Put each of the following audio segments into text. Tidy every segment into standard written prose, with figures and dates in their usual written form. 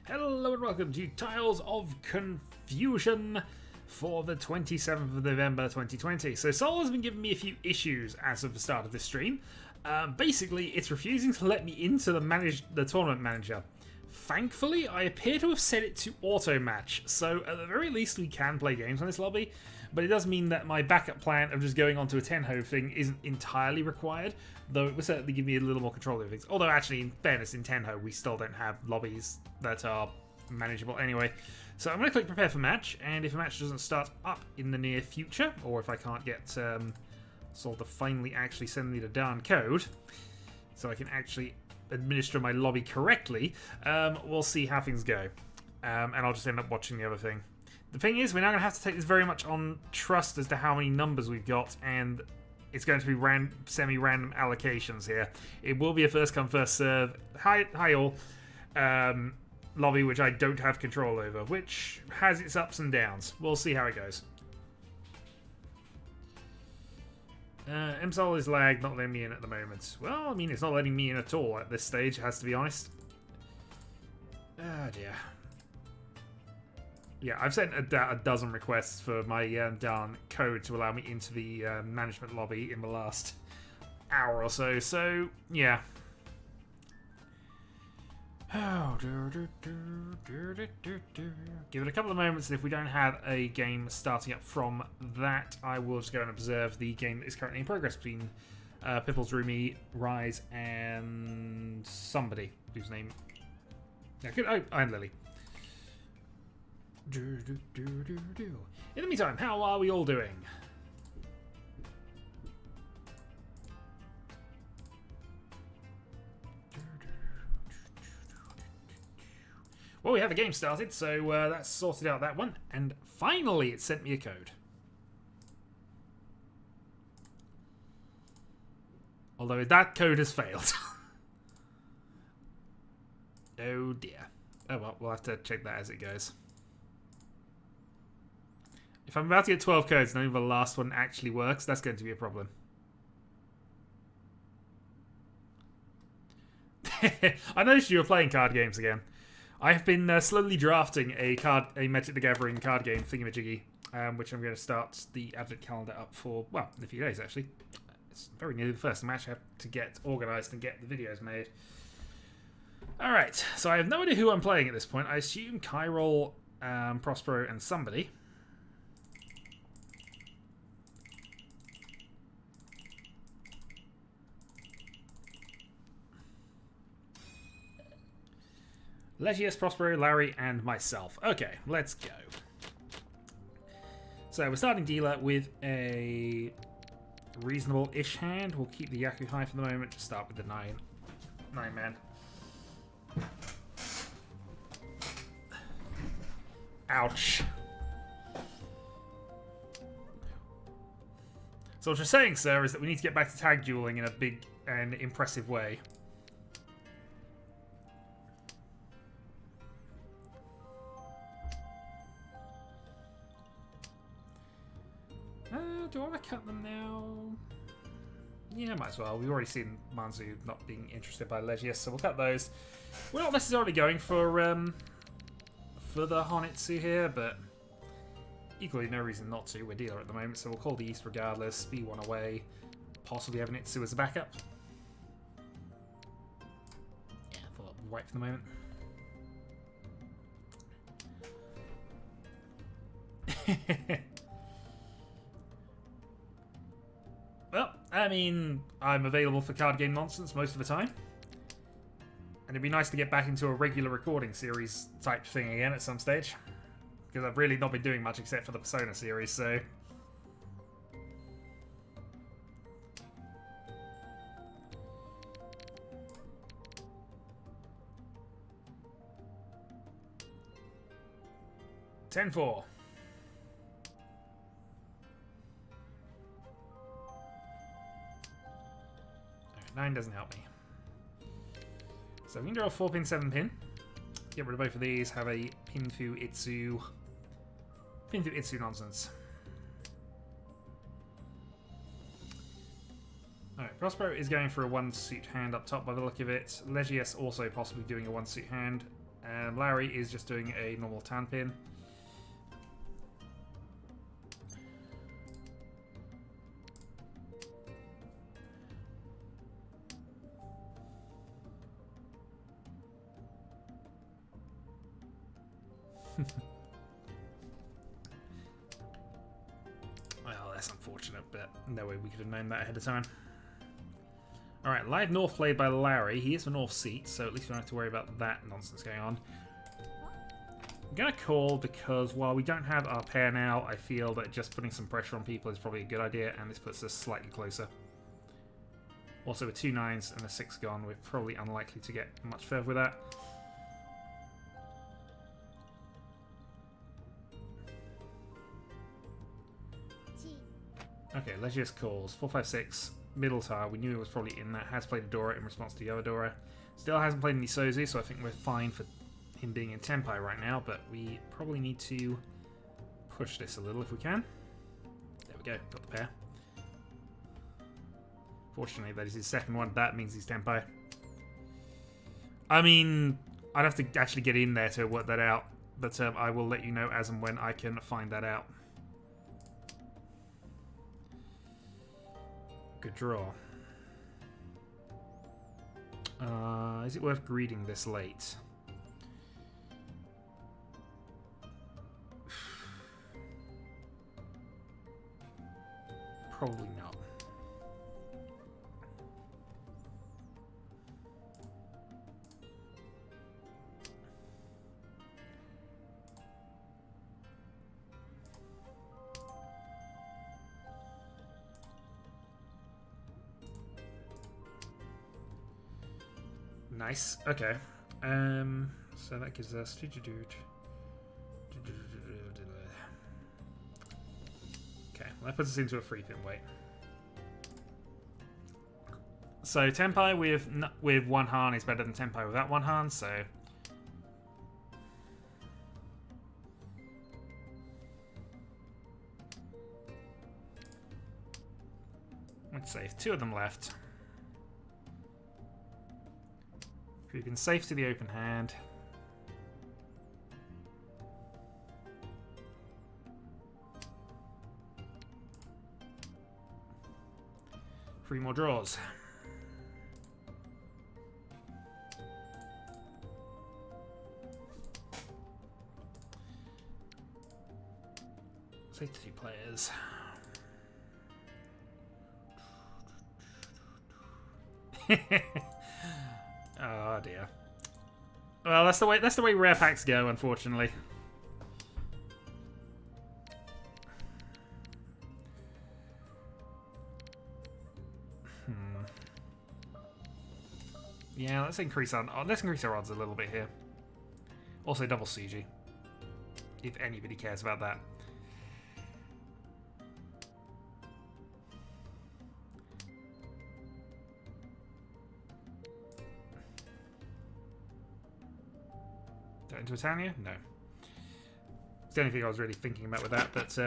Hello and welcome to Tiles of Confusion for the 27th of November 2020. So Sol has been giving me a few issues as of the start of this stream. Basically, it's refusing to let me into the tournament manager. Thankfully, I appear to have set it to auto match, so at the very least we can play games on this lobby, but it does mean that my backup plan of just going onto a Tenho thing isn't entirely required, though it will certainly give me a little more control over things. Although actually, in fairness, in Tenho we still don't have lobbies that are manageable anyway. So I'm going to click prepare for match, and if a match doesn't start up in the near future, or if I can't get Sol to finally actually send me the darn code, so I can actually administer my lobby correctly, we'll see how things go. And I'll just end up watching the other thing. The thing is, we're now going to have to take this very much on trust as to how many numbers we've got, and it's going to be semi-random allocations here. It will be a first-come, first-serve, hi all, lobby which I don't have control over, which has its ups and downs. We'll see how it goes. MSOL is lagged, not letting me in at the moment. Well, I mean, it's not letting me in at all at this stage, has to be honest. Oh dear. Yeah, I've sent a dozen requests for my darn code to allow me into the management lobby in the last hour or so, so yeah. Oh, give it a couple of moments, and if we don't have a game starting up from that, I will just go and observe the game that is currently in progress between Pipples, Rumi, Rise, and somebody whose name... Oh, I'm Lily. In the meantime, how are we all doing? Well, we have a game started, so that's sorted out that one. And finally, it sent me a code. Although that code has failed. Oh dear. Oh well, we'll have to check that as it goes. If I'm about to get 12 codes and only the last one actually works, that's going to be a problem. I noticed you were playing card games again. I have been slowly drafting a Magic the Gathering card game thingamajiggy, which I'm going to start the advent calendar up for, well, in a few days actually. It's very nearly the first match. I have to get organised and get the videos made. Alright, so I have no idea who I'm playing at this point. I assume Kyrol, Prospero, and somebody. Legius, Prospero, Larry, and myself. Okay, let's go. So we're starting dealer with a reasonable-ish hand. We'll keep the Yaku high for the moment. Just start with the 9-man. Ouch. So what you're saying, sir, is that we need to get back to tag dueling in a big and impressive way. Do I want to cut them now? Yeah, might as well. We've already seen Manzu not being interested by Legius, so we'll cut those. We're not necessarily going for the Honitsu here, but equally no reason not to. We're dealer at the moment, so we'll call the East regardless. Be one away. Possibly have an Itsu as a backup. Yeah, I thought I'd wait for the moment. Well, I mean, I'm available for card game nonsense most of the time. And it'd be nice to get back into a regular recording series type thing again at some stage. Because I've really not been doing much except for the Persona series, so... $10-4. 9 doesn't help me. So we can draw a 4-pin, 7-pin. Get rid of both of these, have a Pinfu Itsu. Pinfu Itsu nonsense. Alright, Prospero is going for a one-suit hand up top by the look of it. Legius also possibly doing a one-suit hand. And Larry is just doing a normal tan pin. Well, that's unfortunate, but no way we could have known that ahead of time. Alright, live North played by Larry. He is the North seat, so at least we don't have to worry about that nonsense going on. I'm going to call because while we don't have our pair now, I feel that just putting some pressure on people is probably a good idea, and this puts us slightly closer. Also, with 2 9s and a 6 gone, we're probably unlikely to get much further with that. Okay, Legious calls. 4 5 6. Middle tile, we knew it was probably in that. Has played a Dora in response to the other Dora. Still hasn't played any Sozu, so I think we're fine for him being in Tenpai right now, but we probably need to push this a little if we can. There we go, got the pair. Fortunately, that is his second one. That means he's Tenpai. I mean, I'd have to actually get in there to work that out, but I will let you know as and when I can find that out. Good draw. Is it worth greeting this late? Probably not. Nice. Okay. So that gives us. Okay, well, that puts us into a 3-pin weight. So Tenpai with 1 Han is better than Tenpai without 1 Han. So let's save 2 of them left. Creeping safe to the open hand. Three more draws. Say 2 players. Oh dear. Well, that's the way rare packs go, unfortunately. Yeah, let's increase our odds a little bit here. Also, double CG, if anybody cares about that. Into Britannia? No. It's the only thing I was really thinking about with that, but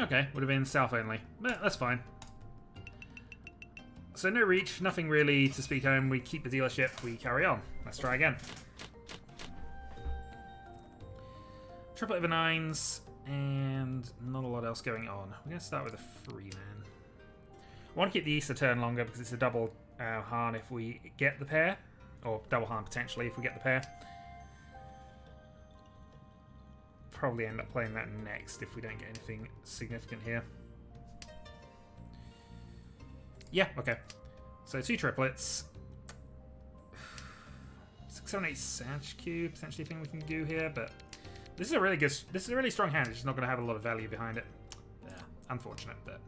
okay, would have been south only. But that's fine. So no reach, nothing really to speak home. We keep the dealership, we carry on. Let's try again. Triplet over 9s, and not a lot else going on. We're going to start with a 3-man. I want to keep the Easter turn longer because it's a double Han if we get the pair, or double Han potentially if we get the pair. Probably end up playing that next if we don't get anything significant here. Yeah, okay. So 2 triplets. 6, 7, 8 Sag Q potentially thing we can do here, but this is a really strong hand. It's just not going to have a lot of value behind it. Yeah, unfortunate, but.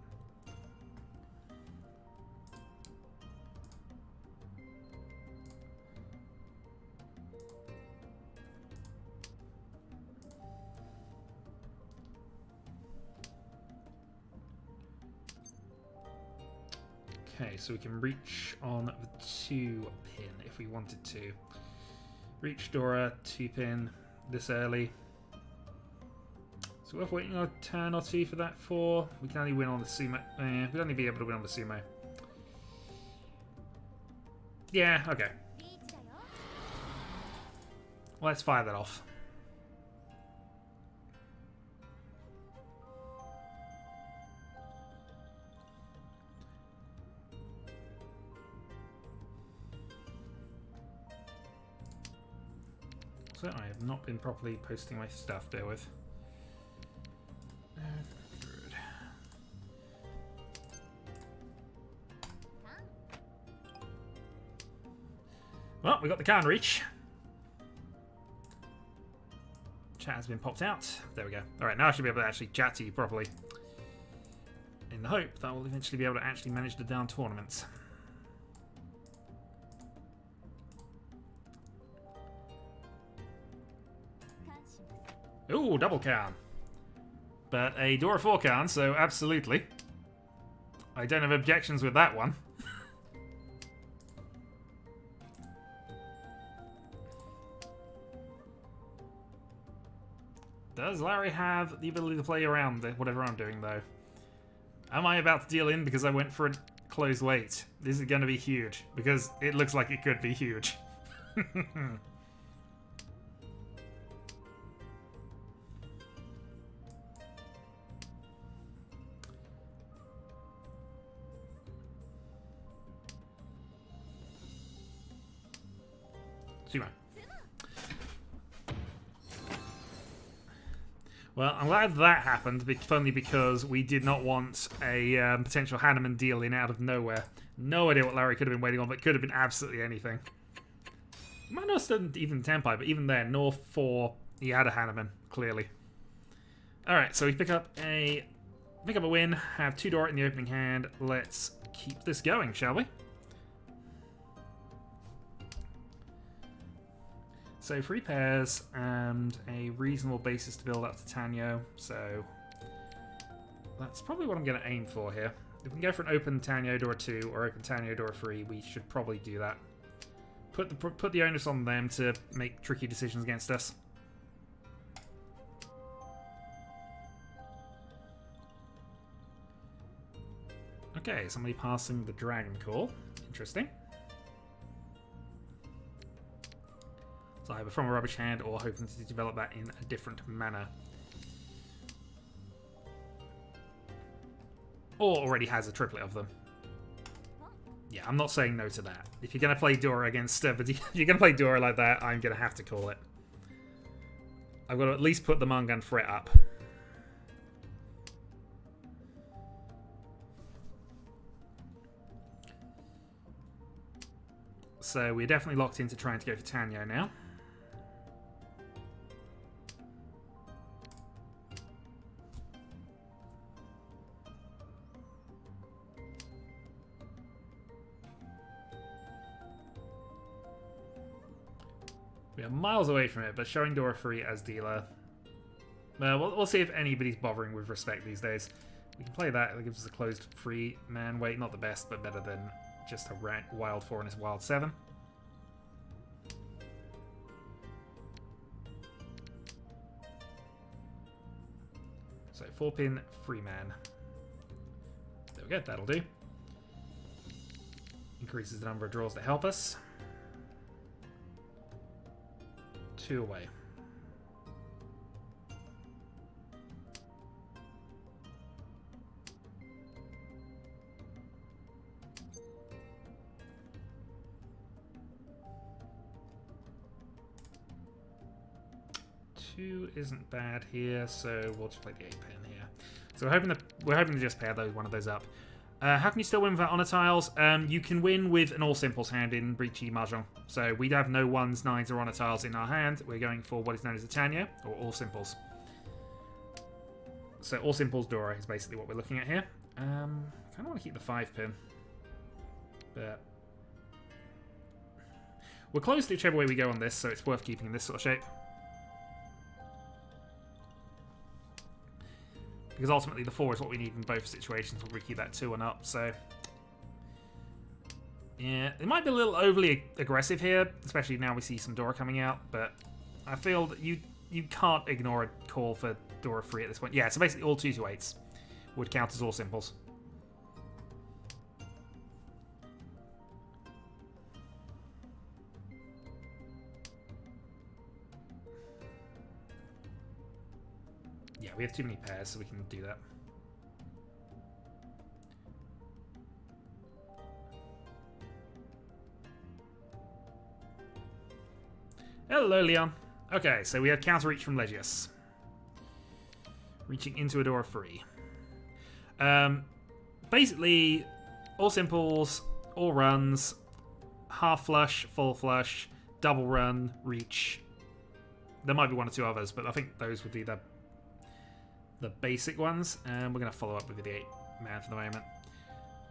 Okay, so we can reach on the 2-pin if we wanted to. Reach Dora, 2-pin this early. So worth waiting a turn or 2 for that 4. We can only win on the sumo. We'd only be able to win on the sumo. Yeah, okay. Let's fire that off. So I have not been properly posting my stuff, bear with. Well, we got the Khan Reach. Chat has been popped out. There we go. Alright, now I should be able to actually chat to you properly. In the hope that we'll eventually be able to actually manage the down tournaments. Ooh, double Khan. But a Dora 4 Khan, so absolutely. I don't have objections with that one. Does Larry have the ability to play around whatever I'm doing, though? Am I about to deal in because I went for a closed weight? This is going to be huge, because it looks like it could be huge. Sumo. Well, I'm glad that happened, only because we did not want a potential Hanneman deal in out of nowhere. No idea what Larry could have been waiting on, but could have been absolutely anything. Might not have done even Tenpai, but even then, North 4, he had a Hanneman, clearly. Alright, so we pick up a win, have 2 Dora in the opening hand. Let's keep this going, shall we? So 3 pairs and a reasonable basis to build up to Tanyo. So that's probably what I'm going to aim for here. If we can go for an open Tanyo Dora 2 or open Tanyo Dora 3, we should probably do that. Put the onus on them to make tricky decisions against us. Okay, somebody passing the Dragon Call. Interesting. So either from a rubbish hand or hoping to develop that in a different manner. Or already has a triplet of them. Yeah, I'm not saying no to that. If you're going to play Dora against... if you're going to play Dora like that, I'm going to have to call it. I've got to at least put the Mangan threat up. So we're definitely locked into trying to go for Tanyo now. We are miles away from it, but showing Dora 3 as dealer. We'll see if anybody's bothering with respect these days. We can play that. It gives us a closed 3-man weight. Not the best, but better than just a wild 4 and his wild 7. So 4-pin 3-man. There we go. That'll do. Increases the number of draws that help us. 2 away. Two isn't bad here, so we'll just play the 8-pin here. So we're hoping to just pair one of those up. How can you still win without honor tiles? You can win with an all simples hand in Riichi Mahjong. So we have no 1s, 9s, or honor tiles in our hand. We're going for what is known as a Tanyo, or all simples. So all simples Dora is basically what we're looking at here. I kind of want to keep the 5-pin, but we're close to whichever way we go on this, so it's worth keeping in this sort of shape. Because ultimately the 4 is what we need in both situations. We'll keep that 2 and up, so... yeah, it might be a little overly aggressive here, especially now we see some Dora coming out, but I feel that you can't ignore a call for Dora 3 at this point. Yeah, so basically all 2-8s would count as all simples. we have too many pairs, so we can do that. Hello, Leon. Okay, so we have counter reach from Legius. Reaching into a door free. Basically, all simples, all runs, half flush, full flush, double run, reach. There might be one or two others, but I think those would be the basic ones. And we're going to follow up with the 8-man for the moment.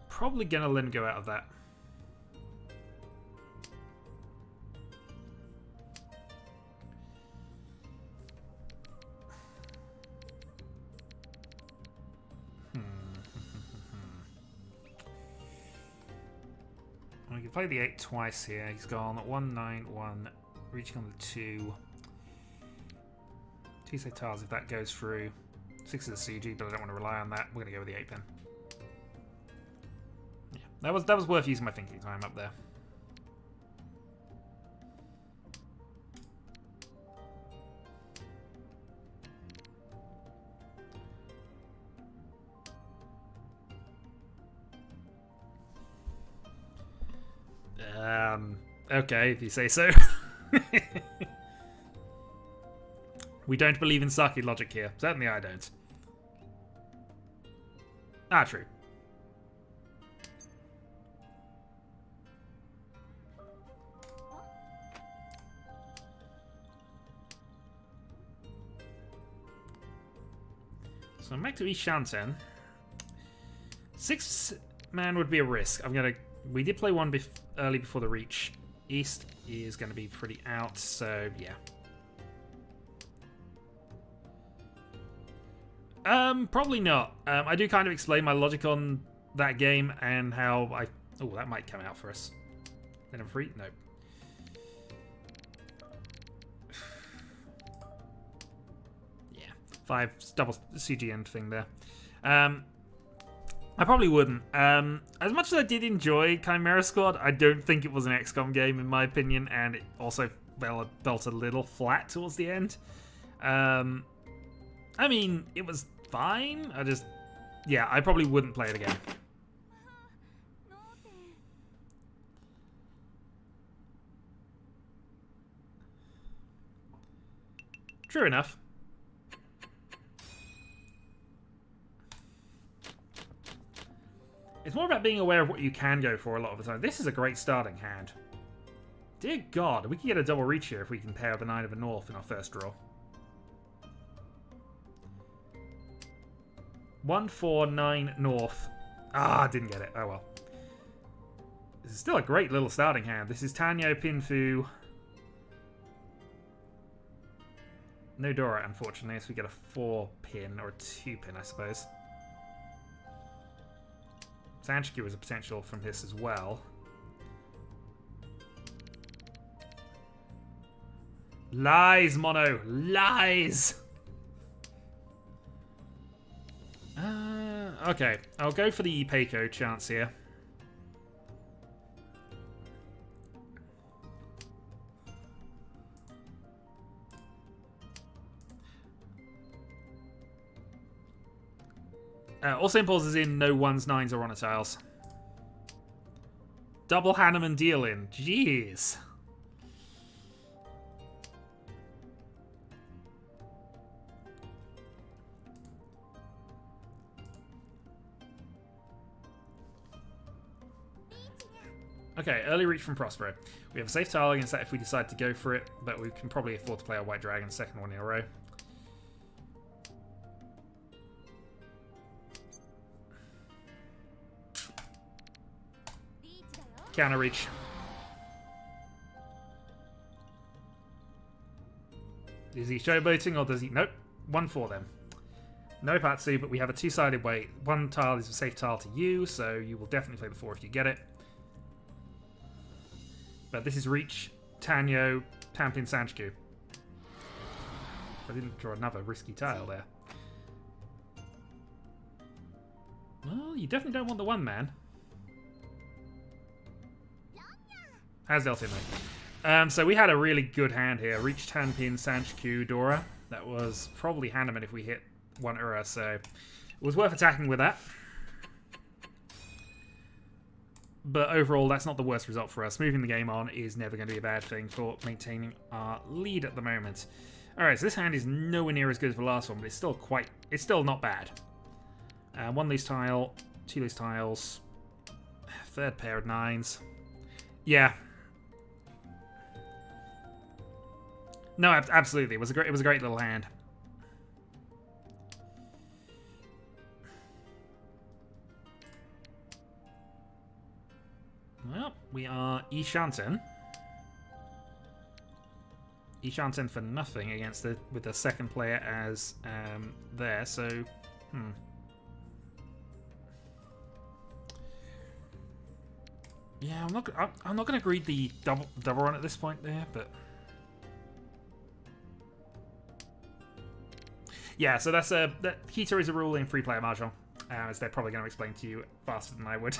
Probably going to let him go out of that. We can play the 8 twice here. He's gone 1, 9, 1, reaching on the 2. 2 say tiles if that goes through. 6 is a CG, but I don't want to rely on that. We're going to go with the 8 pin. Yeah, that was worth using my thinking time up there. Okay, if you say so. We don't believe in Saki logic here. Certainly I don't. Ah, true. So I'm back to East Shanten. 6-man would be a risk. We did play one early before the reach. East is going to be pretty out, so yeah. Probably not. I do kind of explain my logic on that game and how I... Oh, that might come out for us. Then I'm free? No. Yeah. 5 double CG end thing there. I probably wouldn't. As much as I did enjoy Chimera Squad, I don't think it was an XCOM game in my opinion, and it also felt a little flat towards the end. I mean, it was fine. Yeah, I probably wouldn't play it again. True enough. It's more about being aware of what you can go for a lot of the time. This is a great starting hand. Dear God, we can get a double reach here if we can pair the 9 of the North in our first draw. 1, 4, 9 North. Ah, didn't get it. Oh well. This is still a great little starting hand. This is Tanyo, Pinfu. No Dora, unfortunately, so we get a 4 pin, or a 2 pin, I suppose. Sanchiku is a potential from this as well. Lies, Mono! Lies! Okay, I'll go for the Ipeco chance here. Also impulses in no 1s, 9s, or honor tiles. Double Hanneman deal in. Jeez. Okay, early reach from Prospero. We have a safe tile against that if we decide to go for it, but we can probably afford to play a White Dragon, second one in a row. Counter reach. Is he showboating or does he... Nope. 1-4 then. No Patsu, but we have a 2-sided weight. 1 tile is a safe tile to you, so you will definitely play the 4 if you get it. But this is Reach, Tanyo, Tampin, Sanchiku. I didn't draw another risky tile there. Well, you definitely don't want the 1-man. Has dealt in though. So we had a really good hand here. Reach, Tanpin, Sanchiku, Dora. That was probably Hanneman if we hit one error, so it was worth attacking with that. But overall, that's not the worst result for us. Moving the game on is never going to be a bad thing for maintaining our lead at the moment. Alright, so this hand is nowhere near as good as the last one, but it's still not bad. One loose tile, two loose tiles, third pair of nines. Yeah. No, absolutely. It was a great little hand. Well, we are Ishanten. Ishanten for nothing against with the second player as there. So, yeah, I'm not going to greed the double run at this point there, but yeah. So that's that Kita is a rule in free player Mahjong, as they're probably going to explain to you faster than I would.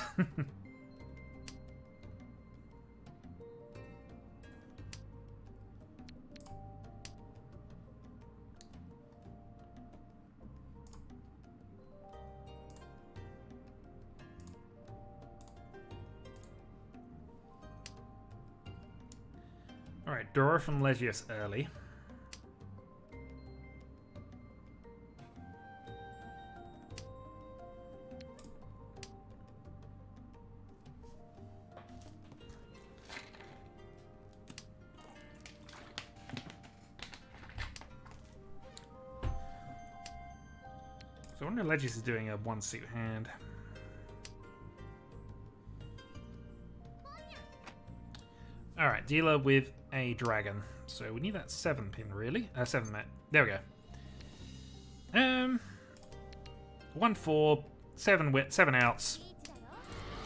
Alright, Dora from Legius early. So I wonder if Legius is doing a one-suit hand. Alright, dealer with a dragon. So we need that 7 pin, really. 7 met. There we go. 1 4, 7 outs.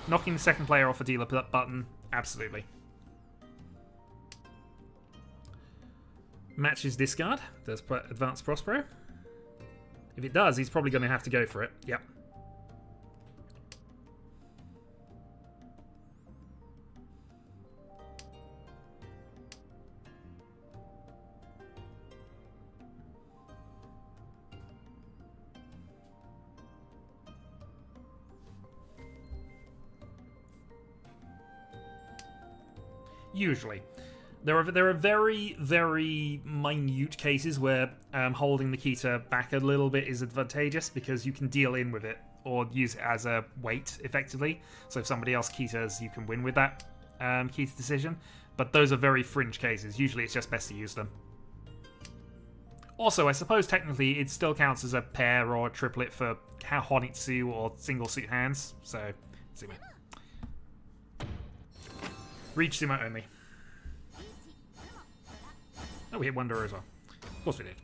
Knocking the second player off a dealer button. Absolutely. Matches discard. Does advance Prospero. If it does, he's probably going to have to go for it. Yep. Usually. There are very, very minute cases where holding the Kita back a little bit is advantageous because you can deal in with it or use it as a weight, effectively. So if somebody else Kitas, you can win with that Kita decision. But those are very fringe cases. Usually it's just best to use them. Also, I suppose technically it still counts as a pair or a triplet for Honitsu or single suit hands. So, Zuma. Riichi Zuma only. Oh, we hit one door as well. Of course we did.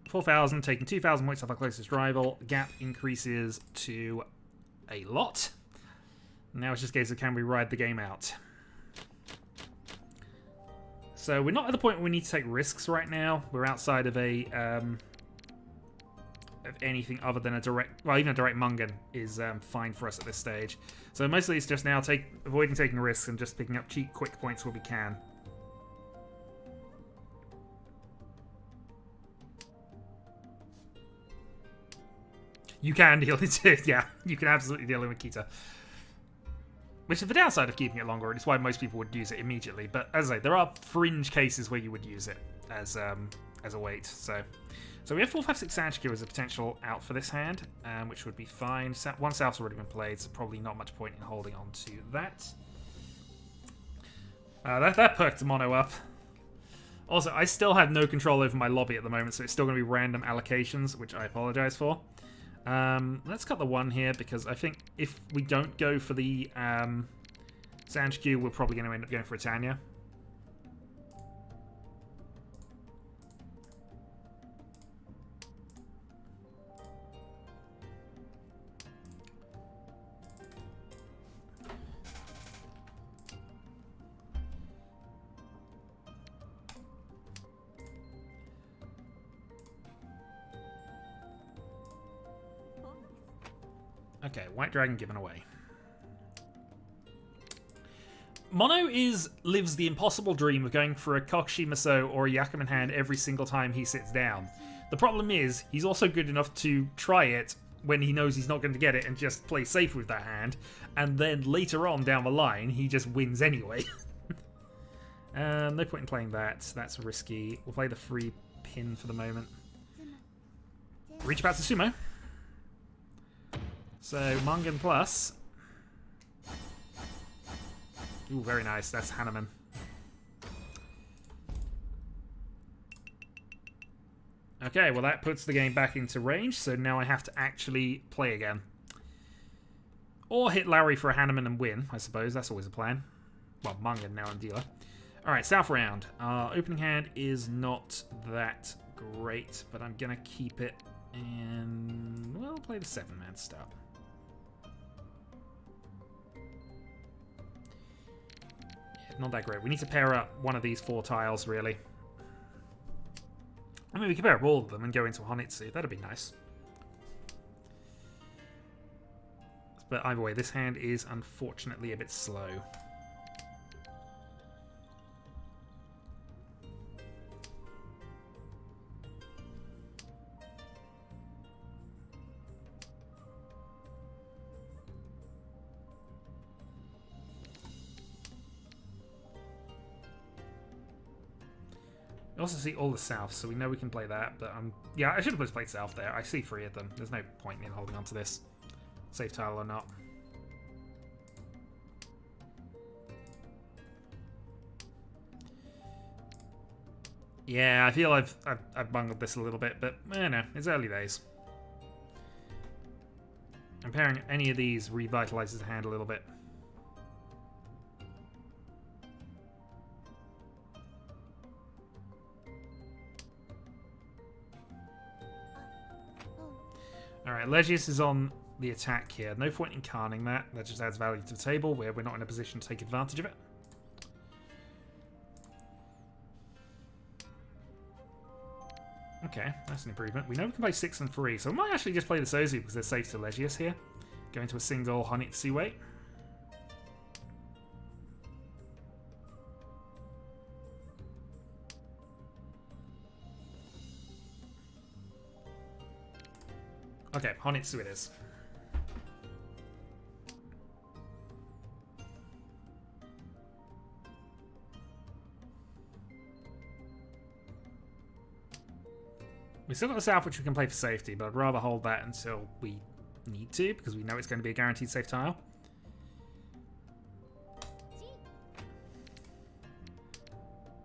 4,000, taking 2,000 points off our closest rival. Gap increases to a lot. Now it's just a case of can we ride the game out. So we're not at the point where we need to take risks right now. We're outside of a of anything other than a direct... Well, even a direct Mungan is fine for us at this stage. So mostly it's just now avoiding taking risks and just picking up cheap, quick points where we can. You can deal with it, yeah. You can absolutely deal with Kita. Which is the downside of keeping it longer, and it's why most people would use it immediately. But as I say, there are fringe cases where you would use it as a weight. So we have 4, 5, 6 Sanchikyu as a potential out for this hand, which would be fine. One South's already been played, so probably not much point in holding on to that. That perked mono up. Also, I still have no control over my lobby at the moment, so it's still going to be random allocations, which I apologize for. Let's cut the 1 here, because I think if we don't go for the Sanchikyu, we're probably going to end up going for a Tanya. Okay, White Dragon given away. Mono lives the impossible dream of going for a Kokushi Maso or a Yakuman hand every single time he sits down. The problem is, he's also good enough to try it when he knows he's not going to get it and just play safe with that hand. And then later on down the line, he just wins anyway. No point in playing that. That's risky. We'll play the free pin for the moment. Reach back to sumo. So, Mangan plus. Ooh, very nice. That's Hanneman. Okay, well that puts the game back into range, so now I have to actually play again. Or hit Larry for a Hanneman and win, I suppose. That's always a plan. Well, Mangan now I'm dealer. Alright, South round. Our opening hand is not that great, but I'm going to keep it and, well, play the 7-man start. Yeah, not that great. We need to pair up one of these 4 tiles, really. I mean, we can pair up all of them and go into Honitsu. That'd be nice. But either way, this hand is unfortunately a bit slow. We also see all the south, so we know we can play that, but yeah, I should have just played south there. I see 3 of them. There's no point in holding on to this, safe tile or not. Yeah, I feel I've bungled this a little bit, but no, it's early days. And pairing any of these revitalizes the hand a little bit. Alright, Legius is on the attack here. No point in carning that. That just adds value to the table where we're not in a position to take advantage of it. Okay, that's an improvement. We know we can play 6 and 3, so we might actually just play the Sozu because they're safe to Legius here. Go into a single Honitsu weight. Okay, Honitsu it is. We still got the south, which we can play for safety, but I'd rather hold that until we need to, because we know it's going to be a guaranteed safe tile.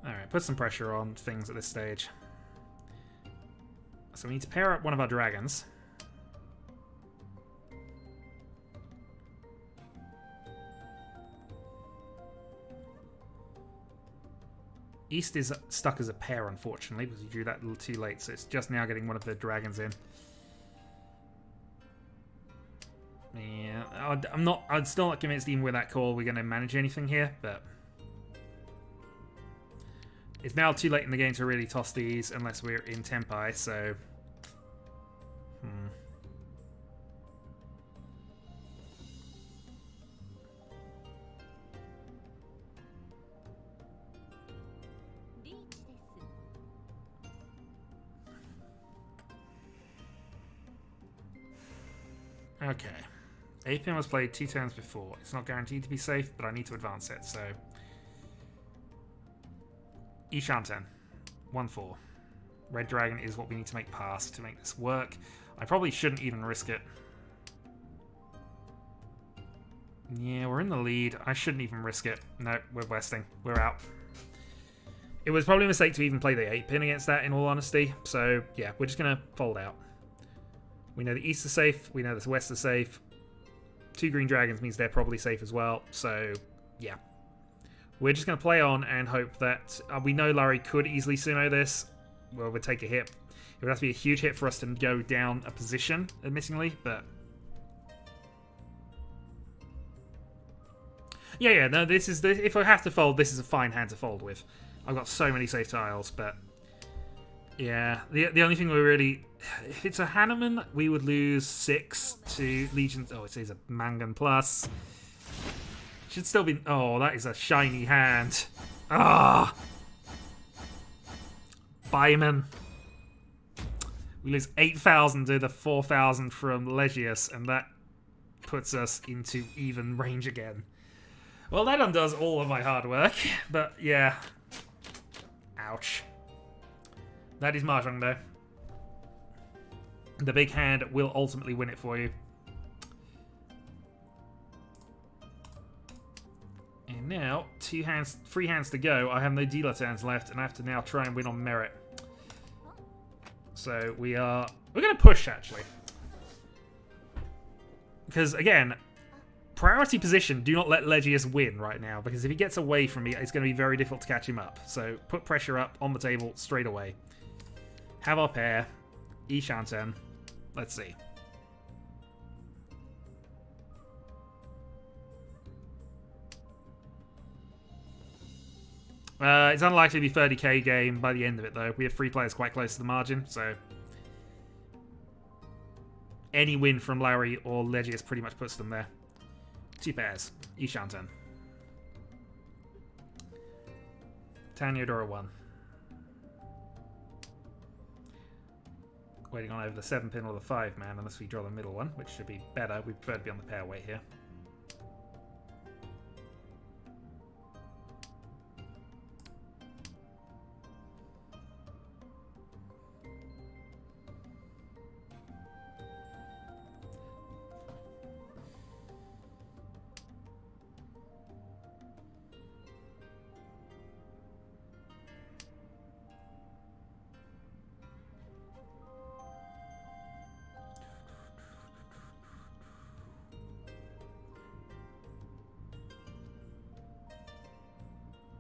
Alright, put some pressure on things at this stage. So we need to pair up one of our dragons. East is stuck as a pair, unfortunately, because you drew that a little too late, so it's just now getting one of the dragons in. Yeah, I'm still not convinced even with that call we're going to manage anything here, but it's now too late in the game to really toss these unless we're in Tempai, so okay. A-pin was played 2 turns before. It's not guaranteed to be safe, but I need to advance it, so... Ishanten. 1-4. Red Dragon is what we need to make pass to make this work. I probably shouldn't even risk it. Yeah, we're in the lead. I shouldn't even risk it. No, we're westing. We're out. It was probably a mistake to even play the 8-pin against that, in all honesty. So, yeah, we're just going to fold out. We know the East is safe. We know the West is safe. 2 green dragons means they're probably safe as well. So, yeah. We're just going to play on and hope that... we know Larry could easily sumo this. Well, we'll take a hit. It would have to be a huge hit for us to go down a position, admittingly, but... Yeah, no, this is... If I have to fold, this is a fine hand to fold with. I've got so many safe tiles, but... Yeah, the only thing we really... If it's a Hanneman, we would lose 6 to Legions. Oh, it is a Mangan plus. Should still be... Oh, that is a shiny hand. Ah! Byman. We lose 8,000 to the 4,000 from Legius, and that puts us into even range again. Well, that undoes all of my hard work, but yeah. Ouch. That is Mahjong, though. The big hand will ultimately win it for you. And now, 3 hands to go. I have no dealer turns left, and I have to now try and win on merit. So we're going to push, actually. Because, again, priority position, do not let Legius win right now, because if he gets away from me, it's going to be very difficult to catch him up. So put pressure up on the table straight away. Have our pair. Ishanten. Let's see. It's unlikely to be 30k game by the end of it, though. We have 3 players quite close to the margin, so any win from Larry or Legius pretty much puts them there. 2 pairs. Ishanten. Tanyodora 1. Waiting on over the 7-pin or the 5-man, unless we draw the middle one, which should be better. We prefer to be on the pair weight here.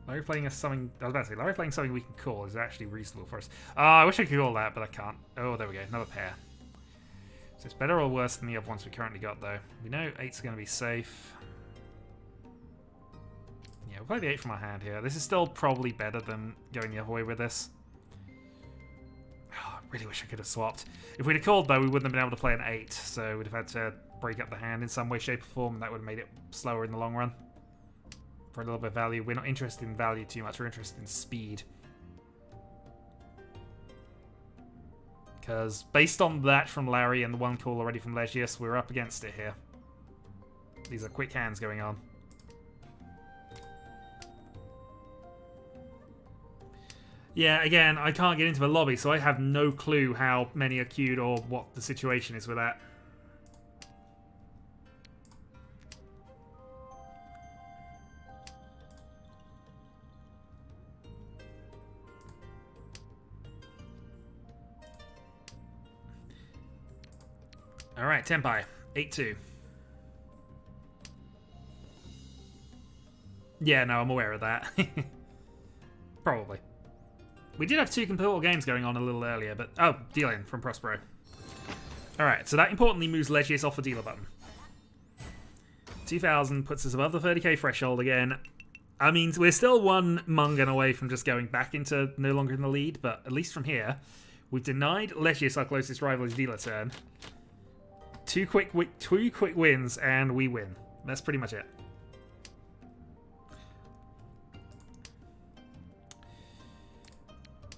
Larry playing something. I was about to say, Larry playing something we can call is actually reasonable for us. I wish I could call that, but I can't. Oh, there we go. Another pair. So it's better or worse than the other ones we currently got, though. We know 8's going to be safe. Yeah, we'll play the 8 from our hand here. This is still probably better than going the other way with this. Oh, I really wish I could have swapped. If we'd have called, though, we wouldn't have been able to play an 8. So we'd have had to break up the hand in some way, shape, or form, and that would have made it slower in the long run. For a little bit of value. We're not interested in value too much, we're interested in speed. Because based on that from Larry and the 1 call already from Legius, we're up against it here. These are quick hands going on. Yeah, again, I can't get into the lobby, so I have no clue how many are queued or what the situation is with that. Alright, Tenpai. 8-2. Yeah, no, I'm aware of that. Probably. We did have 2 compatible games going on a little earlier, but... Oh, deal-in from Prospero. Alright, so that importantly moves Legius off the dealer button. 2,000 puts us above the 30k threshold again. I mean, we're still 1 Mungan away from just going back into no longer in the lead, but at least from here, we've denied Legius, our closest rival, his dealer turn. 2 quick wins, and we win. That's pretty much it.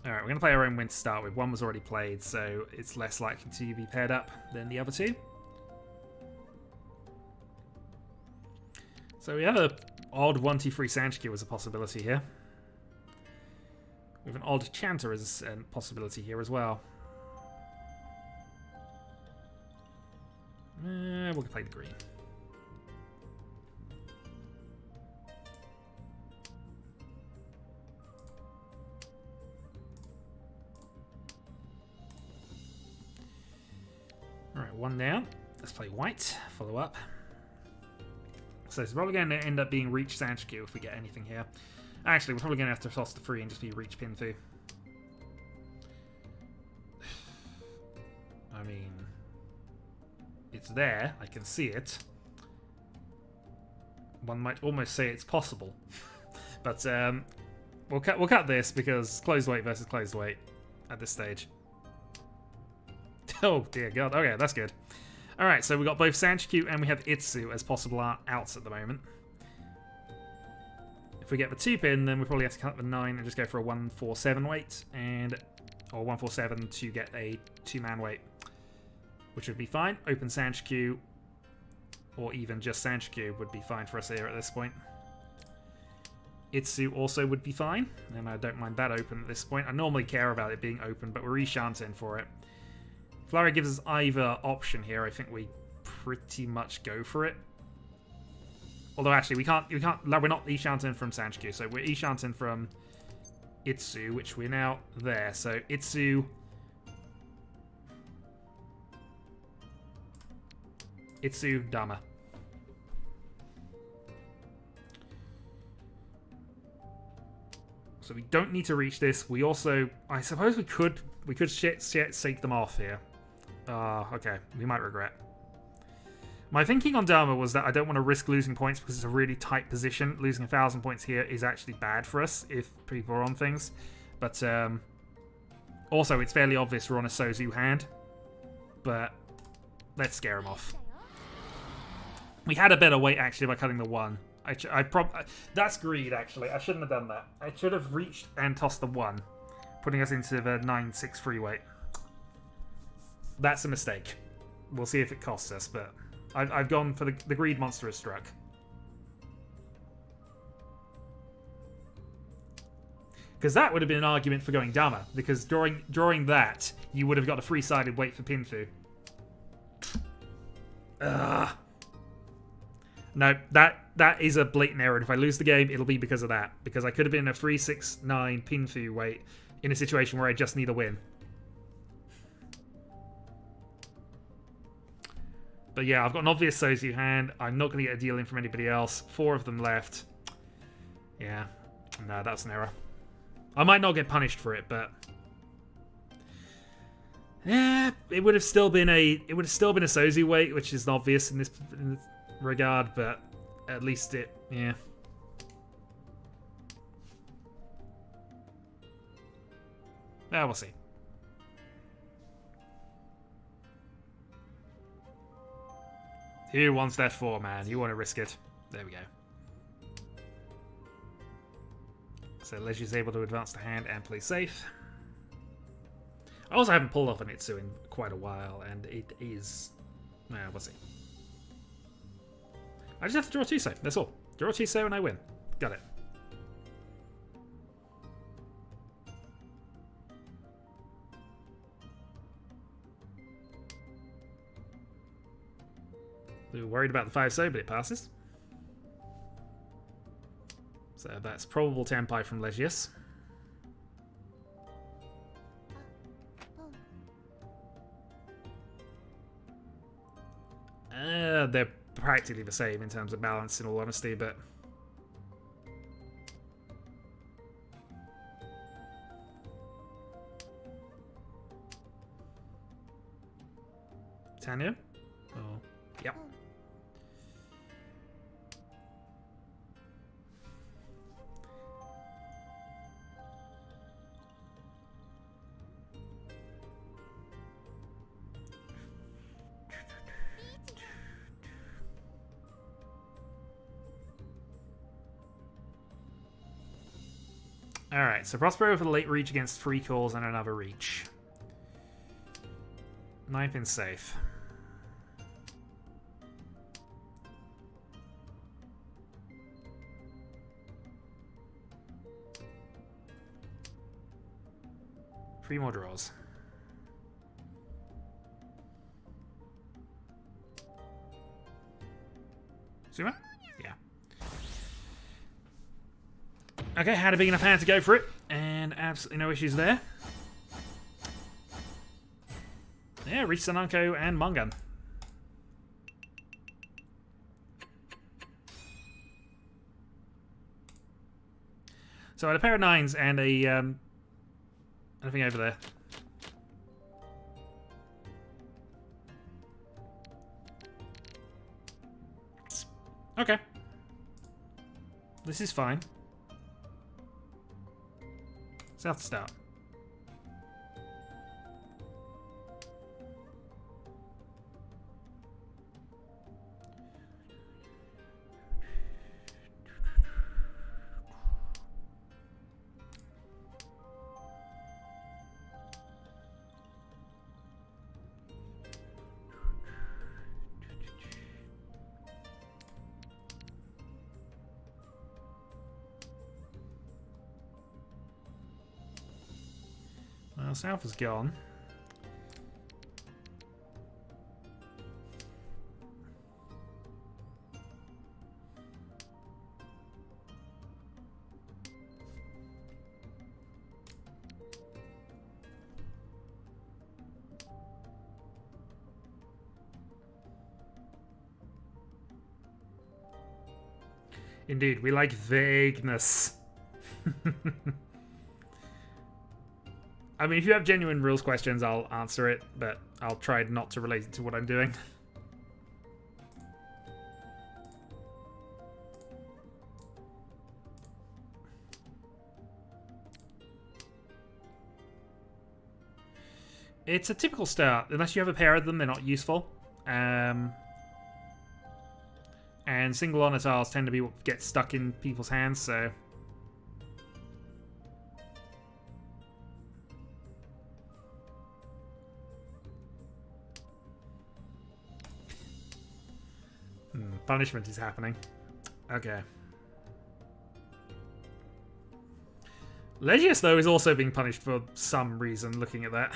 Alright, we're going to play our own win to start with. 1 was already played, so it's less likely to be paired up than the other 2. So we have an odd 1-2-3 Sanchikyu as a possibility here. We have an odd Chanter as a possibility here as well. We'll play the green. Alright, 1 down. Let's play white. Follow up. So it's probably going to end up being Riichi Sanchikyu if we get anything here. Actually, we're probably going to have to toss the 3 and just be Riichi Pinfu. I mean... It's there, I can see it. One might almost say it's possible. But we'll cut this because closed weight versus closed weight at this stage. Oh dear god, okay, that's good. Alright, so we got both Sanchikyu and we have Itsu as possible outs at the moment. If we get the 2-pin, then we probably have to cut the 9 and just go for a 1-4-7 weight. And or 147 to get a 2-man weight, which would be fine. Open Sanshikyu, or even just Sanshikyu would be fine for us here at this point. Itsu also would be fine, and I don't mind that open at this point. I normally care about it being open, but we're Ishanten for it. Flurry gives us either option here. I think we pretty much go for it. Although actually we're not Ishanten from Sanshikyu, so we're Ishanten from Itsu, which we're now there. So Itsu, Dama. So we don't need to reach this. We also, I suppose we could shake them off here. Okay, we might regret. My thinking on Dharma was that I don't want to risk losing points because it's a really tight position. Losing 1,000 points here is actually bad for us if people are on things. But also, it's fairly obvious we're on a Sozu hand. But let's scare him off. We had a better weight, actually, by cutting the 1. That's greed, actually. I shouldn't have done that. I should have reached and tossed the 1, putting us into the 9-6 free weight. That's a mistake. We'll see if it costs us, but I've gone for the greed monster has struck. Because that would have been an argument for going Dama, because drawing that, you would have got a free-sided weight for Pinfu. Ugh. No, that is a blatant error. If I lose the game, it'll be because of that. Because I could have been a 3-6-9 Pinfu weight in a situation where I just need a win. But yeah, I've got an obvious Sozu hand. I'm not going to get a deal in from anybody else. 4 of them left. Yeah. No, that's an error. I might not get punished for it, but yeah, it would have still been a Sozu weight, which is obvious in this regard, but at least it, yeah. Yeah, we'll see. Who wants that 4, man? You want to risk it. There we go. So Leisure's able to advance the hand and play safe. I also haven't pulled off an Itsu in quite a while, and it is... Well, we'll see. I just have to draw 2 so. That's all. Draw 2 so and I win. Got it. We were worried about the 5 so, but it passes. So that's probable Tenpai from Legius. They're practically the same in terms of balance, in all honesty, but... Tanya? Oh, yep. Alright, so Prospero for the late reach against 3 calls and another reach. 9th in safe. Three more draws. Suma? Yeah. Okay, had a big enough hand to go for it, and absolutely no issues there. Yeah, reach Sananko and Mungan. So I had a pair of 9s and a anything over there. Okay. This is fine. South to start. Well, south is gone. Indeed, we like vagueness. I mean, if you have genuine rules questions, I'll answer it, but I'll try not to relate it to what I'm doing. It's a typical start. Unless you have a pair of them, they're not useful. And single honor tiles tend to be what gets stuck in people's hands, so... punishment is happening. Okay. Legius, though, is also being punished for some reason, looking at that.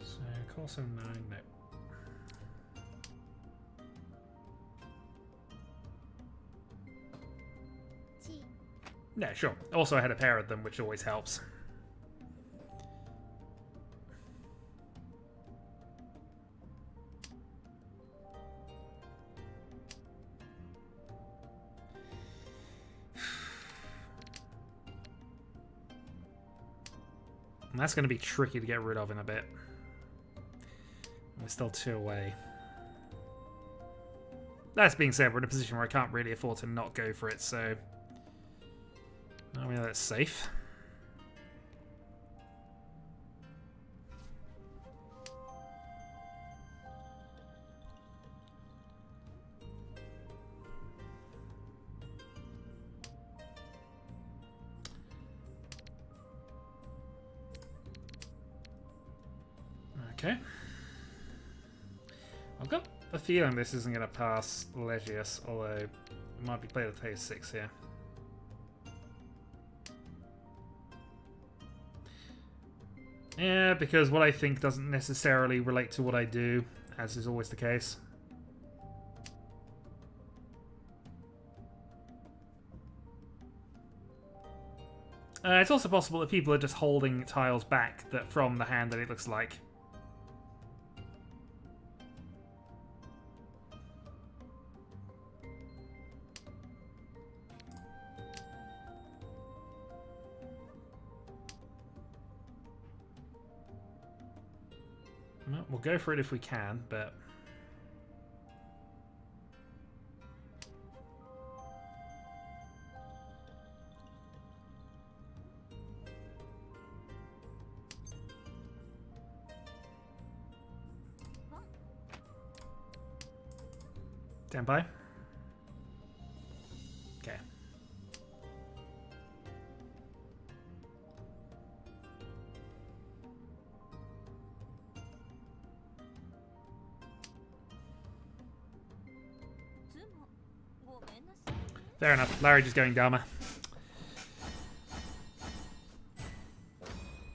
So, Corso 9, no. Yeah, sure. Also, I had a pair of them, which always helps. And that's going to be tricky to get rid of in a bit. We're still 2 away. That being said, we're in a position where I can't really afford to not go for it, so... I mean, that's safe. Okay. I've got a feeling this isn't going to pass Legius, although it might be played at phase 6 here. Yeah, because what I think doesn't necessarily relate to what I do, as is always the case. It's also possible that people are just holding tiles back that from the hand that it looks like. Well, we'll go for it if we can, but... Stand by. Okay. Fair enough. Larry just going Dharma.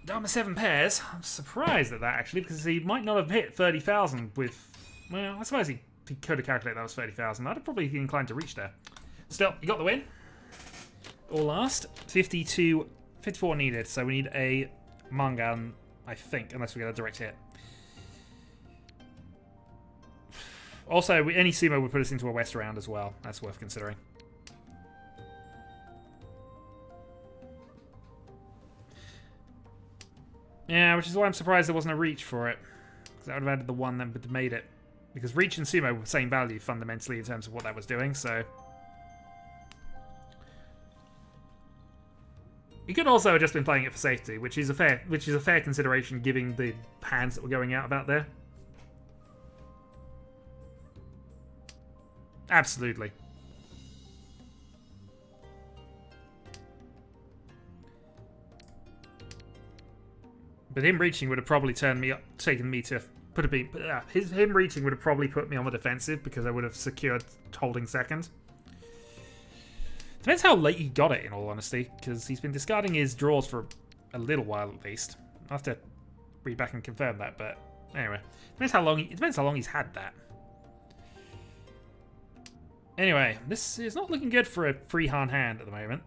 Dharma 7 pairs. I'm surprised at that, actually, because he might not have hit 30,000 with... Well, I suppose he could have calculated that was 30,000. I'd have probably been inclined to reach there. Still, you got the win. All last. 54 needed, so we need a Mangan I think, unless we get a direct hit. Also, any sumo would put us into a west round as well. That's worth considering. Yeah, which is why I'm surprised there wasn't a reach for it. Because that would have added the one that made it. Because reach and sumo were the same value fundamentally in terms of what that was doing, so... You could also have just been playing it for safety, which is a fair consideration given the hands that were going out about there. Absolutely. But him reaching would have probably taken me to put a beat. Him reaching would have probably put me on the defensive because I would have secured holding second. Depends how late he got it, in all honesty, because he's been discarding his draws for a little while at least. I'll have to read back and confirm that, but anyway, it depends how long he's had that. Anyway, this is not looking good for a freehand hand at the moment.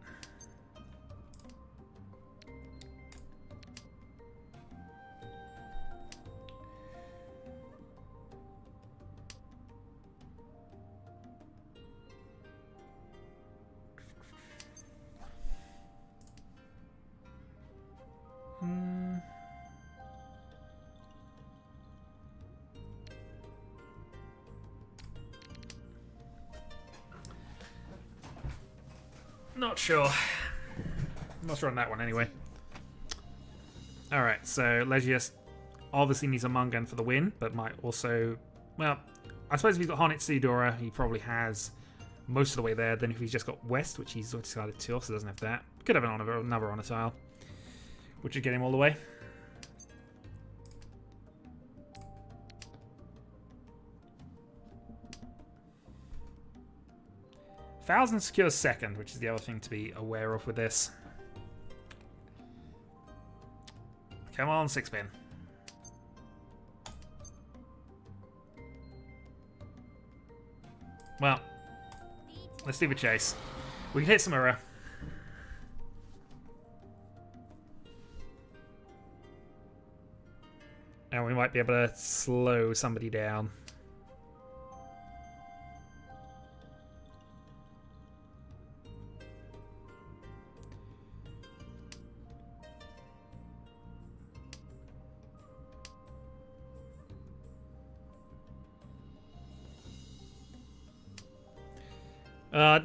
Not sure. I'm not sure on that one anyway. Alright, so Legius obviously needs a Mungan for the win, but might also... Well, I suppose if he's got Honitsu Dora, he probably has most of the way there. Then if he's just got West, which he's decided to, so doesn't have that. Could have another on a tile, which would get him all the way. Thousand secures second, which is the other thing to be aware of with this. Come on, 6-pin. Well, let's do the chase. We can hit some Ura. And we might be able to slow somebody down.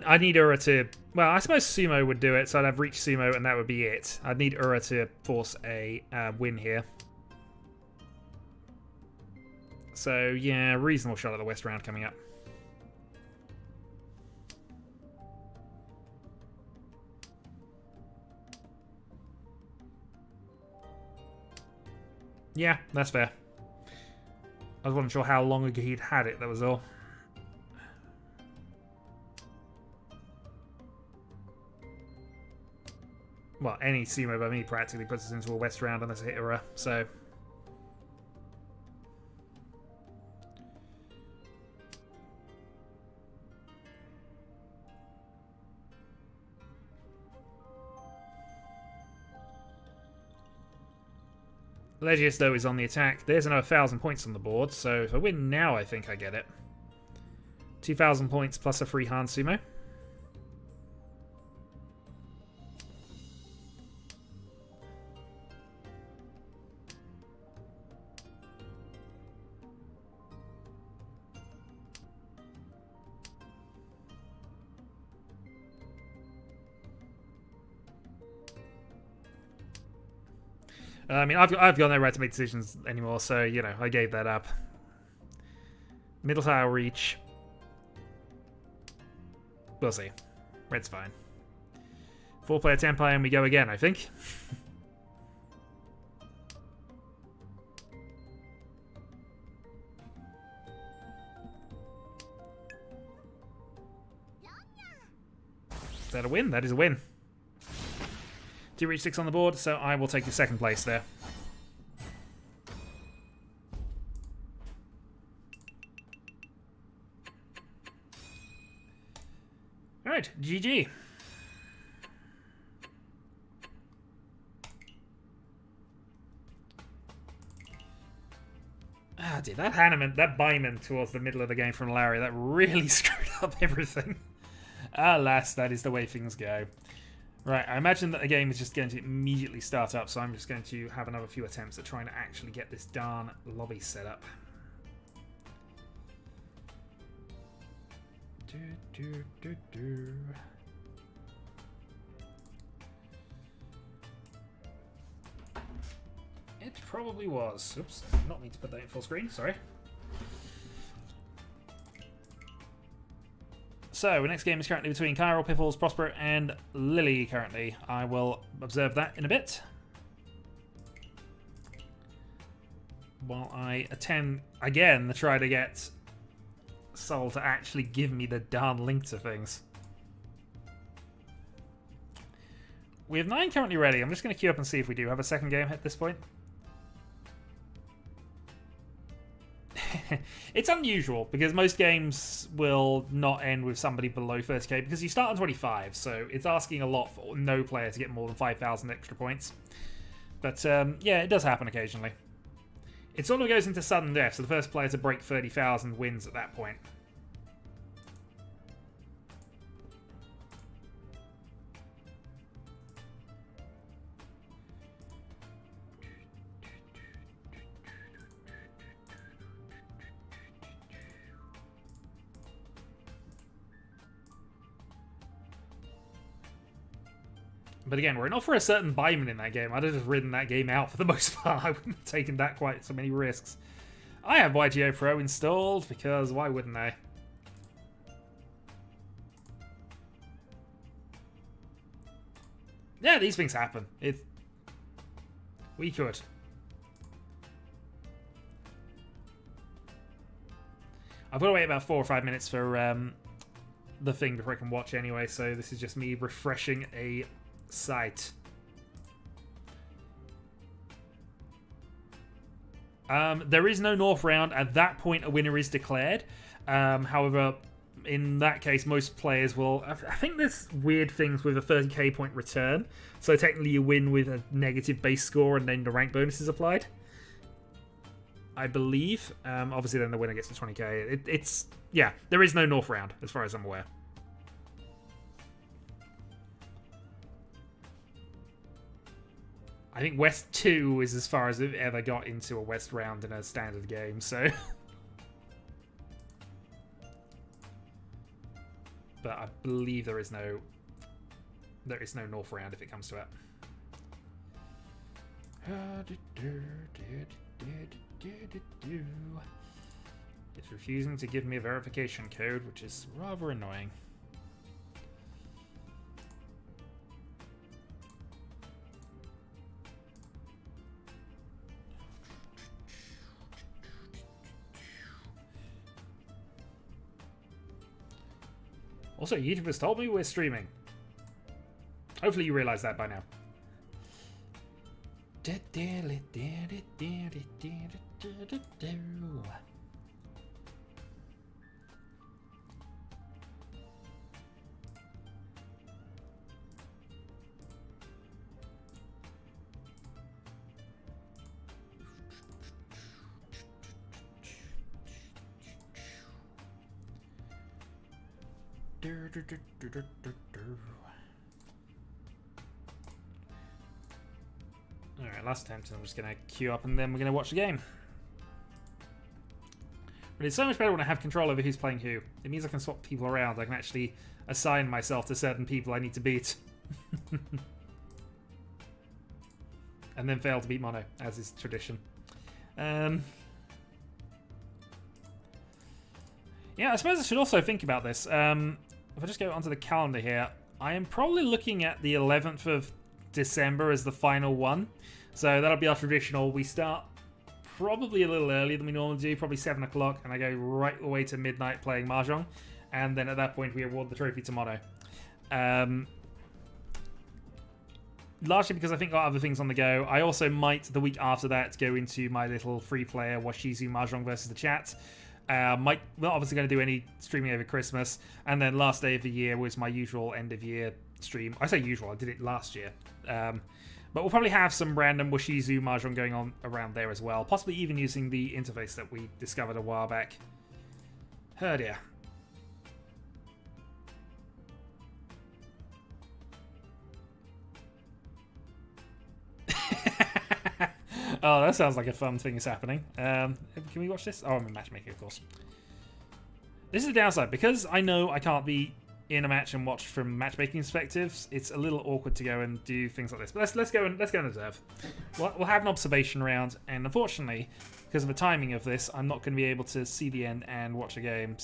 I need Ura to... Well, I suppose Sumo would do it, so I'd have Reach Sumo and that would be it. I'd need Ura to force a win here. So, yeah, reasonable shot at the West round coming up. Yeah, that's fair. I wasn't sure how long ago he'd had it, that was all. Well, any sumo by me practically puts us into a West round unless I hit Ura, so... Legius, though, is on the attack. There's another 1,000 points on the board, so if I win now, I think I get it. 2,000 points plus a free hand sumo. I mean, I've got no right to make decisions anymore, so, you know, I gave that up. Middle tile reach. We'll see. Red's fine. 4-player tempo and we go again, I think. Is that a win? That is a win. 2 reach 6 on the board, so I will take the second place there. Alright, GG. Ah, dude, that Hanneman, that Byman towards the middle of the game from Larry, that really screwed up everything. Alas, that is the way things go. Right, I imagine that the game is just going to immediately start up, so I'm just going to have another few attempts at trying to actually get this darn lobby set up. It probably was. Oops, not mean to put that in full screen, sorry. So, the next game is currently between Kyril, Piffles, Prosper, and Lily currently. I will observe that in a bit. While I attempt, again, to try to get Sol to actually give me the darn link to things. We have 9 currently ready. I'm just going to queue up and see if we do have a second game at this point. It's unusual because most games will not end with somebody below 30k because you start on 25, so it's asking a lot for no player to get more than 5,000 extra points. But yeah, it does happen occasionally. It sort of goes into sudden death, so the first player to break 30,000 wins at that point. But again, we're not for a certain Byman in that game. I'd have just ridden that game out for the most part. I wouldn't have taken that quite so many risks. I have YGO Pro installed because why wouldn't I? Yeah, these things happen. We could. I've got to wait about 4 or 5 minutes for the thing before I can watch anyway, so this is just me refreshing a site. There is no North round. At that point, a winner is declared. However, in that case, most players will... I think there's weird things with a 30k point return. So technically you win with a negative base score and then the rank bonus is applied. I believe. Obviously then the winner gets the 20k. Yeah, there is no North round as far as I'm aware. I think West 2 is as far as I've ever got into a West round in a standard game, so... But I believe there is no North round if it comes to it. It's refusing to give me a verification code, which is rather annoying. Also, YouTube has told me we're streaming. Hopefully you realise that by now. Alright, last attempt, and I'm just going to queue up and then we're going to watch the game. But it's so much better when I have control over who's playing who. It means I can swap people around. I can actually assign myself to certain people I need to beat. And then fail to beat Mono, as is tradition. Yeah, I suppose I should also think about this. If I just go onto the calendar here, I am probably looking at the 11th of December as the final one. So that'll be our traditional. We start probably a little earlier than we normally do, probably 7 o'clock, and I go right away to midnight playing Mahjong. And then at that point, we award the trophy to Mono. Largely because I think I've got other things on the go. I also might, the week after that, go into my little free player Washizu Mahjong versus the chat. Not obviously going to do any streaming over Christmas, and then last day of the year was my usual end of year stream. I say usual, I did it last year. But we'll probably have some random Wushizu Mahjong going on around there as well. Possibly even using the interface that we discovered a while back. Oh dear. Oh, that sounds like a fun thing is happening. Can we watch this? Oh, I'm in matchmaking, of course. This is the downside. Because I know I can't be in a match and watch from matchmaking perspectives, it's a little awkward to go and do things like this. But let's go and observe. We'll have an observation round, and unfortunately, because of the timing of this, I'm not going to be able to see the end and watch a game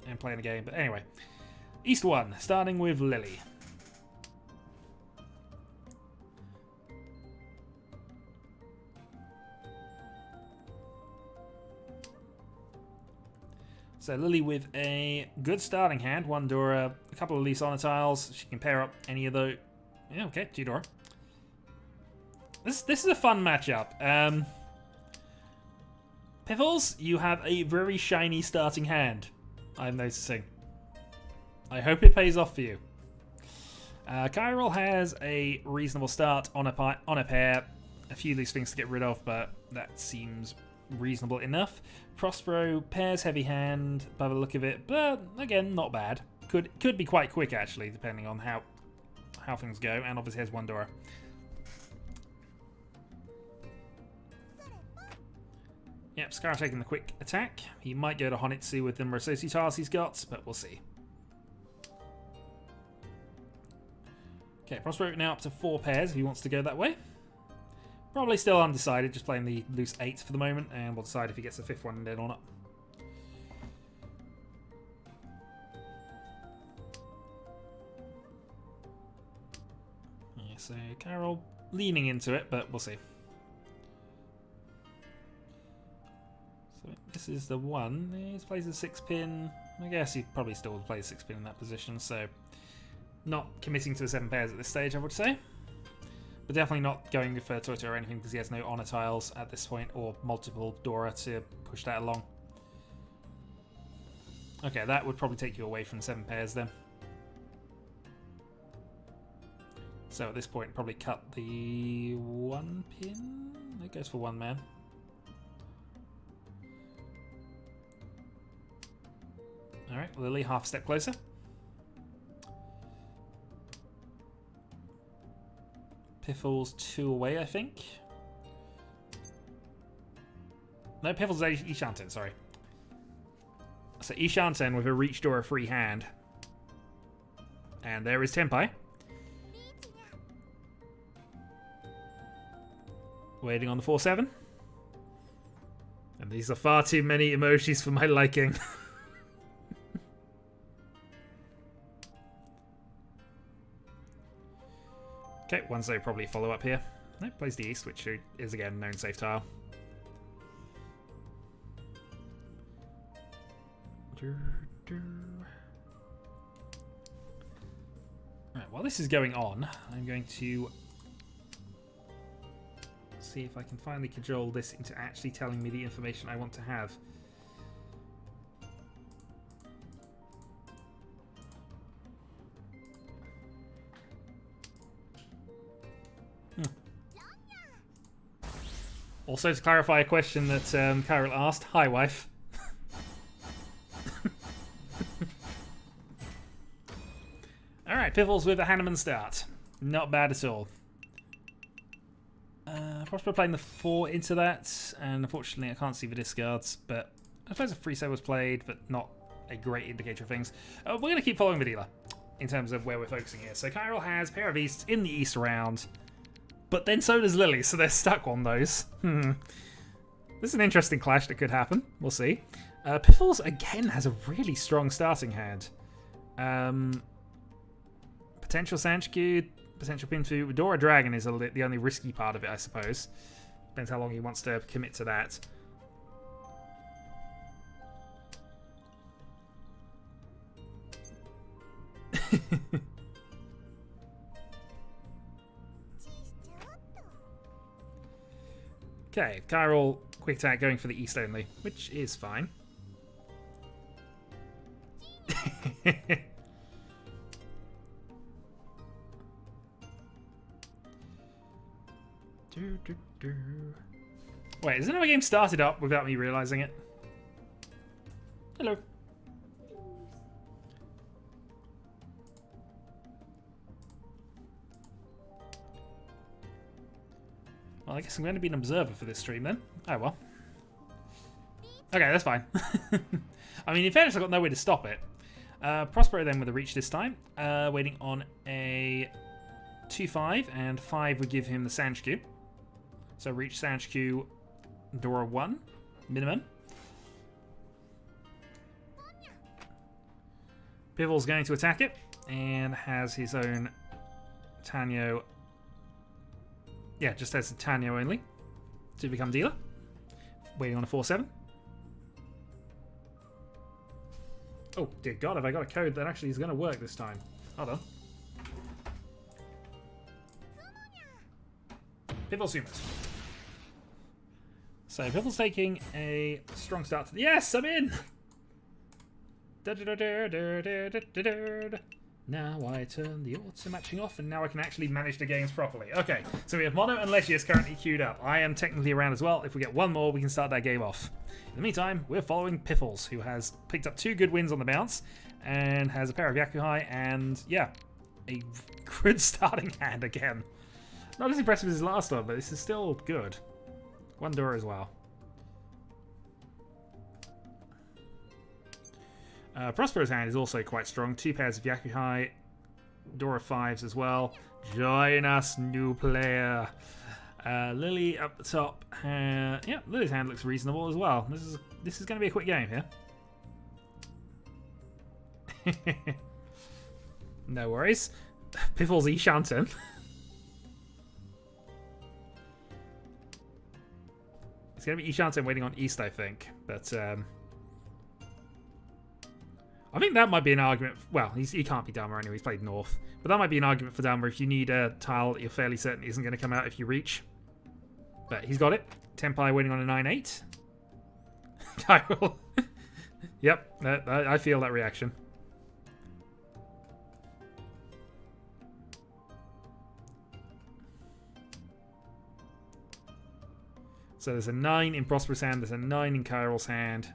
and play in a game. But anyway, East 1, starting with Lily. So Lily with a good starting hand, 1 Dora, a couple of loose honor tiles. She can pair up any of those. Yeah, okay, 2 Dora. This is a fun matchup. Piffles, you have a very shiny starting hand, I'm noticing. I hope it pays off for you. Chiral has a reasonable start on a pair. A few loose things to get rid of, but that seems reasonable enough. Prospero pairs heavy hand by the look of it, but again, not bad. Could be quite quick actually, depending on how things go, and obviously has 1 Dora. Yep, Scar taking the quick attack. He might go to Honitsu with the Murasoshi tiles he's got, but we'll see. Okay, Prospero now up to 4 pairs if he wants to go that way. Probably still undecided, just playing the loose 8 for the moment, and we'll decide if he gets a 5th one then or not. Yeah, so Carol leaning into it, but we'll see. So this is the one. He plays a 6-pin. I guess he probably still would play a 6-pin in that position, so not committing to the 7 pairs at this stage, I would say. But definitely not going for Toto or anything because he has no honor tiles at this point or multiple Dora to push that along. Okay, that would probably take you away from 7 pairs then. So at this point, probably cut the 1 pin. It goes for 1 man. Alright, Lily half a step closer. Piffle's 2 away, I think. No, Piffle's Ishanten, sorry. So Ishanten with a reach Dora free hand. And there is Tenpai. Waiting on the 4-7. And these are far too many emojis for my liking. Okay, ones they probably follow up here. No, plays the East, which is again known safe tile. Right, while this is going on, I'm going to see if I can finally cajole this into actually telling me the information I want to have. Also, to clarify a question that Kyril asked, hi wife. Alright, Piffles with a Hanneman start. Not bad at all. Prospero playing the 4 into that, and unfortunately I can't see the discards, but I suppose a free set was played, but not a great indicator of things. We're going to keep following the dealer in terms of where we're focusing here. So Kyril has pair of Easts in the East round. But then so does Lily, so they're stuck on those. This is an interesting clash that could happen. We'll see. Piffles, again, has a really strong starting hand. Potential Sanchku, potential Pinfu. Dora Dragon is the only risky part of it, I suppose. Depends how long he wants to commit to that. Okay, Kyril, quick attack going for the East only, which is fine. Wait, has another game started up without me realizing it? Hello. Well, I guess I'm going to be an observer for this stream then. Oh well. Okay, that's fine. I mean, in fairness, I've got no way to stop it. Prospero then with a Riichi this time. Waiting on a 2-5, and 5 would give him the Sanshku. So Riichi, Sanshku, Dora 1, minimum. Pivel's going to attack it, and has his own Tanyo. Yeah, just has the Tanyo only to become dealer. Waiting on a 4-7. Oh, dear God, have I got a code that actually is going to work this time? Hold on. Pivel Summers. So, Pivel's taking a strong start to the... Yes, I'm in! Now I turn the auto matching off, and now I can actually manage the games properly. Okay, so we have Mono and Legius currently queued up. I am technically around as well. If we get one more, we can start that game off. In the meantime, we're following Piffles, who has picked up 2 good wins on the bounce, and has a pair of Yakuhai, and yeah, a good starting hand again. Not as impressive as his last one, but this is still good. 1 Dora as well. Prospero's hand is also quite strong. 2 pairs of Yakuhai, Dora 5s as well. Join us, new player. Lily up the top. Yeah, Lily's hand looks reasonable as well. This is going to be a quick game here. No worries. Piffle's Ishanten. It's going to be Ishanten waiting on East, I think. But I think that might be an argument. Well, he can't be Dharma anyway. He's played North. But that might be an argument for Dharma if you need a tile that you're fairly certain isn't going to come out if you reach. But he's got it. Tenpai waiting on a 9-8. I will. Yep, I feel that reaction. So there's a 9 in Prosperous hand. There's a 9 in Kyral's hand.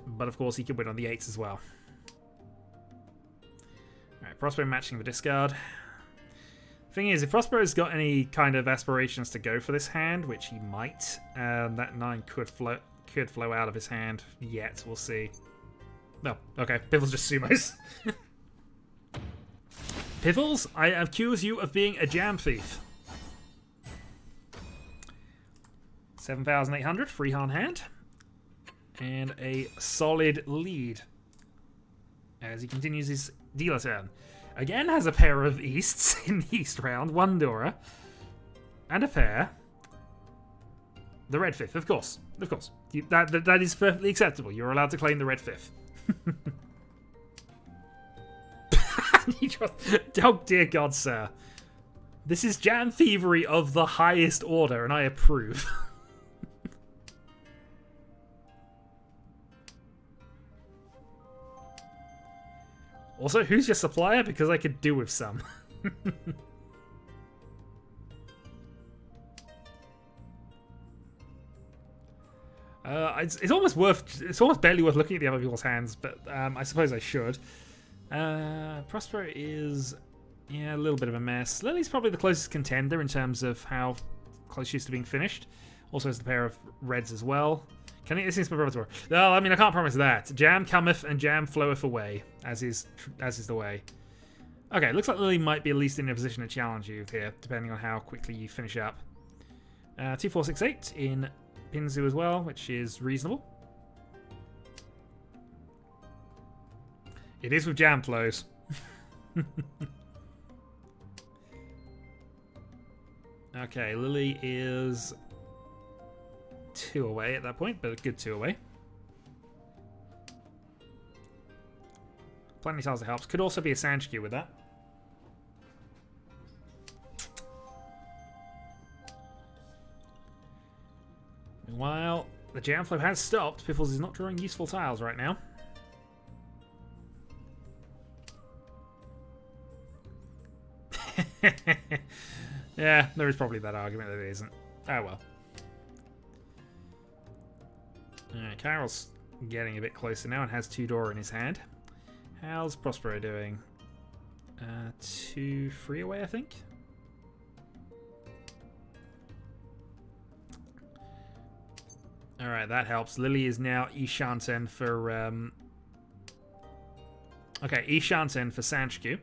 But of course, he could win on the 8s as well. Alright, Prospero matching the discard. Thing is, if Prospero's got any kind of aspirations to go for this hand, which he might, that 9 could flow out of his hand yet. We'll see. No, okay. Pivel's just sumos. Pivels, I accuse you of being a jam thief. 7,800, freehand hand. And a solid lead as he continues his dealer turn. Again has a pair of Easts in the East round. 1 Dora. And a pair. The red 5th, of course. Of course. That is perfectly acceptable. You're allowed to claim the red 5th. Oh dear God, sir. This is jam thievery of the highest order, and I approve. Also, who's your supplier? Because I could do with some. It's almost barely worth looking at the other people's hands, but I suppose I should. Prospero is, yeah, a little bit of a mess. Lily's probably the closest contender in terms of how close she is to being finished. Also has the pair of reds as well. Can he? This is my brother. Well, I mean, I can't promise that. Jam cometh and jam floweth away, as is the way. Okay, looks like Lily might be at least in a position to challenge you here, depending on how quickly you finish up. 2, 4, 6, 8 in Pinzu as well, which is reasonable. It is with jam flows. Okay, Lily is 2 away at that point, but a good 2 away. Plenty of tiles that helps. Could also be a Sanshku with that. Meanwhile, the jam flow has stopped. Piffles is not drawing useful tiles right now. Yeah, there is probably that argument that it isn't. Oh well. Alright, Carol's getting a bit closer now and has 2 Dora in his hand. How's Prospero doing? 2-3 away, I think. Alright, that helps. Lily is now Ishanten for... Okay, Ishanten for Sanchku.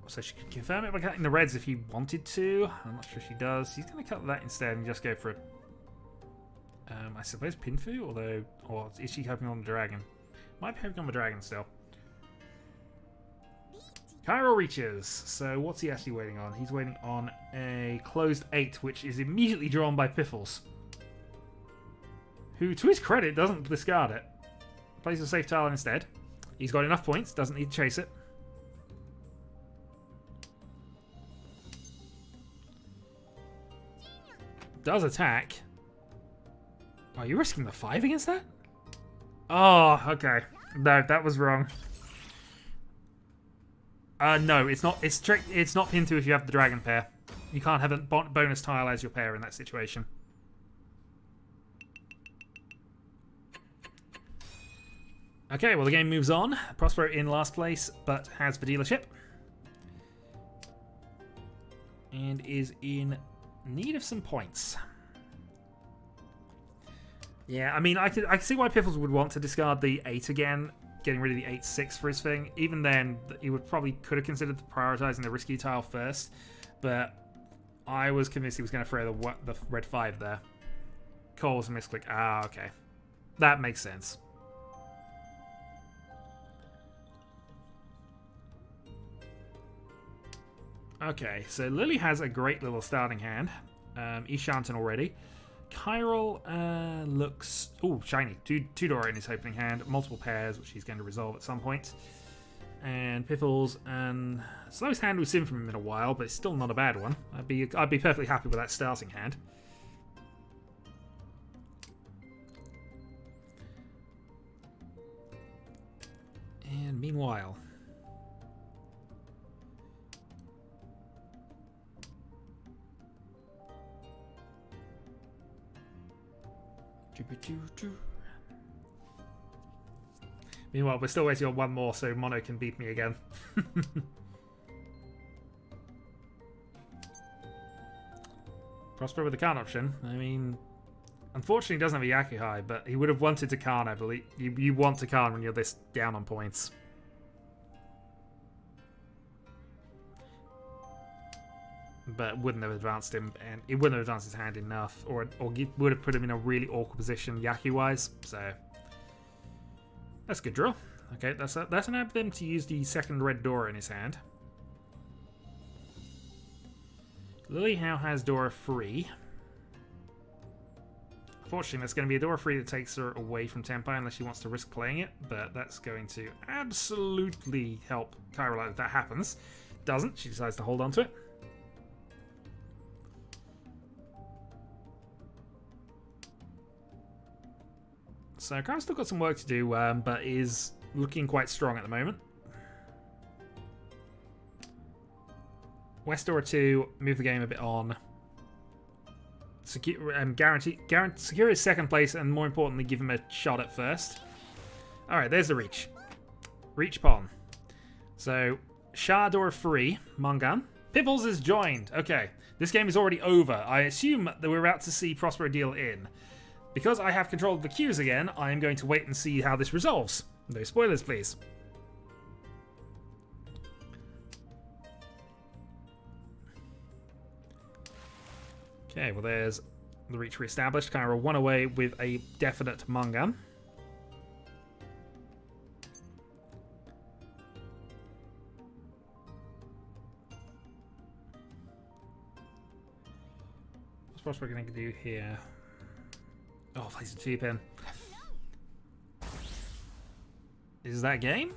So she could confirm it by cutting the reds if he wanted to. I'm not sure she does. He's going to cut that instead and just go for it. I suppose Pinfu, although... Or is she hoping on the dragon? Might be hoping on the dragon still. Cairo reaches. So what's he actually waiting on? He's waiting on a closed 8, which is immediately drawn by Piffles, who, to his credit, doesn't discard it. Plays a safe tile instead. He's got enough points, doesn't need to chase it. Does attack. Are you risking the 5 against that? Oh, okay. No, that was wrong. No, it's not. It's strict. It's not pinned to if you have the dragon pair. You can't have a bonus tile as your pair in that situation. Okay, well the game moves on. Prospero in last place, but has the dealership and is in need of some points. Yeah, I mean, I can see why Piffles would want to discard the 8 again, getting rid of the 8-6 for his thing. Even then, he would probably could have considered prioritizing the risky tile first, but I was convinced he was going to throw the red 5 there. Calls a misclick. Ah, okay. That makes sense. Okay, so Lily has a great little starting hand. Ishanten already. Chiral looks... Ooh, shiny. Two Dora in his opening hand. Multiple pairs, which he's going to resolve at some point. And Piffles and... Slowest hand we've seen from him in a while, but it's still not a bad one. I'd be perfectly happy with that starting hand. And meanwhile... Meanwhile, we're still waiting on one more so Mono can beat me again. Prospero with the Khan option. I mean, unfortunately he doesn't have a Yakuhai, but he would have wanted to Khan, I believe. You want to Khan when you're this down on points. But wouldn't have advanced him, and it wouldn't have advanced his hand enough, or would have put him in a really awkward position Yaki-wise. So that's a good draw. Okay, that's enabled them to use the second red Dora in his hand. Lily now has Dora free. Unfortunately, that's going to be a Dora free that takes her away from Tenpai unless she wants to risk playing it, but that's going to absolutely help Chiral if that happens. Doesn't. She decides to hold on to it. So Chiral's still got some work to do, but is looking quite strong at the moment. West Dora 2, move the game a bit on. Secure his second place, and more importantly, give him a shot at first. Alright, there's the Riichi. Riichi pawn. So, Shah Dora free, Mangan. Piffles is joined. Okay, this game is already over. I assume that we're about to see Prospero deal in. Because I have control of the queues again, I am going to wait and see how this resolves. No spoilers, please. Okay, well there's the Riichi re-established. Kyra one away with a definite Mangan. What's we're going to do here? Oh, place a 2-pin. Is that game?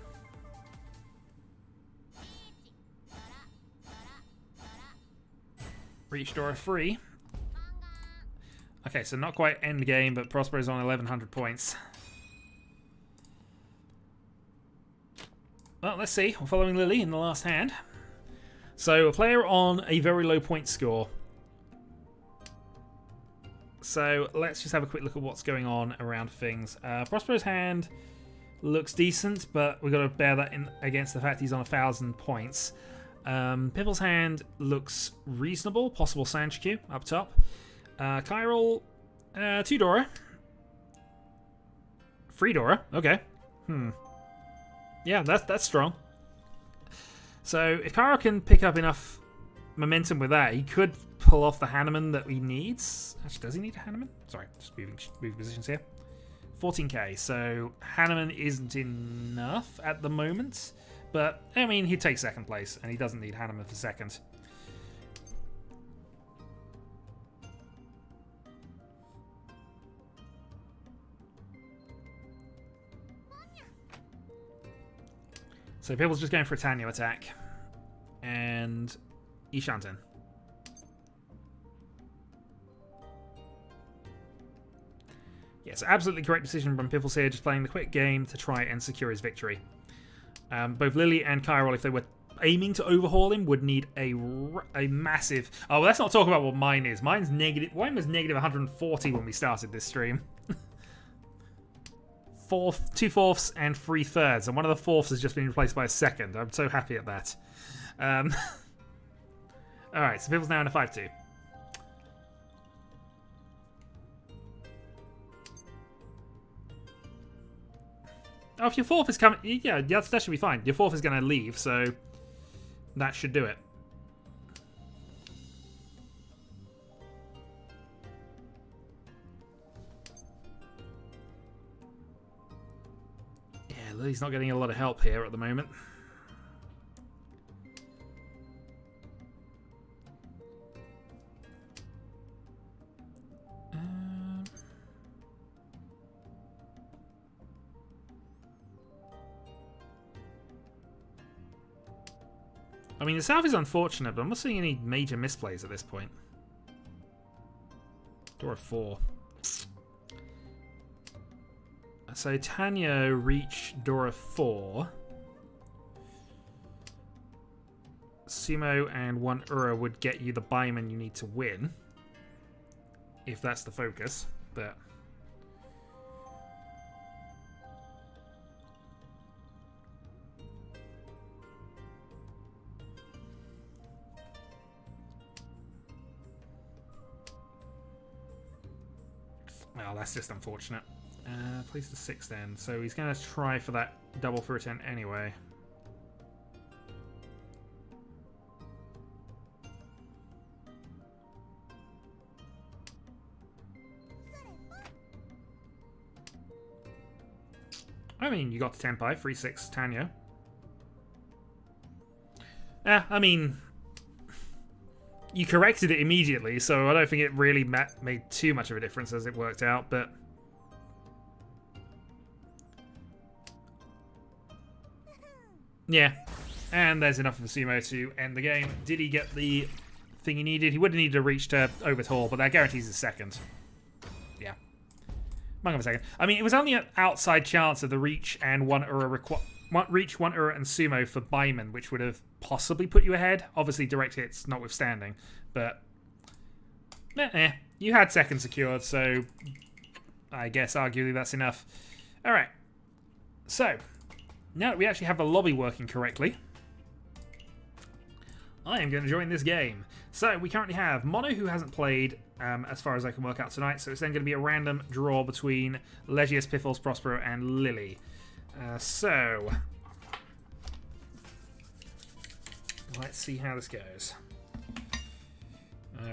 Riichi Dora free. Okay, so not quite end game, but Prospero's on 1100 points. Well, let's see. We're following Lily in the last hand. So, a player on a very low point score. So, let's just have a quick look at what's going on around things. Prospero's hand looks decent, but we've got to bear that in against the fact he's on 1,000 points. Piffle's hand looks reasonable. Possible Sanchikyu up top. Chiral, 2 Dora. 3 Dora. Okay. Yeah, that's strong. So if Chiral can pick up enough momentum with that, he could pull off the Hanneman that he needs. Actually, does he need a Hanneman? Sorry, just moving positions here. 14k, so Hanneman isn't enough at the moment. But, I mean, he'd take second place, and he doesn't need Hanneman for second. So Pipple's just going for a Tanyo attack. And Ishanten. Yes, absolutely correct decision from Piffles here, just playing the quick game to try and secure his victory. Both Lily and Chiral, if they were aiming to overhaul him, would need a massive... Oh, let's not talk about what mine is. Mine's negative. Mine was negative 140 when we started this stream. 2/4 and 3/3, and one of the fourths has just been replaced by a second. I'm so happy at that. Alright, so Piffle's now in a 5-2. Oh, if your fourth is coming... Yeah, that should be fine. Your fourth is going to leave, so that should do it. Yeah, Lily's not getting a lot of help here at the moment. I mean, the south is unfortunate, but I'm not seeing any major misplays at this point. Dora 4. So Tanyo, Riichi, Dora 4. Sumo and 1 Ura would get you the Baiman you need to win. If that's the focus, but... Well, that's just unfortunate. Place the 6 then. So he's going to try for that double for a 10 anyway. I mean, you got the Tenpai, 3/6 Tanyo. I mean... You corrected it immediately, so I don't think it really made too much of a difference as it worked out, but... Yeah. And there's enough of a sumo to end the game. Did he get the thing he needed? He would have needed a Riichi to overhaul, but that guarantees a second. Yeah. Among a second. I mean, it was only an outside chance of the Riichi and 1 Ura Riichi, 1 Ura, and Sumo for Baiman, which would have possibly put you ahead. Obviously, direct hits notwithstanding. But, you had second secured, so I guess arguably that's enough. Alright. So, now that we actually have the lobby working correctly, I am going to join this game. So, we currently have Mono, who hasn't played, as far as I can work out tonight, so it's then going to be a random draw between Legius, Piffles, Prospero, and Lily. So, let's see how this goes.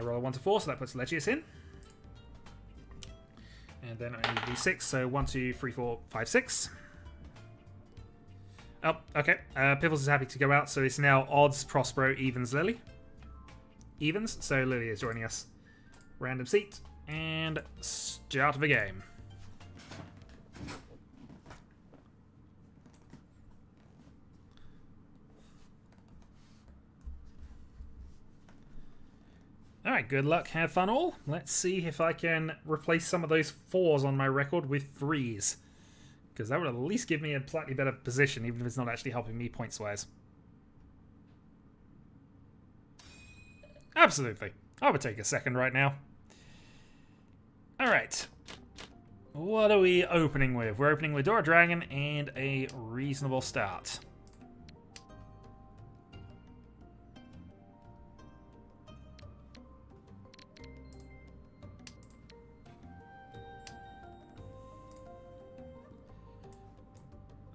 Roll a 1 to 4, so that puts Legius in. And then I need d6, so 1, 2, 3, 4, 5, 6. Oh, okay. Piffles is happy to go out, so it's now odds, Prospero, evens, Lily. Evens, so Lily is joining us. Random seat, and start of the game. Alright, good luck, have fun all. Let's see if I can replace some of those 4s on my record with 3s. because that would at least give me a slightly better position, even if it's not actually helping me points-wise. Absolutely. I would take a second right now. Alright. What are we opening with? We're opening with Dora Dragon and a reasonable start.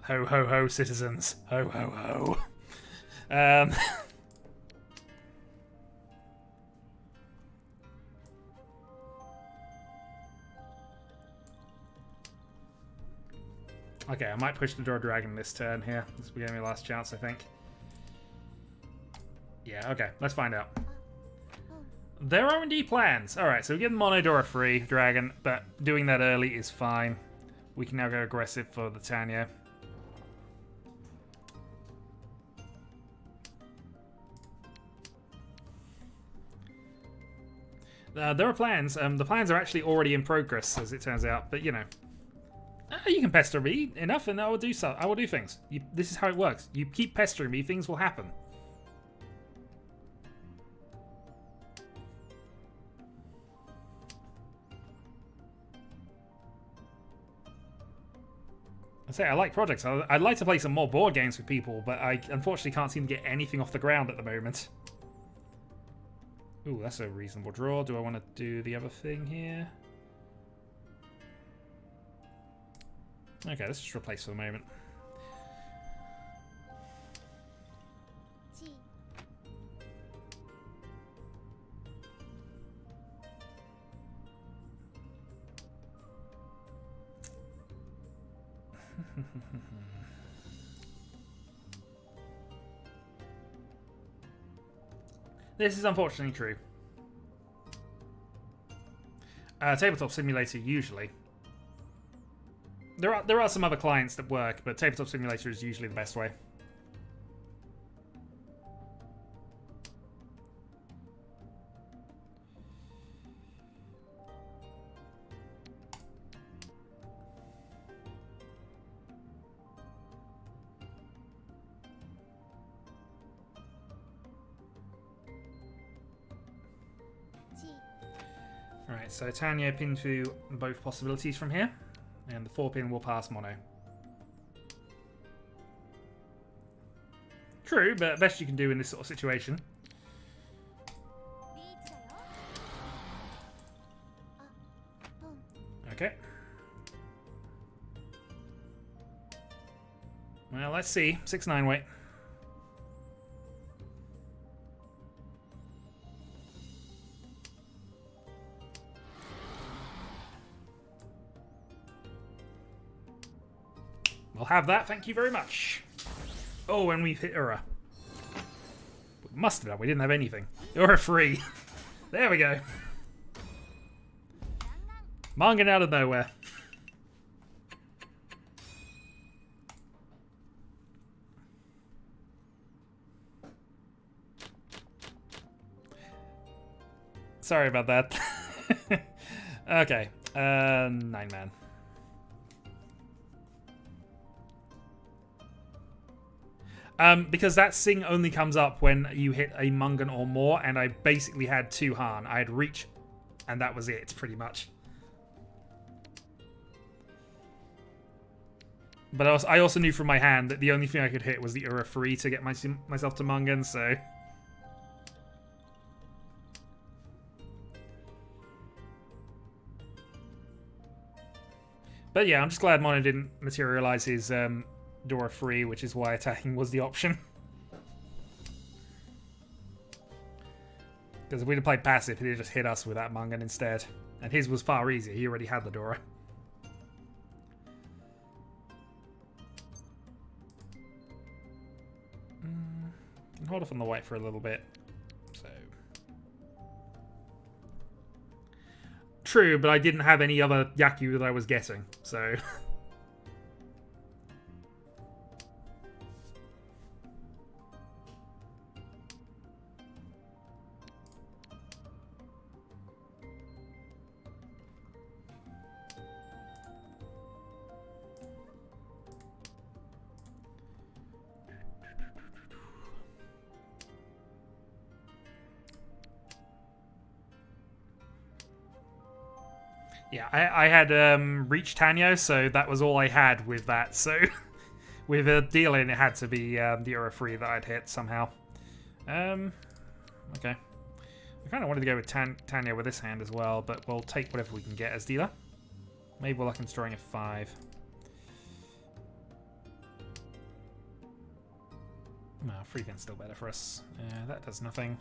Ho ho ho, citizens. Ho ho ho. Okay, I might push the Dora Dragon this turn here. This will be my last chance, I think. Yeah, okay, let's find out. There are indeed plans. Alright, so we give the Mono Dora free, Dragon, but doing that early is fine. We can now go aggressive for the Tanya. There are plans. The plans are actually already in progress, as it turns out, but you know. You can pester me enough and I will do so. I will do things. This is how it works. You keep pestering me, things will happen. I say I like projects. I'd like to play some more board games with people, but I unfortunately can't seem to get anything off the ground at the moment. Ooh, that's a reasonable draw. Do I want to do the other thing here? Okay, let's just replace for the moment. This is unfortunately true. Tabletop Simulator usually. There are some other clients that work, but Tabletop Simulator is usually the best way. Alright, so Tanya pin to both possibilities from here. And the 4-pin will pass mono. True, but best you can do in this sort of situation. Okay. Well, let's see. 6-9 weight. We'll have that, thank you very much. Oh, and we've hit Ura. We must have done, we didn't have anything. Ura free. There we go. Mangan out of nowhere. Sorry about that. Okay, 9-man. Because that Sing only comes up when you hit a Mungan or more, and I basically had 2 Han. I had Reach, and that was it, pretty much. But I also knew from my hand that the only thing I could hit was the Ura free to get myself to Mungan, so... But yeah, I'm just glad Mono didn't materialize his Dora free, which is why attacking was the option. Because if we'd have played passive, he'd have just hit us with that Mungan instead. And his was far easier, he already had the Dora. Hold off on the white for a little bit. So true, but I didn't have any other Yaku that I was getting, so... Yeah, I had Riichi Tanyo, so that was all I had with that. So with a deal in, it had to be the Euro 3 that I'd hit somehow. Okay. I kind of wanted to go with Tanyo with this hand as well, but we'll take whatever we can get as dealer. Maybe we'll look into drawing a 5. No, free pin's still better for us. That does nothing.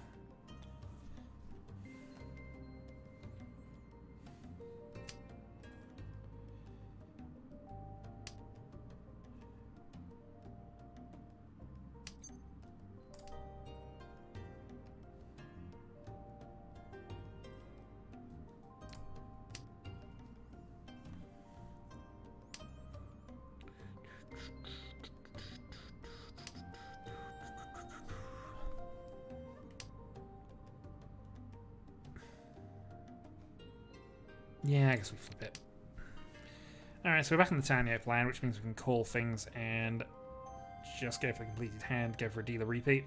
Yeah, I guess we flip it. Alright, so we're back in the Tanyo plan, which means we can call things and just go for the completed hand, go for a dealer repeat.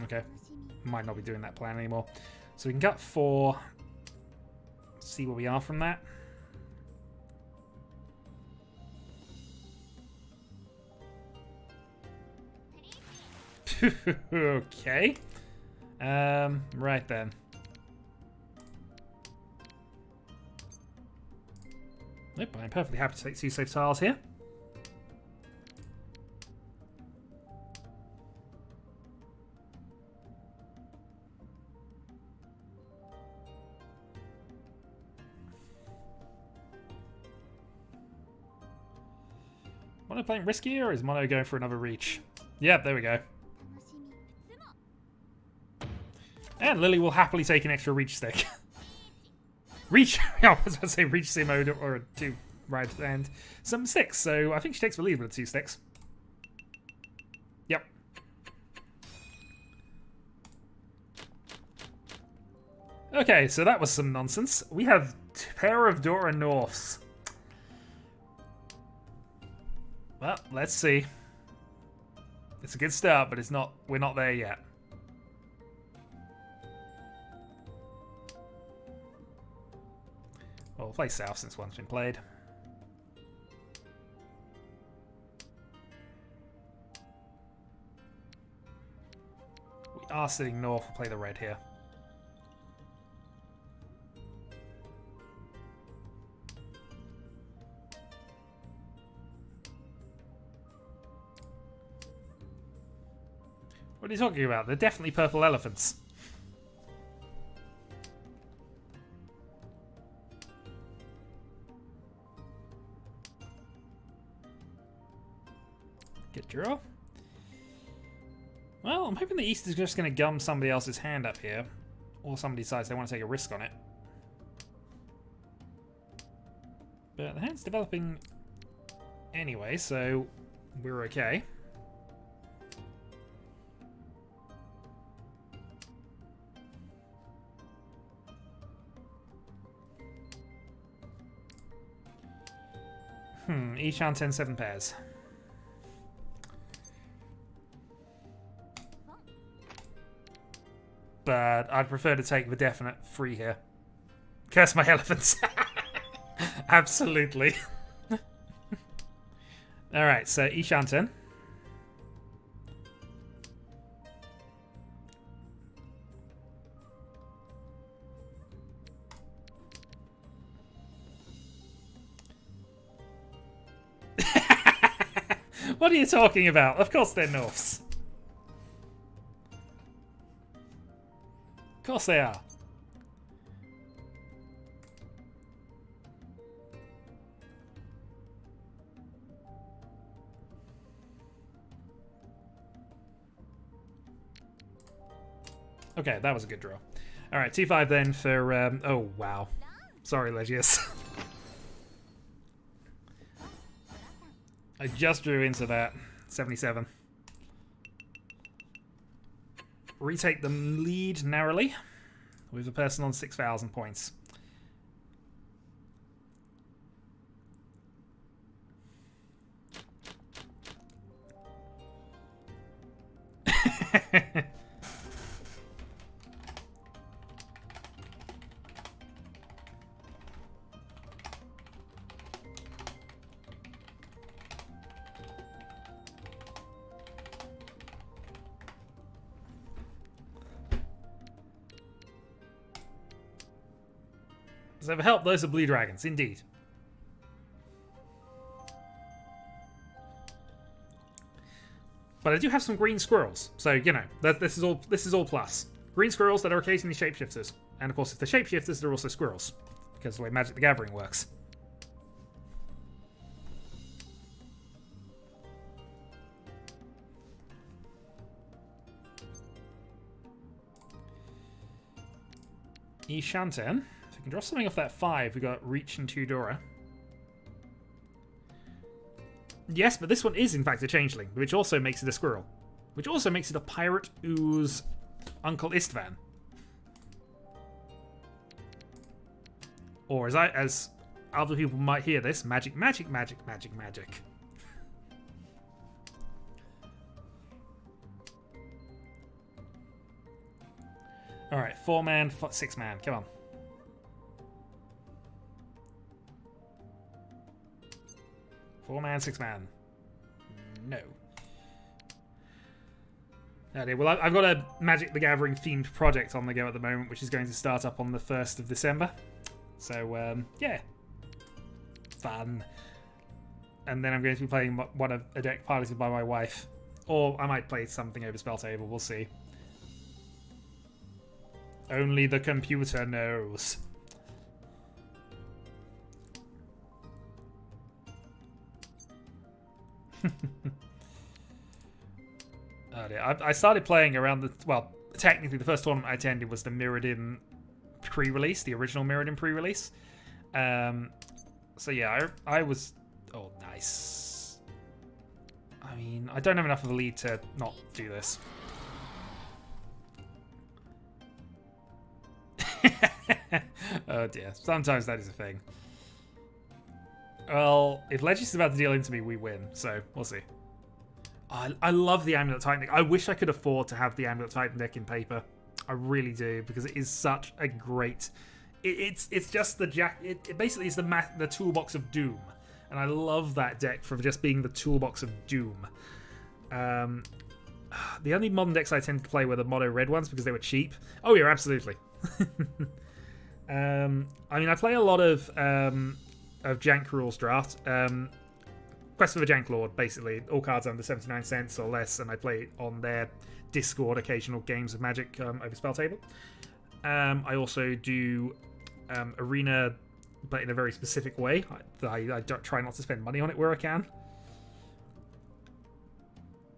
Okay, might not be doing that plan anymore. So we can cut 4, see where we are from that. Okay. Right then. Nope, I'm perfectly happy to take 2 safe tiles here. Mono playing riskier, or is Mono going for another reach? Yep, there we go. And Lily will happily take an extra reach stick. Reach! I was about to say reach sim mode or a 2 right and some 6, so I think she takes the lead with 2 sticks. Yep. Okay, so that was some nonsense. We have a pair of Dora Norths. Well, let's see. It's a good start, but we're not there yet. Well, we'll play South since one's been played. We are sitting North. We'll play the red here. What are you talking about? They're definitely purple elephants. Good draw. Well, I'm hoping the East is just going to gum somebody else's hand up here. Or somebody decides they want to take a risk on it. But the hand's developing anyway, so we're okay. Each on 10, 7 pairs. But I'd prefer to take the definite free here. Curse my elephants. Absolutely. Alright, so Ishanten. What are you talking about? Of course they're Norths. Of course they are. Okay, that was a good draw. Alright, 2-5 then for... oh, wow. Sorry, Legius. I just drew into that. 77. Retake the lead narrowly with a person on 6,000 points. So for help, those are blue dragons, indeed. But I do have some green squirrels, so you know this is all plus. Green squirrels that are occasionally shapeshifters, and of course, if they're shapeshifters, they're also squirrels, because of the way Magic the Gathering works. Ishanten. If we can draw something off that 5, we got Riichi and Tudora. Yes, but this one is in fact a changeling, which also makes it a squirrel. Which also makes it a pirate ooze Uncle Istvan. Or as other people might hear this, magic, magic, magic, magic, magic. Alright, 4-man, 6-man, come on. Four-man, 6-man. No. Okay, well, I've got a Magic the Gathering themed project on the go at the moment, which is going to start up on the 1st of December. So, yeah. Fun. And then I'm going to be playing one of a deck piloted by my wife. Or I might play something over Spell Table, we'll see. Only the computer knows. Oh dear. I started playing around the... Well, technically the first tournament I attended was the Mirrodin pre-release, the original Mirrodin pre-release. So yeah, I was... Oh, nice. I mean, I don't have enough of a lead to not do this. Oh dear. Sometimes that is a thing. Well, if Legis is about to deal into me, we win. So, we'll see. I love the Amulet Titan deck. I wish I could afford to have the Amulet Titan deck in paper. I really do, because it is such a great... It's just the jack... It basically is the toolbox of Doom. And I love that deck for just being the toolbox of Doom. The only modern decks I tend to play were the mono red ones because they were cheap. Oh yeah, absolutely. I mean, I play a lot of Jank Rules draft. Quest for the Jank Lord, basically. All cards under 79 cents or less, and I play on their Discord occasional games of Magic over Spell Table. I also do Arena, but in a very specific way. I don't try not to spend money on it where I can.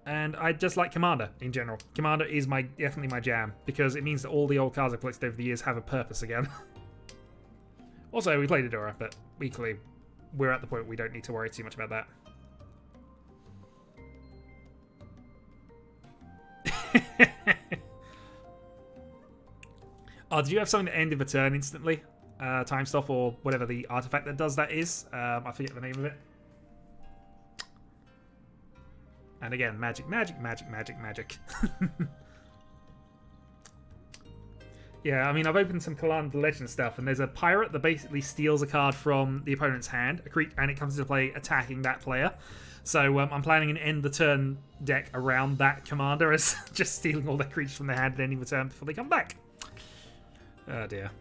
And I just like Commander in general. Commander is definitely my jam, because it means that all the old cards I've collected over the years have a purpose again. Also, we played Adora, but equally, we're at the point where we don't need to worry too much about that. Oh, did you have something that ended the turn instantly? Time stop or whatever the artifact that does that is. I forget the name of it. And again, magic, magic, magic, magic, magic. Yeah, I mean, I've opened some Kalan the Legend stuff, and there's a pirate that basically steals a card from the opponent's hand, and it comes into play attacking that player. So I'm planning an end the turn deck around that commander as just stealing all their creatures from their hand and ending the turn before they come back. Oh dear.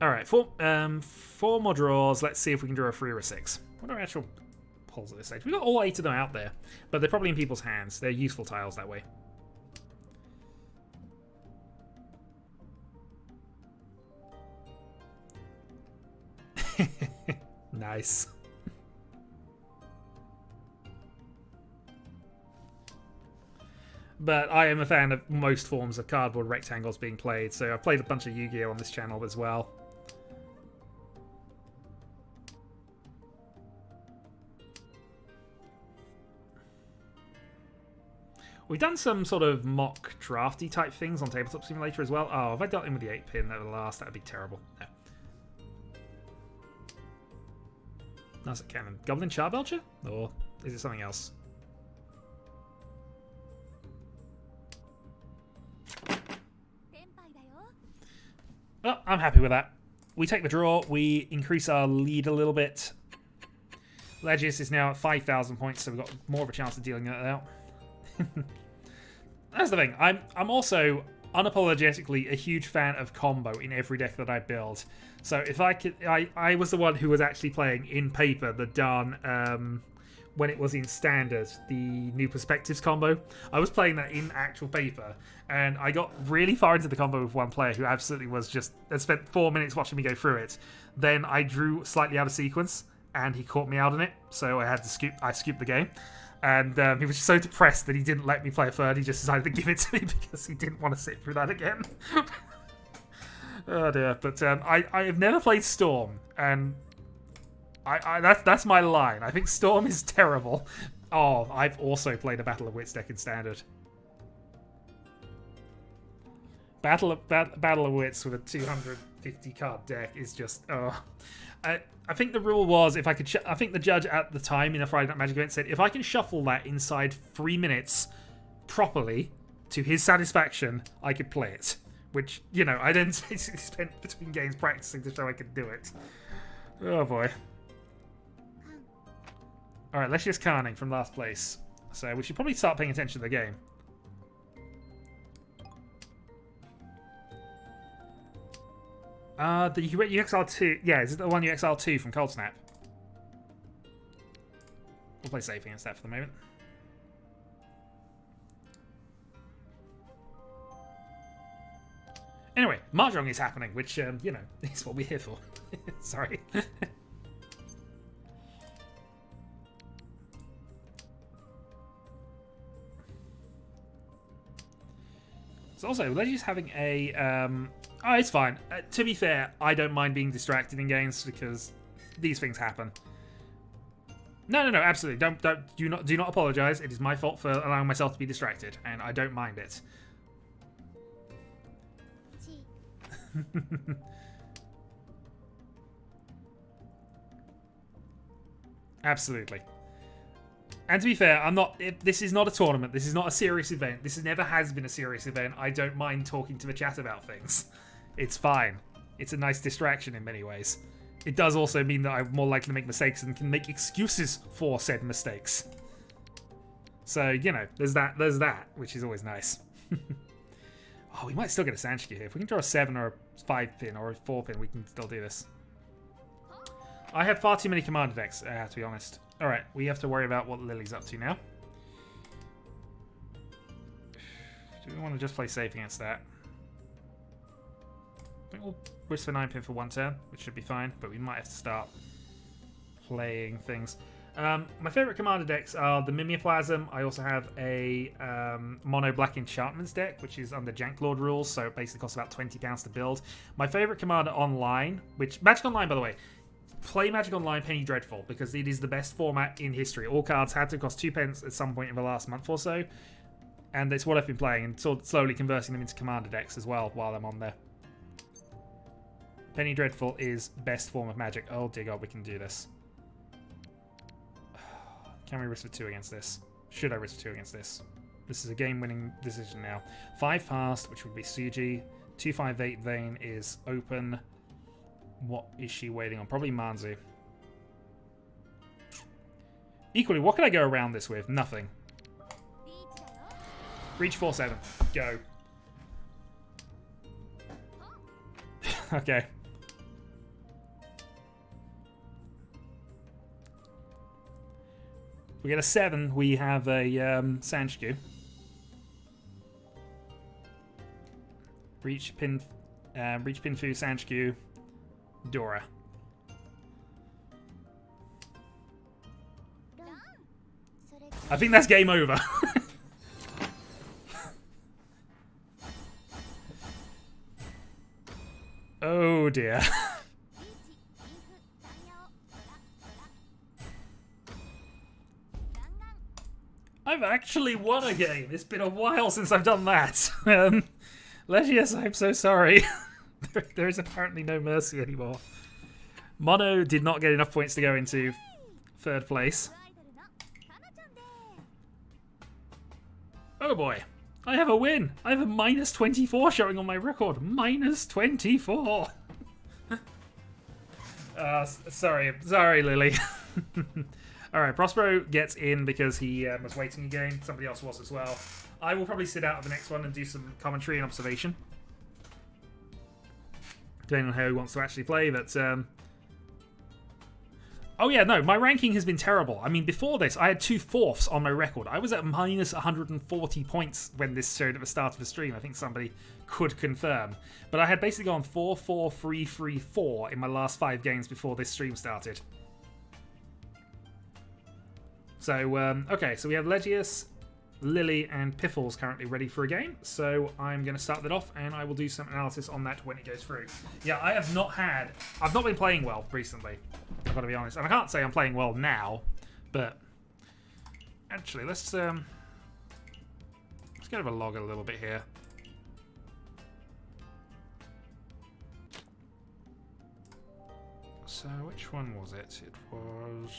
Alright, four more draws. Let's see if we can draw a 3 or a 6. What are our actual pulls at this stage? We've got all 8 of them out there, but they're probably in people's hands. They're useful tiles that way. Nice. But I am a fan of most forms of cardboard rectangles being played, so I've played a bunch of Yu-Gi-Oh! On this channel as well. We've done some sort of mock drafty type things on Tabletop Simulator as well. Oh, if I dealt in with the 8-pin at the last, that would be terrible. No. That's a cannon. Goblin Charbelcher? Or is it something else? Oh, I'm happy with that. We take the draw. We increase our lead a little bit. Legis is now at 5,000 points, so we've got more of a chance of dealing that out. That's the thing. I'm also unapologetically a huge fan of combo in every deck that I build. So if I could, I was the one who was actually playing in paper the Darn when it was in standard, the New Perspectives combo. I was playing that in actual paper, and I got really far into the combo with one player who absolutely was just spent 4 minutes watching me go through it. Then I drew slightly out of sequence, and he caught me out on it, so I had to scooped the game. And he was so depressed that he didn't let me play a third. He just decided to give it to me because he didn't want to sit through that again. Oh dear. But I have never played Storm, and that's my line. I think Storm is terrible. Oh, I've also played a Battle of Wits deck in Standard. Battle of Wits with a 250 card deck is just I think the rule was if I could. I think the judge at the time in a Friday Night Magic event said if I can shuffle that inside 3 minutes properly to his satisfaction, I could play it. Which, you know, I then basically spent between games practicing to show I could do it. Oh boy. Alright, let's just Carning from last place. So we should probably start paying attention to the game. The UXR2. Yeah, is it the one UXR2 from Cold Snap? We'll play safe against that for the moment. Anyway, Mahjong is happening, which, you know, is what we're here for. Sorry. So also, Legend's having a... oh, it's fine. To be fair, I don't mind being distracted in games because these things happen. No, absolutely. Do not apologize. It is my fault for allowing myself to be distracted, and I don't mind it. Absolutely. And to be fair, this is not a tournament. This is not a serious event. This never has been a serious event. I don't mind talking to the chat about things. It's fine. It's a nice distraction in many ways. It does also mean that I'm more likely to make mistakes and can make excuses for said mistakes. So, you know, there's that, which is always nice. Oh, we might still get a Sanshiki here. If we can draw a 7 or a 5 pin or a 4 pin, we can still do this. I have far too many commander decks, to be honest. Alright, we have to worry about what Lily's up to now. Do we want to just play safe against that? I think we'll risk for 9 pin for 1 turn, which should be fine, but we might have to start playing things. My favourite commander decks are the Mimeoplasm. I also have a mono black enchantments deck, which is under Janklord rules, so it basically costs about £20 to build. My favourite commander online, which Magic Online, by the way, play Magic Online Penny Dreadful because it is the best format in history. All cards had to cost 2 pence at some point in the last month or so, and it's what I've been playing and sort of slowly converting them into commander decks as well while I'm on there. Penny Dreadful is best form of Magic. Oh dear God, we can do this. Can we risk for 2 against this? Should I risk for 2 against this? This is a game-winning decision now. 5 past, which would be Suji. 258 Vane is open. What is she waiting on? Probably Manzu. Equally, what can I go around this with? Nothing. Reach 4-7. Go. Okay. We get a 7, we have a Sanshku. Reach Pinfu, Sanshku, Dora. I think that's game over. Oh dear. I've actually won a game. It's been a while since I've done that. Legius, I'm so sorry. There is apparently no mercy anymore. Mono did not get enough points to go into 3rd place. Oh boy. I have a win. I have a -24 showing on my record. -24. Sorry, Lily. Alright, Prospero gets in because he was waiting again. Somebody else was as well. I will probably sit out of the next one and do some commentary and observation. Depending on how he wants to actually play, but... Oh yeah, no, my ranking has been terrible. I mean, before this, I had 2 fourths on my record. I was at minus 140 points when this showed at the start of the stream. I think somebody could confirm. But I had basically gone 4-4, 3-3, 4 in my last 5 games before this stream started. So, okay, so we have Legius, Lily, and Piffles currently ready for a game. So I'm going to start that off, and I will do some analysis on that when it goes through. Yeah, I've not been playing well recently. I've got to be honest. And I can't say I'm playing well now, but actually, let's get over log a little bit here. So, which one was it? It was...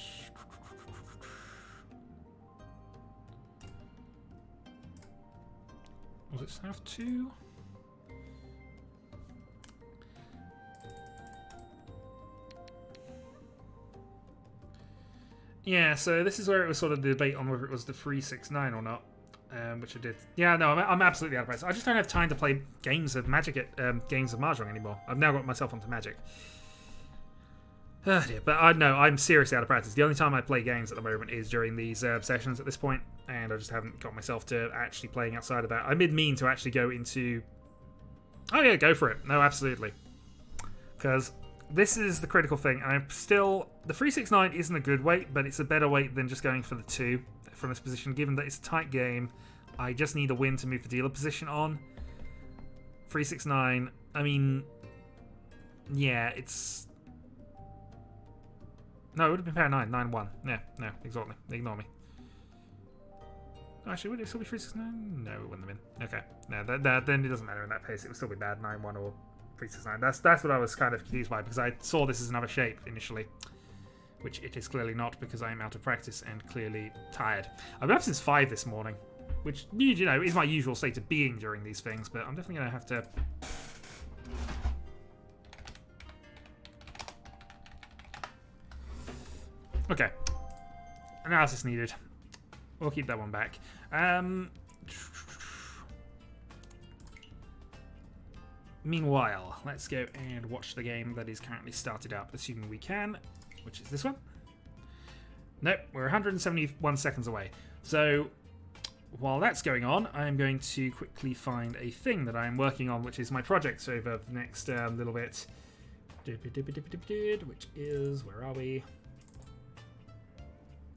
Was it South 2? Yeah, so this is where it was sort of the debate on whether it was the 369 or not, which I did. Yeah, no, I'm absolutely out of practice. I just don't have time to play games of Magic games of Mahjong anymore. I've now got myself onto Magic. Oh dear, but I'm seriously out of practice. The only time I play games at the moment is during these sessions at this point, and I just haven't got myself to actually playing outside of that. I mean to actually go into... Oh yeah, go for it. No, absolutely. Because... this is the critical thing. I'm still... The 369 isn't a good weight, but it's a better weight than just going for the 2 from this position. Given that it's a tight game, I just need a win to move the dealer position on. 369, I mean... yeah, it's... No, it would have been pair 9, 9-1. Yeah, no, ignore me. Actually, would it still be 369? No, it wouldn't have been. Okay, no, then it doesn't matter in that case. It would still be bad, 9-1 or... 369. That's what I was kind of confused by, because I saw this as another shape initially, which it is clearly not, because I am out of practice and clearly tired. I've been up since 5 this morning, which, you know, is my usual state of being during these things, but I'm definitely going to have to... Okay. Analysis needed. We'll keep that one back. Meanwhile, let's go and watch the game that is currently started up, assuming we can, which is this one. Nope, we're 171 seconds away. So, while that's going on, I'm going to quickly find a thing that I'm working on, which is my project over the next little bit. Which is, where are we?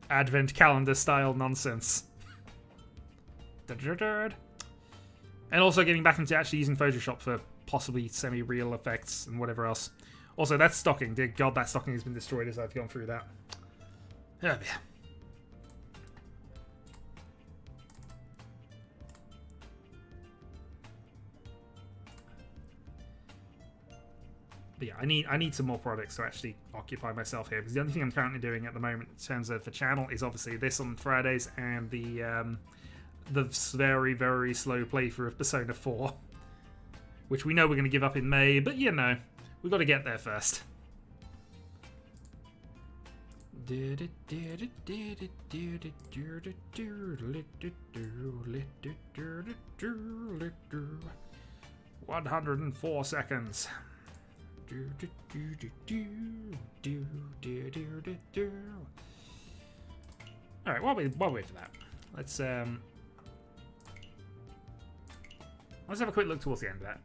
Advent calendar style nonsense. And also getting back into actually using Photoshop for possibly semi-real effects and whatever else. Also, that's stocking. Dear God, that stocking has been destroyed as I've gone through that. Oh, yeah. But yeah, I need some more products to actually occupy myself here, because the only thing I'm currently doing at the moment in terms of the channel is obviously this on Fridays and the very, very slow playthrough of Persona 4, which we know we're going to give up in May, but you know, we've got to get there first. "104 seconds. Alright, while we wait for that, let's have a quick look towards the end of that.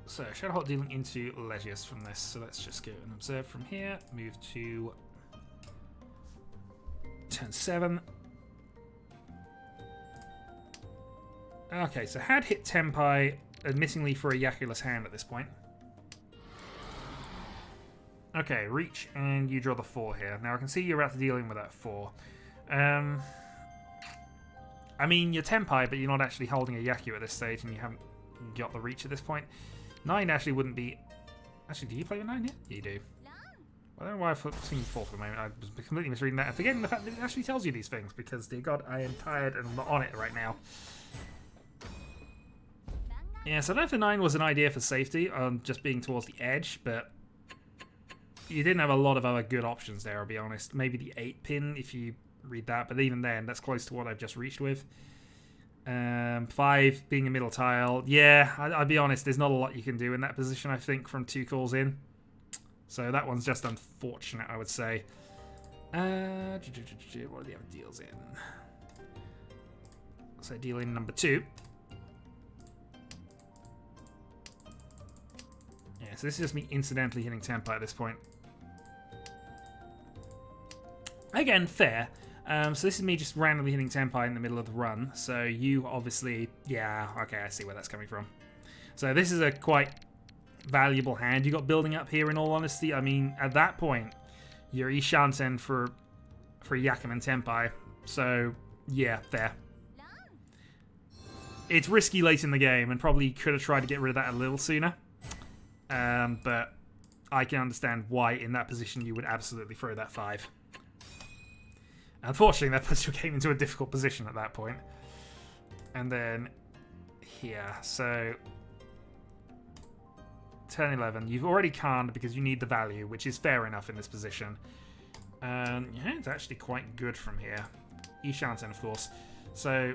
So, Shadowhawk dealing into Legius from this, so let's just go and observe from here, move to turn 7. Okay, so had hit Tenpai, admittingly for a Yakulus hand at this point. Okay, reach, and you draw the 4 here. Now I can see you're about to dealing with that 4. I mean, you're Tenpai, but you're not actually holding a Yaku at this stage, and you haven't got the reach at this point. 9 actually wouldn't be... Actually, do you play with 9 here? Yeah, you do. I don't know why I've seen 4 for the moment. I was completely misreading that and forgetting the fact that it actually tells you these things, because, dear God, I am tired and I'm not on it right now. Yeah, so I don't know if the 9 was an idea for safety, just being towards the edge, but... you didn't have a lot of other good options there, I'll be honest. Maybe the 8-pin if you read that, but even then, that's close to what I've just reached with. 5 being a middle tile. Yeah, I'll be honest, there's not a lot you can do in that position, I think, from 2 calls in. So that one's just unfortunate, I would say. What are the other deals in? So deal in number 2. Yeah, so this is just me incidentally hitting tempo at this point. Again, fair. So this is me just randomly hitting tempo in the middle of the run. So you obviously... Yeah, okay, I see where that's coming from. So this is a quite valuable hand you got building up here, in all honesty. I mean, at that point, you're Ishanten for Yakuman Tenpai. So, yeah, fair. It's risky late in the game, and probably could have tried to get rid of that a little sooner. But I can understand why, in that position, you would absolutely throw that 5. Unfortunately, that puts your game into a difficult position at that point. And then here, so turn 11. You've already canned because you need the value, which is fair enough in this position. Yeah, it's actually quite good from here. Ishanten, of course. So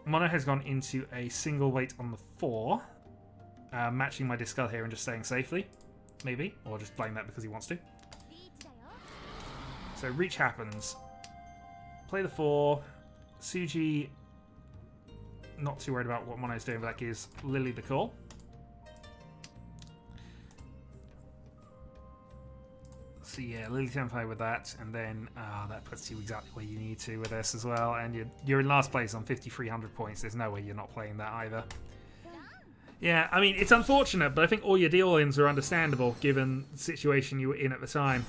Mono has gone into a single weight on the 4, matching my discard here and just staying safely, maybe, or just playing that because he wants to. So reach happens. Play the 4. Suji, not too worried about what Mono's doing, but that gives Lily the call. So yeah, Lily Tenpai with that, and then that puts you exactly where you need to with this as well. And you're in last place on 5,300 points. There's no way you're not playing that either. Yeah, I mean, it's unfortunate, but I think all your deal-ins are understandable given the situation you were in at the time.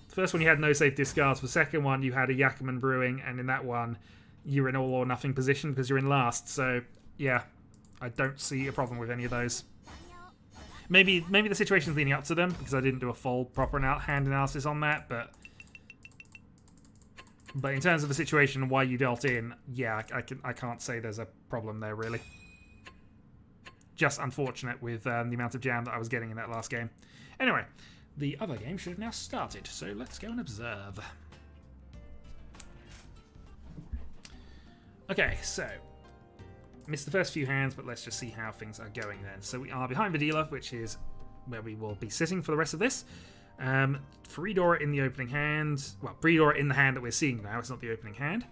First one, you had no safe discards. For the second one, you had a Yakuman brewing, and in that one, you're in all or nothing position because you're in last. So, yeah, I don't see a problem with any of those. Maybe the situation's leading up to them because I didn't do a full proper hand analysis on that, but in terms of the situation and why you dealt in, yeah, I can't say there's a problem there really. Just unfortunate with the amount of jam that I was getting in that last game. Anyway. The other game should have now started, so let's go and observe. Okay, so missed the first few hands, but let's just see how things are going then. So we are behind the dealer, which is where we will be sitting for the rest of this. Freedora in the opening hand. Well, Freedora in the hand that we're seeing now. It's not the opening hand.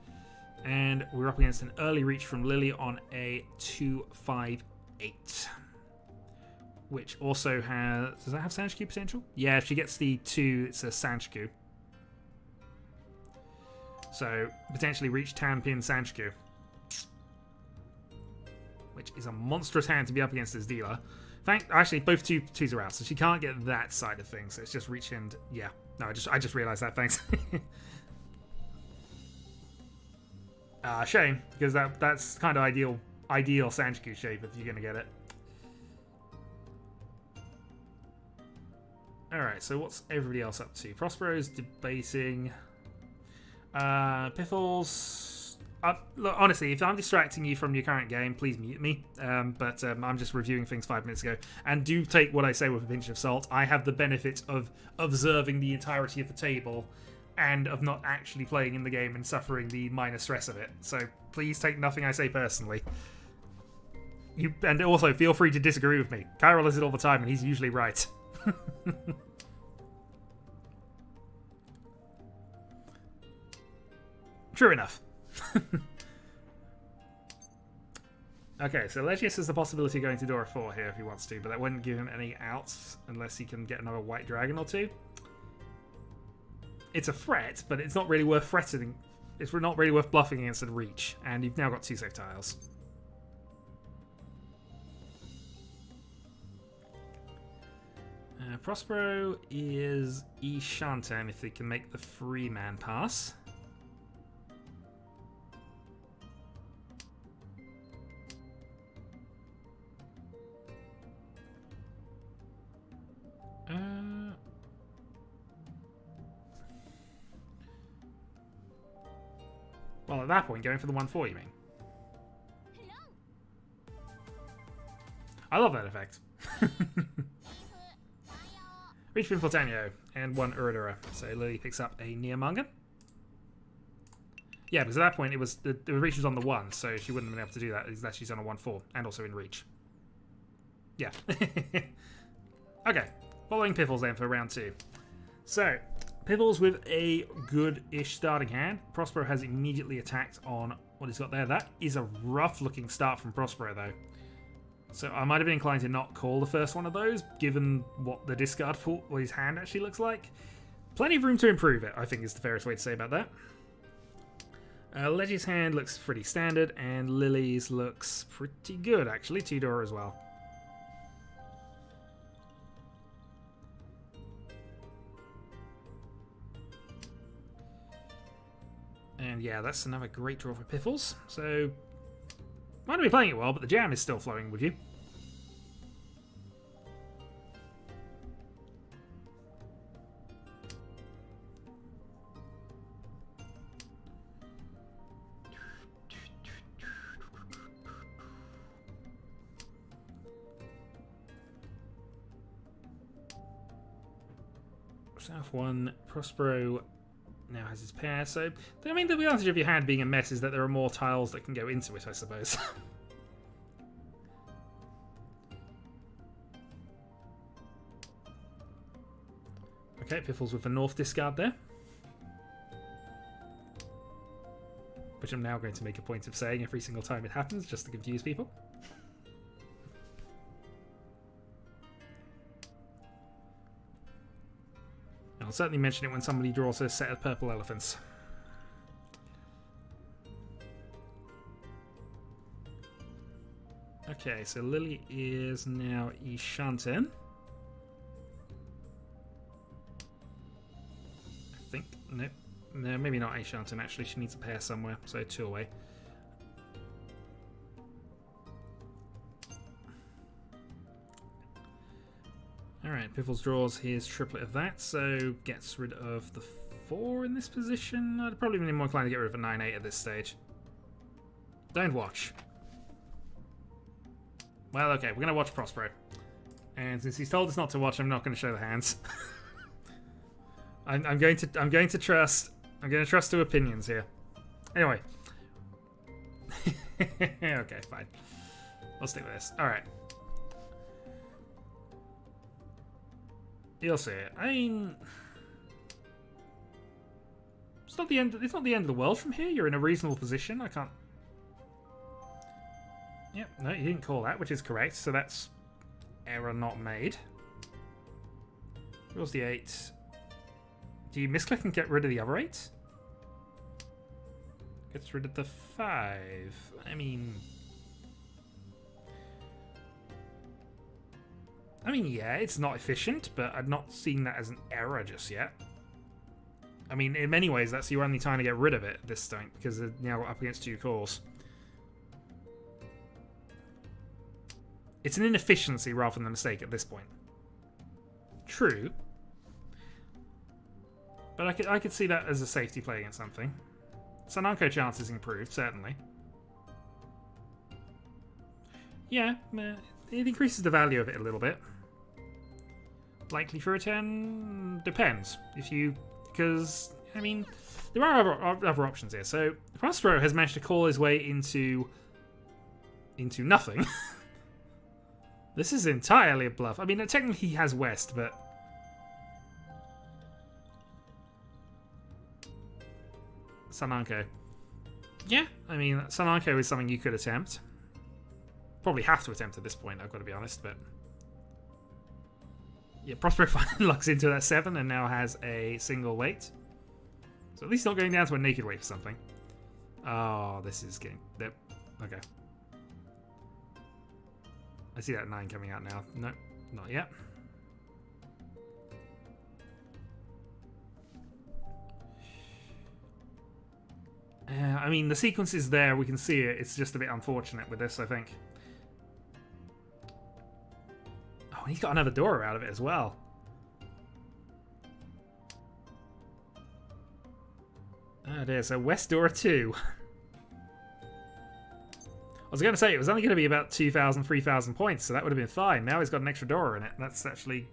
And we're up against an early reach from Lily on a 2-5-8. Which also has... Does that have Sanshku potential? Yeah, if she gets the 2, it's a Sanshku. So, potentially reach Tanpin Sanshku. Which is a monstrous hand to be up against this dealer. Actually, both 2s are out, so she can't get that side of things. So it's just reach and... Yeah. No, I just realised that, thanks. Shame, because that's kind of ideal Sanshku shape if you're going to get it. Alright, so what's everybody else up to? Prospero's debating. Piffles. Look, honestly, if I'm distracting you from your current game, please mute me. But I'm just reviewing things 5 minutes ago. And do take what I say with a pinch of salt. I have the benefit of observing the entirety of the table and of not actually playing in the game and suffering the minor stress of it. So please take nothing I say personally. And also, feel free to disagree with me. Kyril does it all the time, and he's usually right. True enough. Okay, so Legius has the possibility of going to Dora 4 here if he wants to, but that wouldn't give him any outs unless he can get another white dragon or 2. It's a threat, but it's not really worth threatening. It's not really worth bluffing against a reach, and you've now got 2 safe tiles. Prospero is Ishanten if they can make the 3-man pass. Well, at that point, going for the 1-4, you mean? I love that effect. Riichi Pinfortanio, and 1 Uradura. So Lily picks up a Neomanga. Yeah, because at that point it was the reach was on the 1, so she wouldn't have been able to do that. That she's on a 1/4 and also in reach. Yeah. Okay, following Piffles then for round 2. So Piffles with a good-ish starting hand. Prospero has immediately attacked on what he's got there. That is a rough-looking start from Prospero though. So I might have been inclined to not call the first one of those, given what the discard pool, what his hand actually looks like. Plenty of room to improve it, I think is the fairest way to say about that. Leggie's hand looks pretty standard, and Lily's looks pretty good, actually. 2-door as well. And yeah, that's another great draw for Piffles. So, might not be playing it well, but the jam is still flowing with you. South 1, Prospero now has his pair, so I mean the advantage of your hand being a mess is that there are more tiles that can go into it, I suppose. Okay, Piffles with the north discard there. Which I'm now going to make a point of saying every single time it happens, just to confuse people. I'll certainly mention it when somebody draws a set of purple elephants. Okay, so Lily is now Ishanten. I think, no, maybe not Ishanten actually, she needs a pair somewhere, so 2 away. Alright, Piffles draws his triplet of that, so gets rid of the 4 in this position. I'd probably be more inclined to get rid of a 9-8 at this stage. Don't watch. Well, okay, we're going to watch Prospero. And since he's told us not to watch, I'm not going to show the hands. I'm going to trust to opinions here. Anyway. Okay, fine. I'll stick with this. Alright. You'll see it. I mean, it's not the end. It's not the end of the world from here. You're in a reasonable position. I can't. Yep. No, you didn't call that, which is correct. So that's error not made. Where's the 8? Do you misclick and get rid of the other 8? Gets rid of the 5. I mean, yeah, it's not efficient, but I'm not seeing that as an error just yet. I mean, in many ways, that's your only time to get rid of it at this point, because they're now up against 2 calls. It's an inefficiency rather than a mistake at this point. True. But I could see that as a safety play against something. Sananko chance is improved, certainly. Yeah, it increases the value of it a little bit. Likely for a 10? Depends. Because, I mean, there are other options here. So, Prospero has managed to call his way into nothing. This is entirely a bluff. I mean, technically he has West, but Sananko. Yeah, I mean, Sananko is something you could attempt. Probably have to attempt at this point, I've got to be honest, but yeah, Prospero finally locks into that 7 and now has a single weight. So at least not going down to a naked weight for something. Oh, this is getting... Yep. Okay. I see that 9 coming out now. No, not yet. I mean, the sequence is there. We can see it. It's just a bit unfortunate with this, I think. Oh, he's got another door out of it as well. Oh dear, so West door 2. I was going to say, it was only going to be about 2,000, 3,000 points, so that would have been fine. Now he's got an extra door in it. That's actually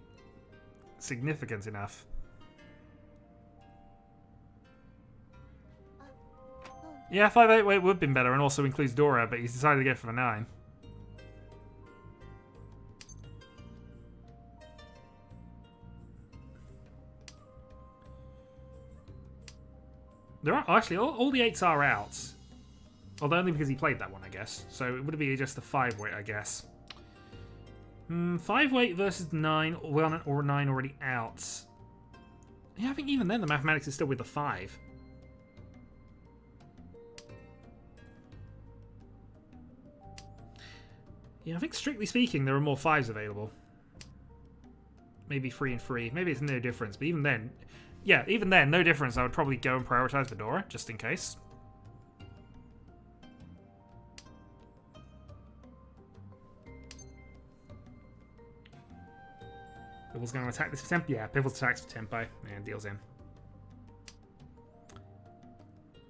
significant enough. Yeah, 5-8 would have been better, and also includes Dora, but he's decided to go for the 9. There are actually all the 8s are out, although only because he played that one, I guess. So it would be just a 5-weight, I guess. 5-weight versus 9, 1 or 9 already out. Yeah, I think even then the mathematics is still with the 5. Yeah, I think strictly speaking, there are more 5s available. Maybe 3 and 3. Maybe it's no difference, but even then, yeah, even then, no difference. I would probably go and prioritize Fedora, just in case. Pivotal's going to attack this for tempo. Yeah, Pivotal attacks for tempo and deals in.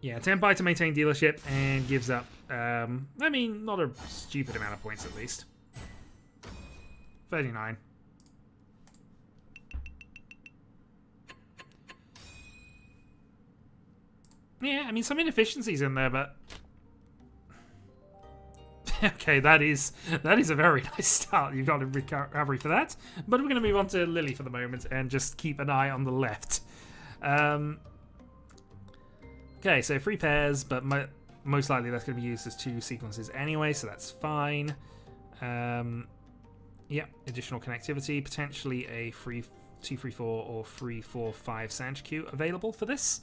Yeah, Tempai to maintain dealership and gives up, I mean, not a stupid amount of points at least. 39. Yeah, I mean, some inefficiencies in there, but... okay, that is a very nice start. You've got a recovery for that. But we're going to move on to Lily for the moment and just keep an eye on the left. Okay, so 3 pairs, but most likely that's going to be used as 2 sequences anyway, so that's fine. Yeah, additional connectivity, potentially a 2-3-4 or 3-4-5 Sanch queue available for this.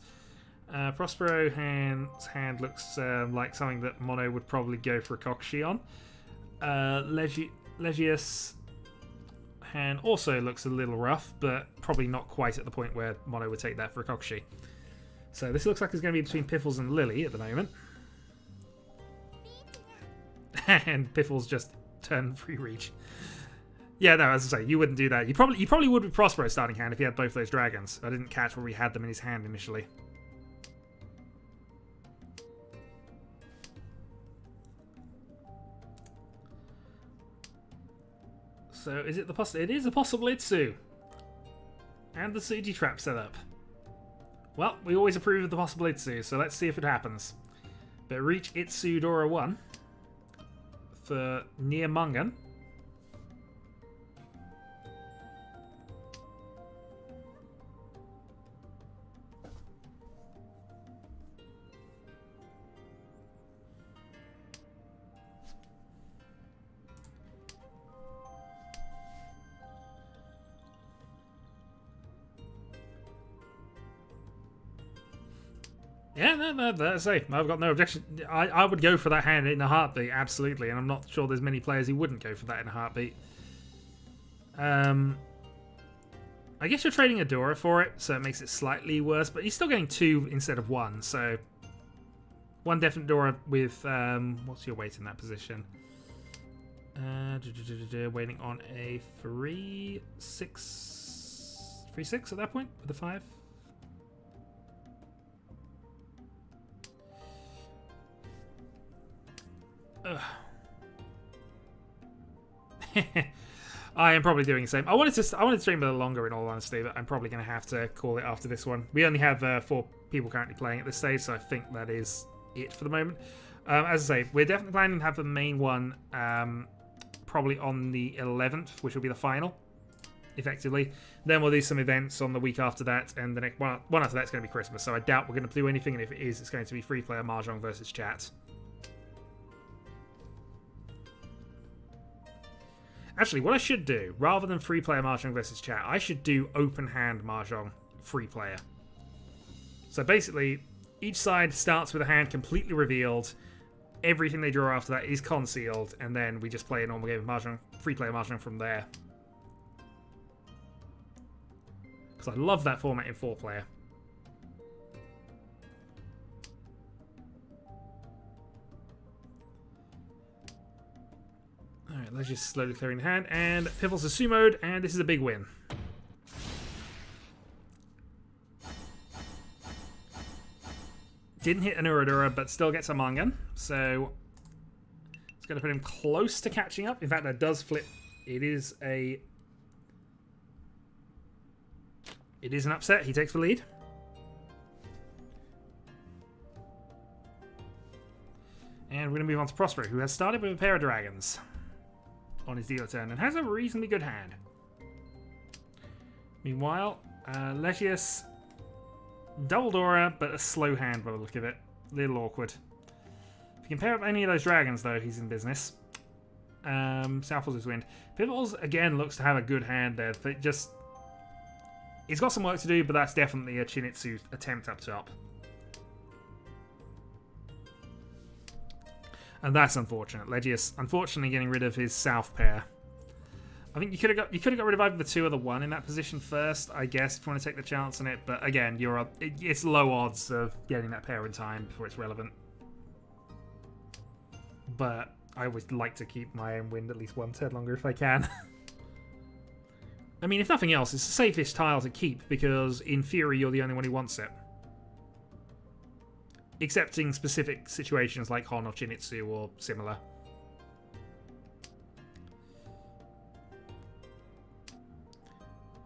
Prospero hand looks like something that Mono would probably go for a Kokushi on. Legius hand also looks a little rough, but probably not quite at the point where Mono would take that for a Kokushi. So this looks like it's going to be between Piffles and Lily at the moment. And Piffles just turned free reach. Yeah, no, as I say, you wouldn't do that. You probably would with Prospero starting hand if he had both those dragons. I didn't catch where he had them in his hand initially. So is it it is a possible Itsu. And the Suji trap setup. Well, we always approve of the possible Itsu, so let's see if it happens. But reach Itsu Dora 1 for near Mungan. Yeah, no, that's safe. I've got no objection. I would go for that hand in a heartbeat, absolutely, and I'm not sure there's many players who wouldn't go for that in a heartbeat. I guess you're trading a Dora for it, so it makes it slightly worse, but he's still getting 2 instead of 1, so 1 definite Dora with, what's your weight in that position? Waiting on a 3-6 at that point with a 5. I am probably doing the same. I wanted to stream a little longer in all honesty, but I'm probably going to have to call it after this one. We only have 4 people currently playing at this stage, so I think that is it for the moment. As I say, we're definitely planning to have the main one probably on the 11th, which will be the final, effectively. Then we'll do some events on the week after that, and the next one after that's going to be Christmas, so I doubt we're going to do anything, and if it is, it's going to be free player Mahjong versus chat. Actually, what I should do, rather than free player Mahjong versus chat, I should do open hand Mahjong free player. So basically, each side starts with a hand completely revealed. Everything they draw after that is concealed, and then we just play a normal game of Mahjong, free player Mahjong from there. Because I love that format in 4-player. Alright, let's just slowly clearing the hand, and Piffles is sumoed, and this is a big win. Didn't hit an Uradura, but still gets a Mangan, so it's going to put him close to catching up. In fact, that does flip. It is a It is an upset. He takes the lead. And we're going to move on to Prospero, who has started with a pair of dragons on his dealer turn and has a reasonably good hand. Meanwhile, Legius, double Dora, but a slow hand by the look of it. A little awkward. If you can pair up any of those dragons, though, he's in business. Southwell's his wind. Pivotals, again, looks to have a good hand there. But just... He's got some work to do, but that's definitely a Chinitsu attempt up top. And that's unfortunate. Legius, unfortunately, getting rid of his south pair. I think you could have got rid of either the 2 or the 1 in that position first, I guess, if you want to take the chance on it. But again, it's low odds of getting that pair in time before it's relevant. But I always like to keep my own wind at least 1 turn longer if I can. I mean, if nothing else, it's the safest tile to keep because, in theory, you're the only one who wants it. Excepting specific situations like Hon or Chinitsu or similar.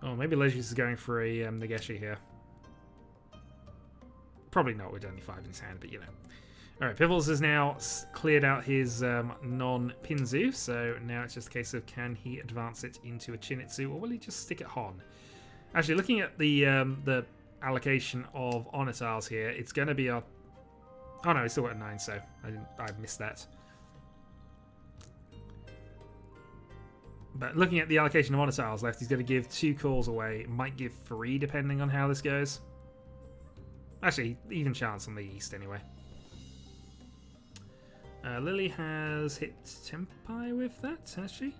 Oh, maybe Legius is going for a Nageshi here. Probably not with only 5 in his hand, but you know. Alright, Pivels has now cleared out his non-Pinzu, so now it's just a case of can he advance it into a Chinitsu, or will he just stick it Hon? Actually, looking at the allocation of honor tiles here, it's going to be a... Oh no, it's still at 9, so I missed that. But looking at the allocation of honor tiles left, he's going to give 2 calls away. Might give 3, depending on how this goes. Actually, even chance on the east, anyway. Lily has hit Tempai with that, has she?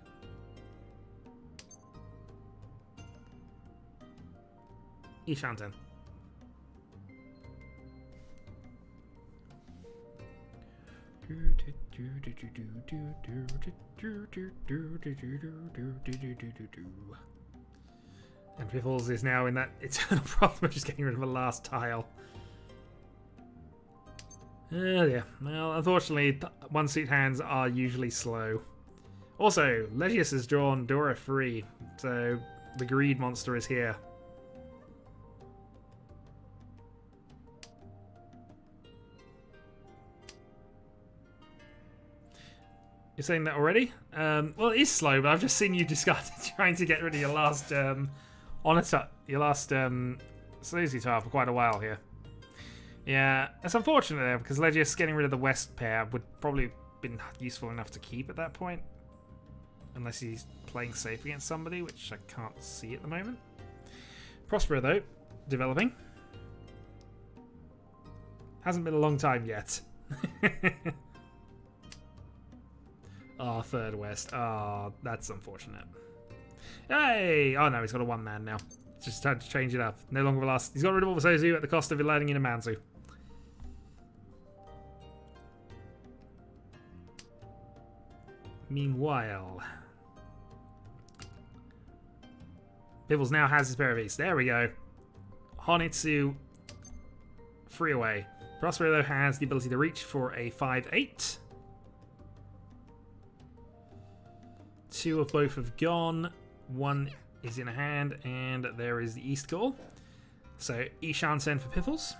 Ishanten. And Piffles is now in that eternal problem of just getting rid of the last tile. Yeah. Well, unfortunately, one-suit hands are usually slow. Also, Legius has drawn Dora free, so the greed monster is here. You're saying that already? Well, it is slow, but I've just seen you discard trying to get rid of your last Suzy tile for quite a while here. Yeah, it's unfortunate there because Legius getting rid of the west pair would probably have been useful enough to keep at that point. Unless he's playing safe against somebody, which I can't see at the moment. Prospero, though, developing. Hasn't been a long time yet. Oh, third west. Oh, that's unfortunate. Hey! Oh no, he's got a 1-man now. Just had to change it up. No longer the last. He's got rid of all the Sozu at the cost of landing in a Manzu. Meanwhile, Bibbles now has his pair of East. There we go. Honitsu, free away. Prospero, though, has the ability to reach for a 5/8. 2 of both have gone. 1 is in a hand, and there is the East call. So, Ishansen for Piffles.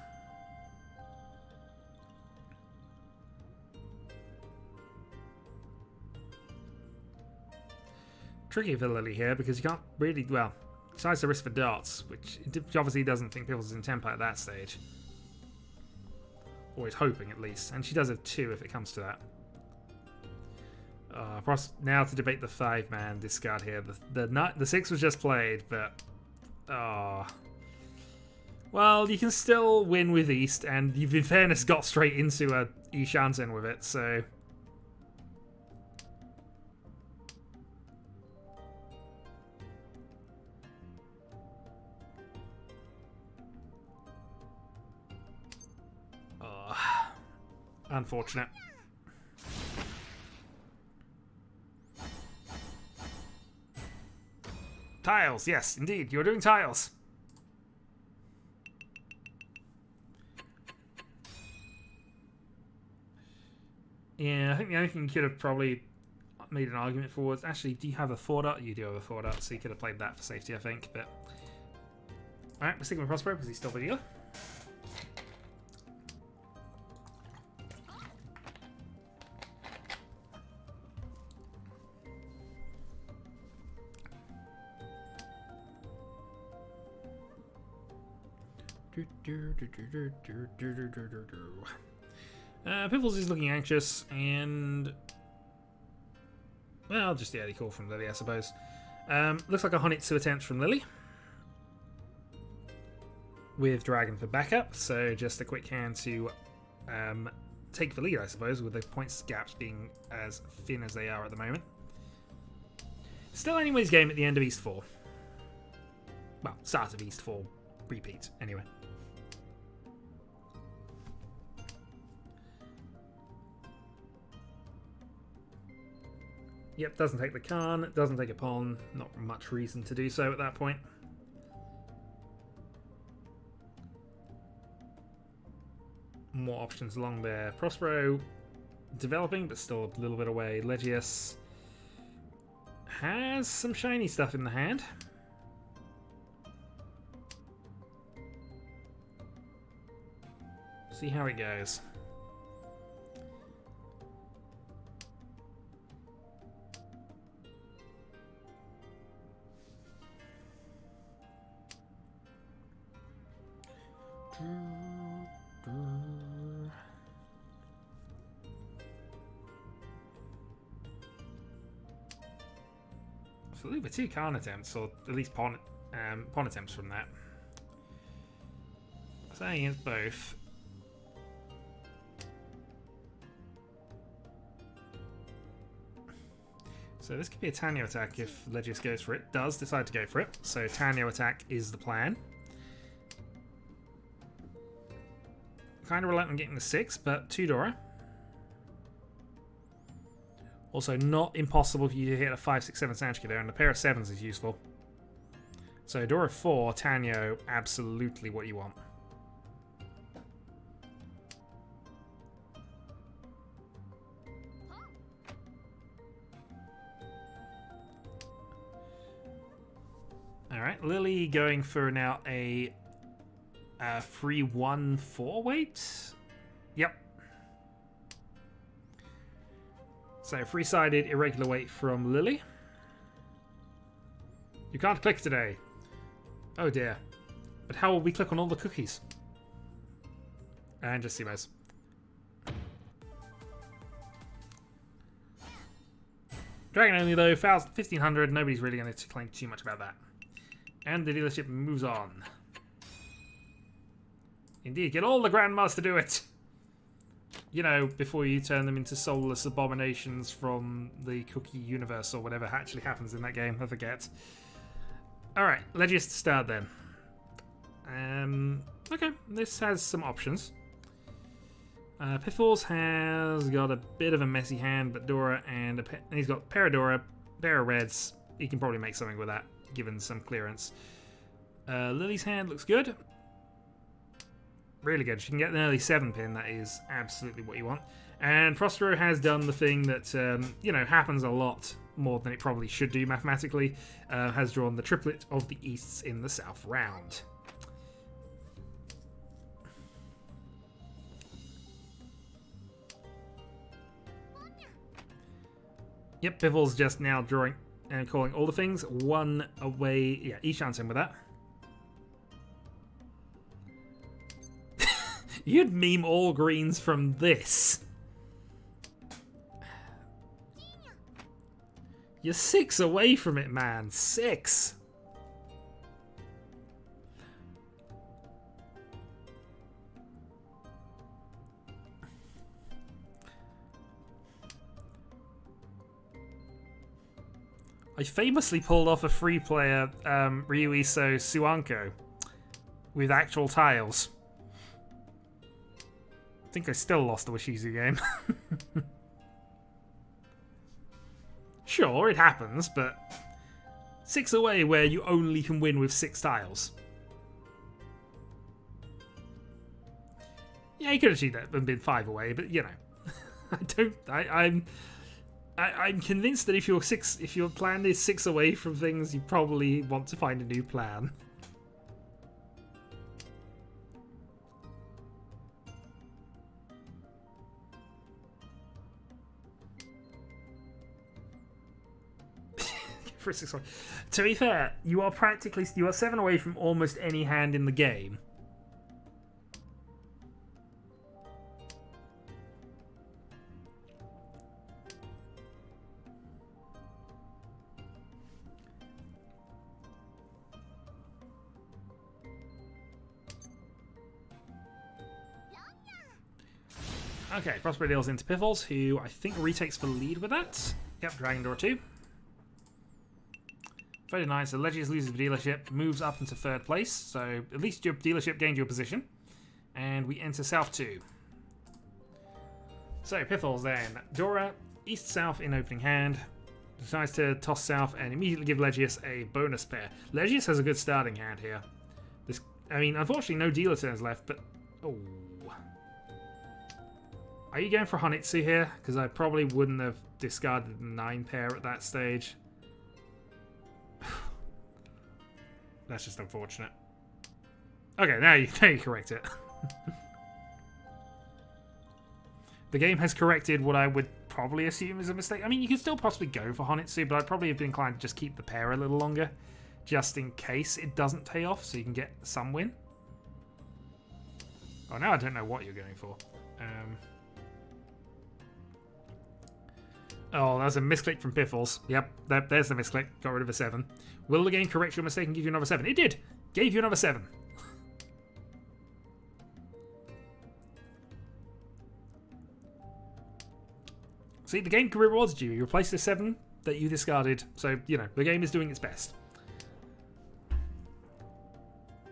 Tricky for Lily here because you can't really, well, besides the risk for darts, which obviously doesn't think Piffles is in tempo at that stage. Always hoping, at least. And she does have 2 if it comes to that. Now to debate the 5-man discard here. The 6 was just played, but... Well, you can still win with East, and you've, in fairness, got straight into a Ishanten with it, so... Unfortunate. Tiles, yes, indeed. You're doing tiles. Yeah, I think the only thing you could have probably made an argument for was... Actually, do you have a 4-dot? You do have a 4-dot, so you could have played that for safety, I think. But Alright, we're sticking with Prospero because he's still the dealer. Piffles is looking anxious, and well, just the early call from Lily, I suppose. Looks like a Honitsu attempt from Lily, with Dragon for backup. So just a quick hand to take the lead, I suppose, with the points gaps being as thin as they are at the moment. Still anyways game at the end of East 4. Well, start of East 4 repeat, anyway. Yep, doesn't take the Khan, doesn't take a pawn. Not much reason to do so at that point. More options along there. Prospero developing, but still a little bit away. Legius has some shiny stuff in the hand. See how it goes. So leave with 2 Khan attempts, or at least pawn attempts from that. Saying it's both. So this could be a Tanyo attack if Legius goes for it. Does decide to go for it. So Tanyo attack is the plan. Kind of reliant on getting the 6, but 2 Dora. Also not impossible for you to hit a 5, 6, 7 Sanchki there, and a pair of 7s is useful. So Dora 4, Tanyo, absolutely what you want. Alright, Lily going for now a 3-1-4 weight? Yep. So, free-sided irregular weight from Lily. You can't click today. Oh dear. But how will we click on all the cookies? And just CMOs. Dragon only though, 1500, nobody's really going to claim too much about that. And the dealership moves on. Indeed, get all the grandmas to do it! You know, before you turn them into soulless abominations from the cookie universe or whatever actually happens in that game, I forget. Alright, let's just start then. Okay, this has some options. Piffles has got a bit of a messy hand, but Dora and he's got Paradora, pair of reds. He can probably make something with that, given some clearance. Lily's hand looks good. Really good. If you can get an early 7-pin, that is absolutely what you want. And Prospero has done the thing that, you know, happens a lot more than it probably should do mathematically. Has drawn the triplet of the Easts in the South round. Yep, Piffle's just now drawing and calling all the things. 1 away. Yeah, Ishan's in with that. You'd meme all greens from this. You're 6 away from it, man. 6. I famously pulled off a free player Ryuiso Suanko with actual tiles. I think I still lost the Washizu game. Sure, it happens, but 6 away where you only can win with 6 tiles. Yeah, you could have achieved that and been 5 away, but you know, I'm convinced that if your plan is 6 away from things, you probably want to find a new plan. for a 6-1. To be fair, you are 7 away from almost any hand in the game. Okay, crossbow deals into Piffles, who I think retakes the lead with that. Yep, Dragon Door 2. 39, so Legius loses the dealership, moves up into 3rd place, so at least your dealership gained your position. And we enter South 2. So, Piffles then. Dora, East-South in opening hand. Decides to toss South and immediately give Legius a bonus pair. Legius has a good starting hand here. I mean, unfortunately no dealer turns left, but... Oh... Are you going for Honitsu here? Because I probably wouldn't have discarded the 9 pair at that stage. That's just unfortunate. Okay, now you correct it. The game has corrected what I would probably assume is a mistake. I mean, you could still possibly go for Honitsu, but I'd probably have been inclined to just keep the pair a little longer, just in case it doesn't pay off, so you can get some win. Oh, now I don't know what you're going for. Oh, that's a misclick from Piffles. Yep, there's the misclick. Got rid of a 7. Will the game correct your mistake and give you another 7? It did! Gave you another 7. See, the game rewards you. You replaced the 7 that you discarded. So, you know, the game is doing its best.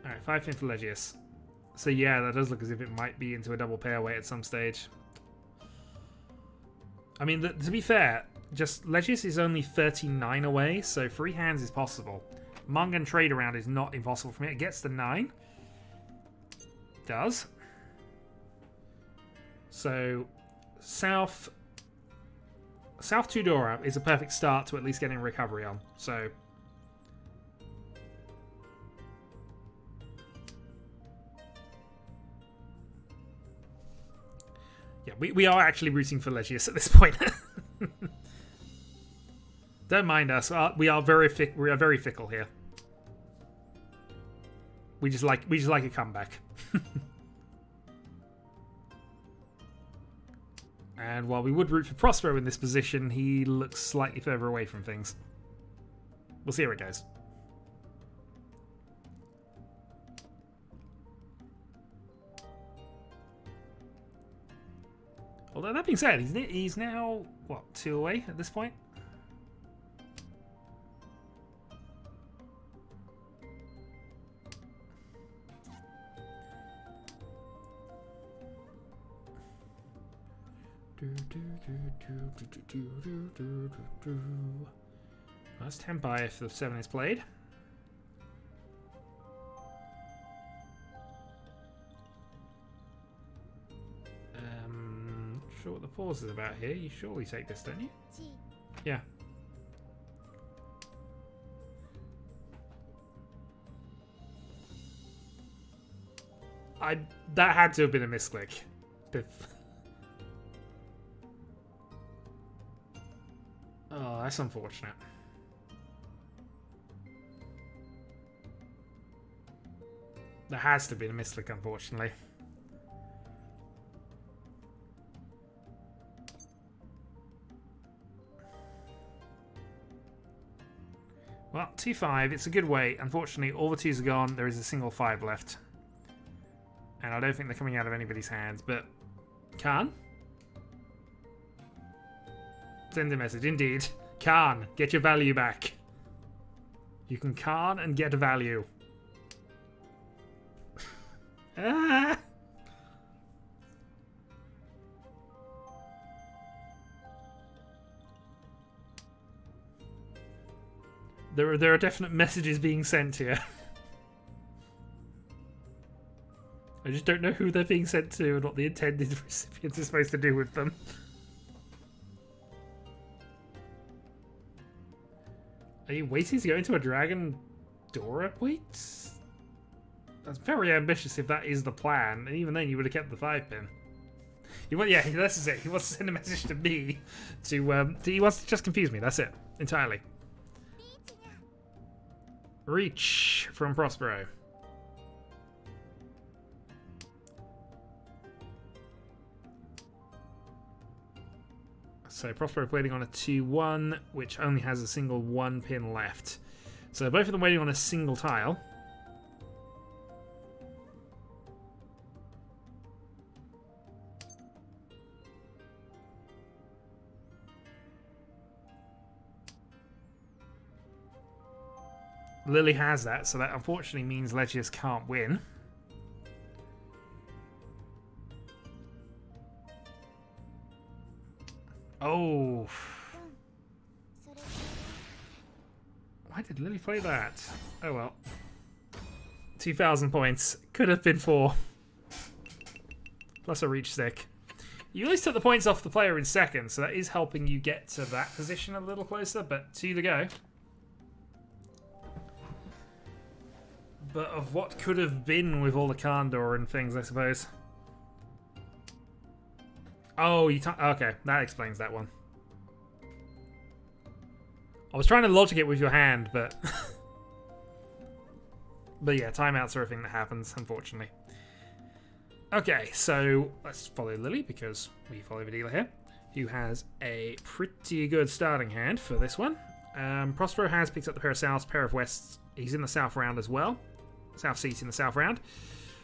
Alright, 5 pin for Legius. So yeah, that does look as if it might be into a double pair weight at some stage. I mean, to be fair, just Legius is only 39 away, so 3 hands is possible. Mungan trade around is not impossible for me. It gets the 9. Does. So, South 2 Dora is a perfect start to at least getting recovery on. So, yeah, we are actually rooting for Legius at this point. Don't mind us. We are very fickle here. We just like a comeback. And while we would root for Prospero in this position, he looks slightly further away from things. We'll see how it goes. Although that being said, he's now, what, 2 away at this point? That's 10 by if the 7 is played. Not sure what the pause is about here. You surely take this, don't you? Yeah. That had to have been a misclick. Oh, that's unfortunate. There has to be a misclick, unfortunately. Well, 2-5, it's a good way. Unfortunately, all the 2s are gone. There is a single 5 left. And I don't think they're coming out of anybody's hands, but... Khan? Send a message. Indeed. Khan, get your value back. You can Khan and get value. Ah! There are definite messages being sent here. I just don't know who they're being sent to and what the intended recipients are supposed to do with them. Are you waiting to go into a Dragon Dora? Wait. That's very ambitious if that is the plan. And even then, you would have kept the 5-pin. Yeah, this is it. He wants to send a message to me to he wants to just confuse me. That's it. Entirely. Reach from Prospero. So Prospero waiting on a 2-1, which only has a single 1 pin left. So both of them waiting on a single tile. Lily has that, so that unfortunately means Legius can't win. Oh. Why did Lily play that? Oh well. 2,000 points. Could have been 4. Plus a reach stick. You at least took the points off the player in second, so that is helping you get to that position a little closer, but 2 to go. But of what could have been with all the Condor and things, I suppose. Oh, you okay, that explains that one. I was trying to logic it with your hand, but... but yeah, timeouts are a thing that happens, unfortunately. Okay, so let's follow Lily, because we follow the dealer here, who has a pretty good starting hand for this one. Prospero has picked up the pair of souths, pair of wests. He's in the south round as well. South seat in the south round.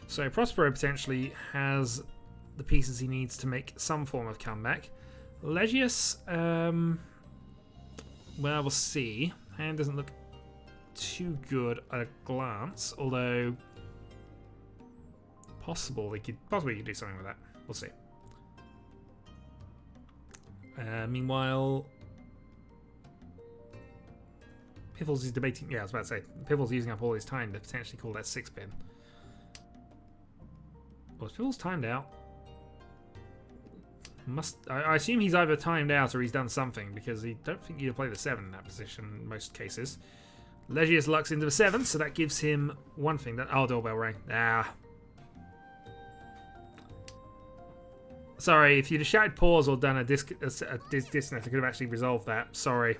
So Prospero potentially has the pieces he needs to make some form of comeback. Legius, well, we'll see. Hand doesn't look too good at a glance, although possibly he could do something with that. We'll see. Meanwhile, Piffles is debating. Yeah, I was about to say Piffles using up all his time to potentially call that 6-pin. Was Piffles timed out? I assume he's either timed out or he's done something, because he don't think you'd play the 7 in that position in most cases. Legius lucks into the 7, so that gives him one thing. Oh, doorbell rang. Ah. Sorry, if you'd have shouted pause or done a disconnect, I could have actually resolved that. Sorry.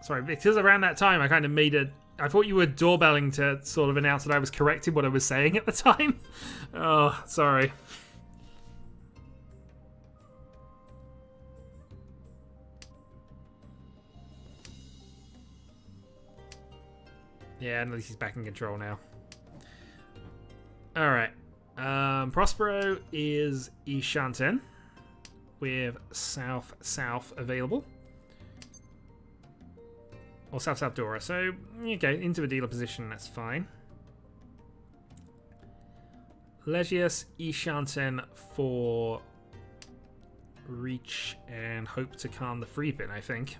Sorry, because around that time I kind of made a... I thought you were doorbelling to sort of announce that I was correcting what I was saying at the time. Oh, sorry. Yeah, at least he's back in control now. Alright. Prospero is Ishanten with South-South available. Or South-South Dora. So, okay, into the dealer position, that's fine. Legius, Ishanten for Reach and hope to calm the free pin, I think.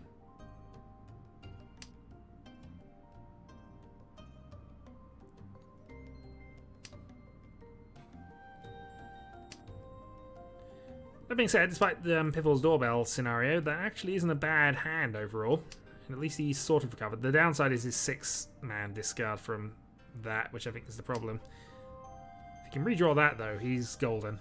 That being said, despite the Piffles doorbell scenario, that actually isn't a bad hand overall. And at least he's sort of recovered. The downside is his 6-man discard from that, which I think is the problem. If he can redraw that, though, he's golden.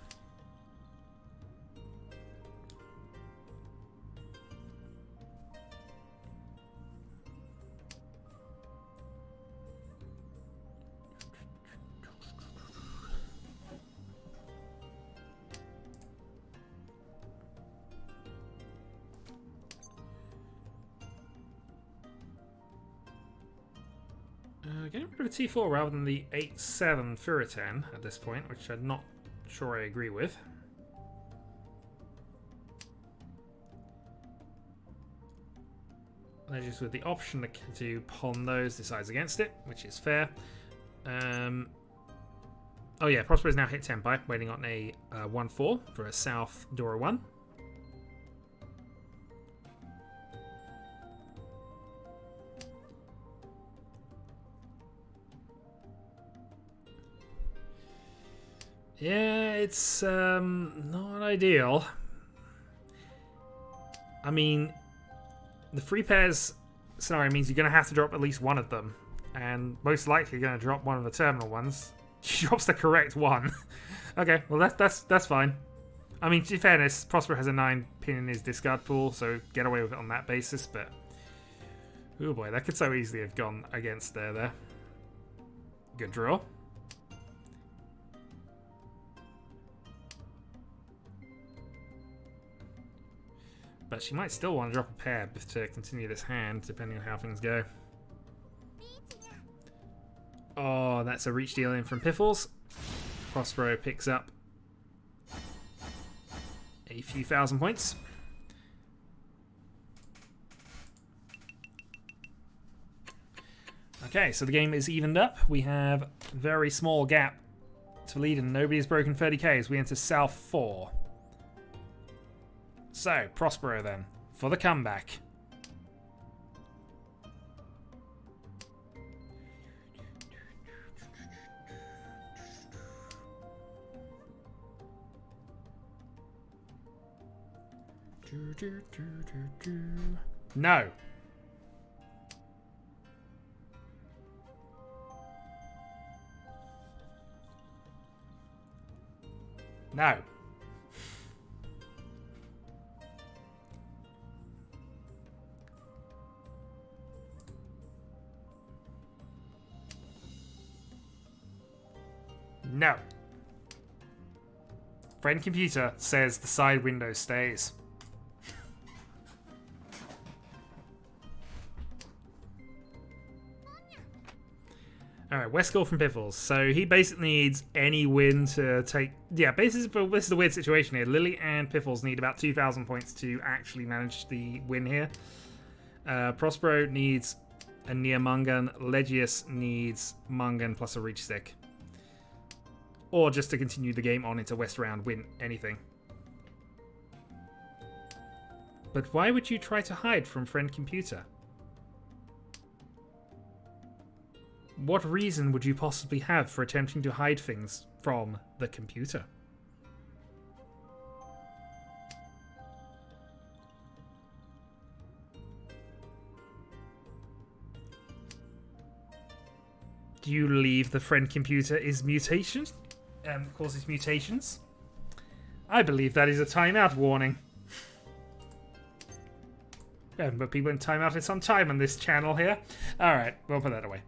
Getting rid of a T4 rather than the 8-7 Furitan at this point, which I'm not sure I agree with. Just with the option to pawn those, decides against it, which is fair. Oh yeah, Prosper is now hit Tempai, waiting on a 1-4 for a South Dora 1. Yeah, it's not ideal. I mean, the free pairs scenario means you're going to have to drop at least one of them, and most likely you're going to drop one of the terminal ones. She drops the correct one. Okay, well that's fine. I mean, to fairness, Prospero has a 9-pin in his discard pool, so get away with it on that basis, but... Oh boy, that could so easily have gone against there. Good draw. But she might still want to drop a pair to continue this hand, depending on how things go. Oh, that's a reach deal in from Piffles. Prospero picks up a few thousand points. Okay, so the game is evened up. We have a very small gap to lead and nobody's broken 30k as we enter South 4. So, Prospero then, for the comeback. No. No. No. Friend computer says the side window stays. Alright, West goal from Piffles. So he basically needs any win to take... Yeah, basically, this is a weird situation here. Lily and Piffles need about 2,000 points to actually manage the win here. Prospero needs a near Mungan. Legius needs Mungan plus a reach stick. Or just to continue the game on into West round, win anything. But why would you try to hide from friend computer? What reason would you possibly have for attempting to hide things from the computer? Do you leave the friend computer is mutations? Causes mutations? I believe that is a timeout warning. We haven't put people in timeout in some time on this channel here. Alright, we'll put that away.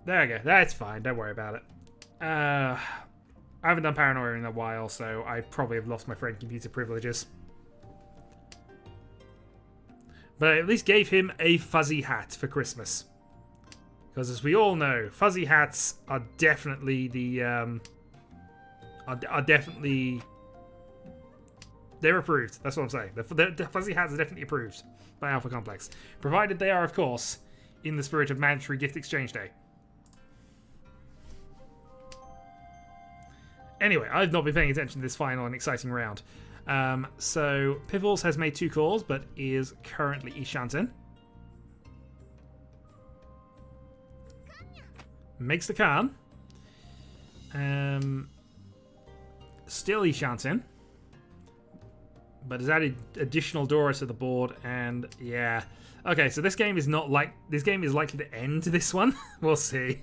There we go. That's fine. Don't worry about it. I haven't done Paranoia in a while, so I probably have lost my friend computer privileges. But I at least gave him a fuzzy hat for Christmas. Because as we all know, fuzzy hats are definitely the... They're approved. That's what I'm saying. The fuzzy hats are definitely approved by Alpha Complex. Provided they are, of course, in the spirit of Mandatory Gift Exchange Day. Anyway, I've not been paying attention to this final and exciting round. So, Piffles has made 2 calls, but is currently Ishanten. Makes the Khan. Still Ishanten. But has added additional Dora to the board, and yeah. Okay, so this game is not like... This game is likely to end this one. We'll see.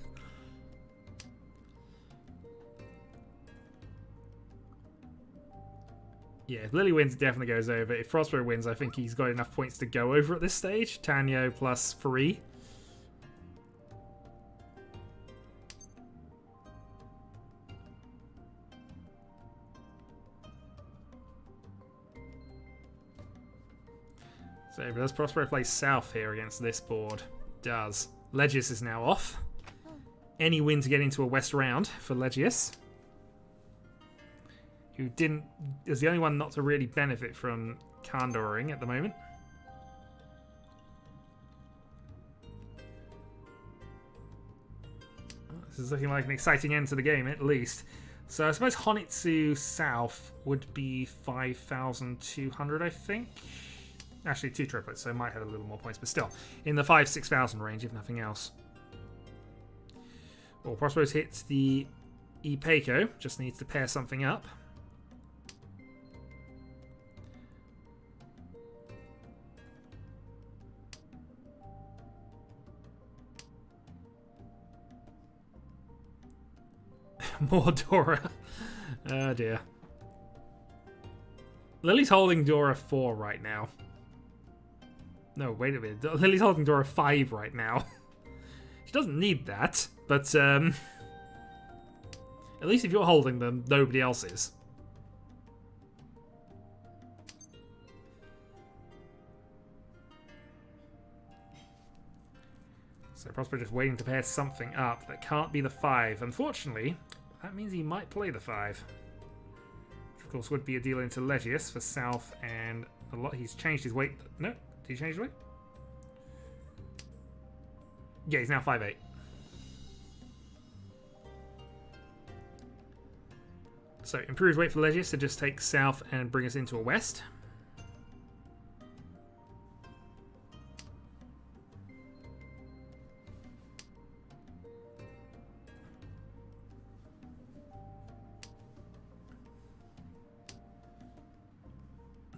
Yeah, if Lily wins, it definitely goes over. If Prospero wins, I think he's got enough points to go over at this stage. Tanyo plus 3. So does Prospero play south here against this board? Does. Legius is now off. Any win to get into a west round for Legius. Who is the only one not to really benefit from Kandoring at the moment. This is looking like an exciting end to the game, at least. So I suppose Honitsu South would be 5,200, I think. Actually, 2 triplets, so it might have a little more points, but still. In the 5,000-6,000 range, if nothing else. Well, Prospero's hits the Ipeco. Just needs to pair something up. More Dora. Oh dear. Lily's holding Dora 4 right now. No, wait a minute. Lily's holding Dora 5 right now. She doesn't need that, but at least if you're holding them, nobody else is. So Prosper just waiting to pair something up that can't be the 5. Unfortunately, that means he might play the 5. Which of course would be a deal into Legius for South, and a lot. He's changed his weight. No, did he change his weight? Yeah, he's now 5'8". So improved weight for Legius to just take South and bring us into a West.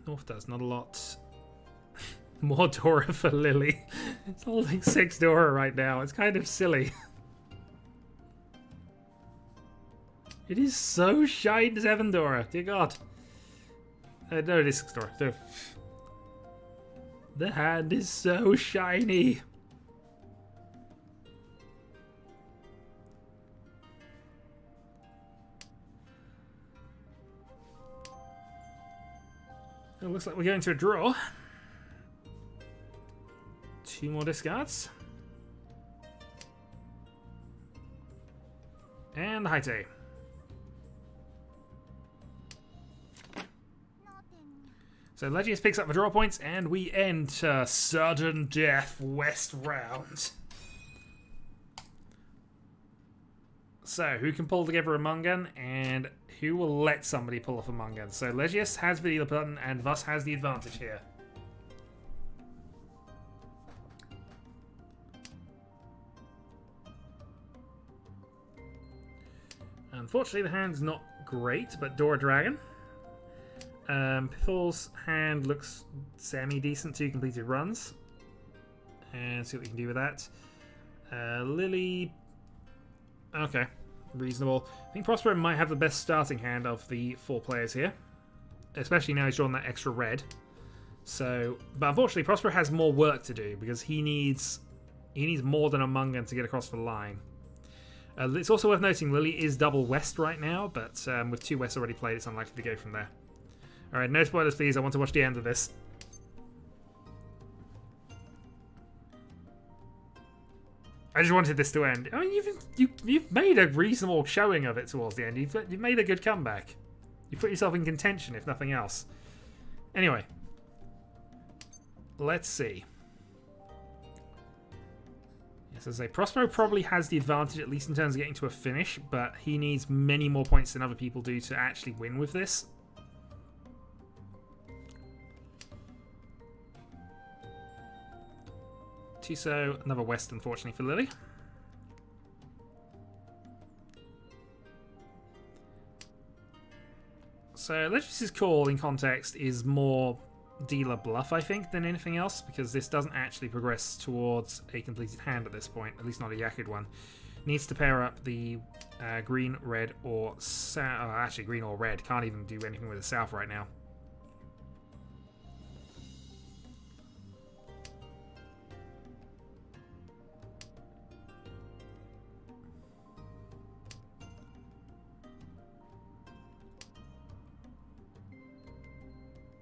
North does not a lot. More Dora for Lily. It's holding 6 Dora right now. It's kind of silly. It is so shiny, 7 Dora. Dear God. No, it is 6 Dora. The hand is so shiny. It looks like we're going to a draw. 2 more discards. And the Haite. So Legius picks up the draw points, and we enter Sudden Death West round. So, who can pull together a Mungan, and who will let somebody pull off a Mungan? So Legius has the dealer button, and thus has the advantage here. Unfortunately, the hand's not great, but Dora Dragon. Pithel's hand looks semi-decent, 2 completed runs. And see what we can do with that. Lily... Okay, reasonable. I think Prospero might have the best starting hand of the 4 players here. Especially now he's drawn that extra red. So, but unfortunately Prospero has more work to do because he needs more than a Mungan to get across the line. It's also worth noting Lily is double West right now, but with 2 Wests already played, it's unlikely to go from there. Alright, no spoilers please, I want to watch the end of this. I just wanted this to end. I mean, you've made a reasonable showing of it towards the end. You've made a good comeback. You put yourself in contention, if nothing else. Anyway. Let's see. Yes, as I say, Prospero probably has the advantage, at least in terms of getting to a finish, but he needs many more points than other people do to actually win with this. So another West, unfortunately, for Lily. So Legius's call in context is more dealer bluff, I think, than anything else, because this doesn't actually progress towards a completed hand at this point, at least not a Yakid one. Needs to pair up the green, red, or south. Oh, actually, green or red. Can't even do anything with the south right now.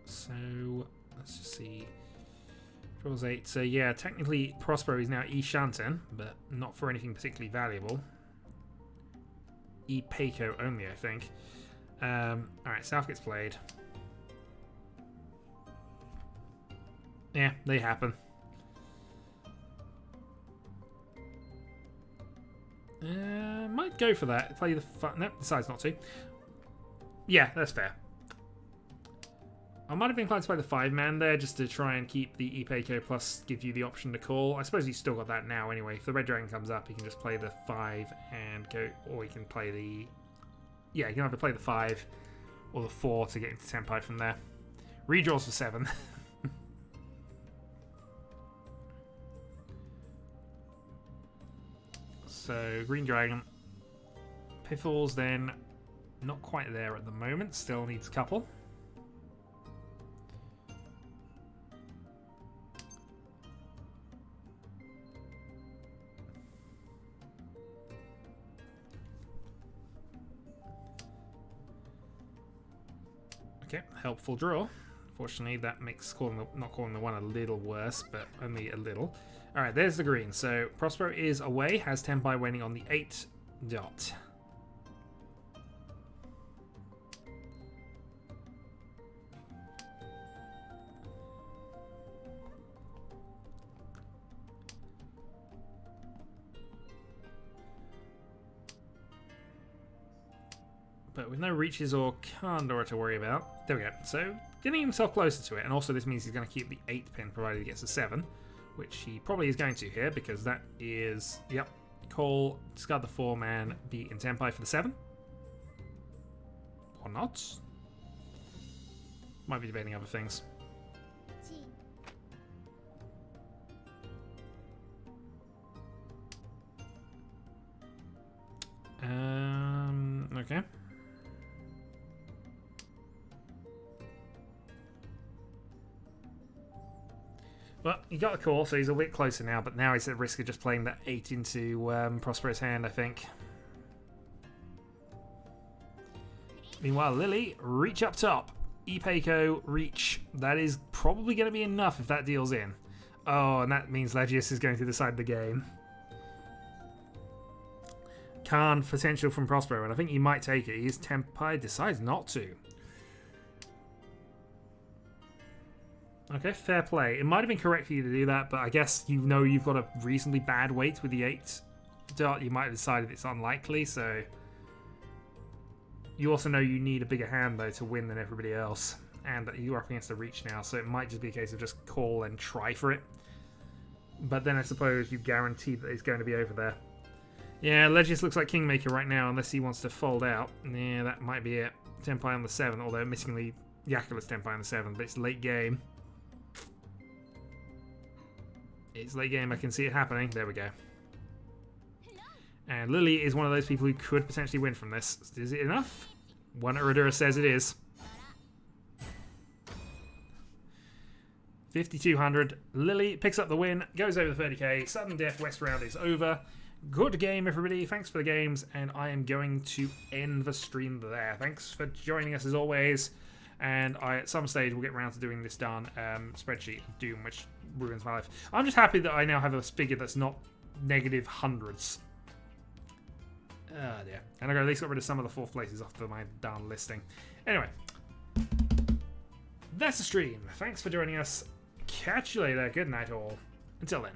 So, let's just see. Draws 8. So, yeah, technically Prospero is now E Shanten, but not for anything particularly valuable. E Peiko only, I think. Alright, South gets played. Yeah, they happen. Might go for that. Play the... Nope, decides not to. Yeah, that's fair. I might have been inclined to play the 5-man there just to try and keep the Ipeiko plus give you the option to call. I suppose he's still got that now anyway. If the Red Dragon comes up, he can just play the 5 and go, or he can play the... Yeah, he can either play the 5 or the 4 to get into Senpai from there. Redraws for 7. So, Green Dragon. Pitfalls then not quite there at the moment. Still needs a couple. Okay, helpful draw. Fortunately, that makes not calling the one a little worse, but only a little. Alright, there's the green. So, Prospero is away, has Tenpai waiting on the 8 dot. But with no reaches or Kandora to worry about. There we go. So, getting himself closer to it. And also this means he's going to keep the 8 pin provided he gets a 7. Which he probably is going to here, because that is... Yep. Call, discard the 4 man, be in Tenpai for the 7. Or not. Might be debating other things. Okay. Well, he got a call, so he's a bit closer now, but now he's at risk of just playing that 8 into Prospero's hand, I think. Meanwhile, Lily, reach up top. Ipeiko, reach. That is probably going to be enough if that deal's in. Oh, and that means Legius is going to decide the game. Khan, potential from Prospero, and I think he might take it. His Tenpai decides not to. Okay, fair play. It might have been correct for you to do that, but I guess you know you've got a reasonably bad weight with the 8 dot. You might have decided it's unlikely, so... You also know you need a bigger hand, though, to win than everybody else. And that you're up against a reach now, so it might just be a case of just call and try for it. But then I suppose you guarantee that it's going to be over there. Yeah, Legius looks like Kingmaker right now, unless he wants to fold out. Yeah, that might be it. Tenpai on the 7, although missingly Yakula's Tenpai on the 7, but it's late game. It's late game, I can see it happening. There we go. And Lily is one of those people who could potentially win from this. Is it enough? One at Radura says it is. 5,200. Lily picks up the win, goes over the 30k. Sudden Death West round is over. Good game, everybody. Thanks for the games, and I am going to end the stream there. Thanks for joining us as always. And at some stage, will get around to doing this darn spreadsheet of Doom, which ruins my life. I'm just happy that I now have a figure that's not negative hundreds. Oh dear. And I at least got rid of some of the 4th places after my darn listing. Anyway, that's the stream. Thanks for joining us. Catch you later. Good night, all. Until then.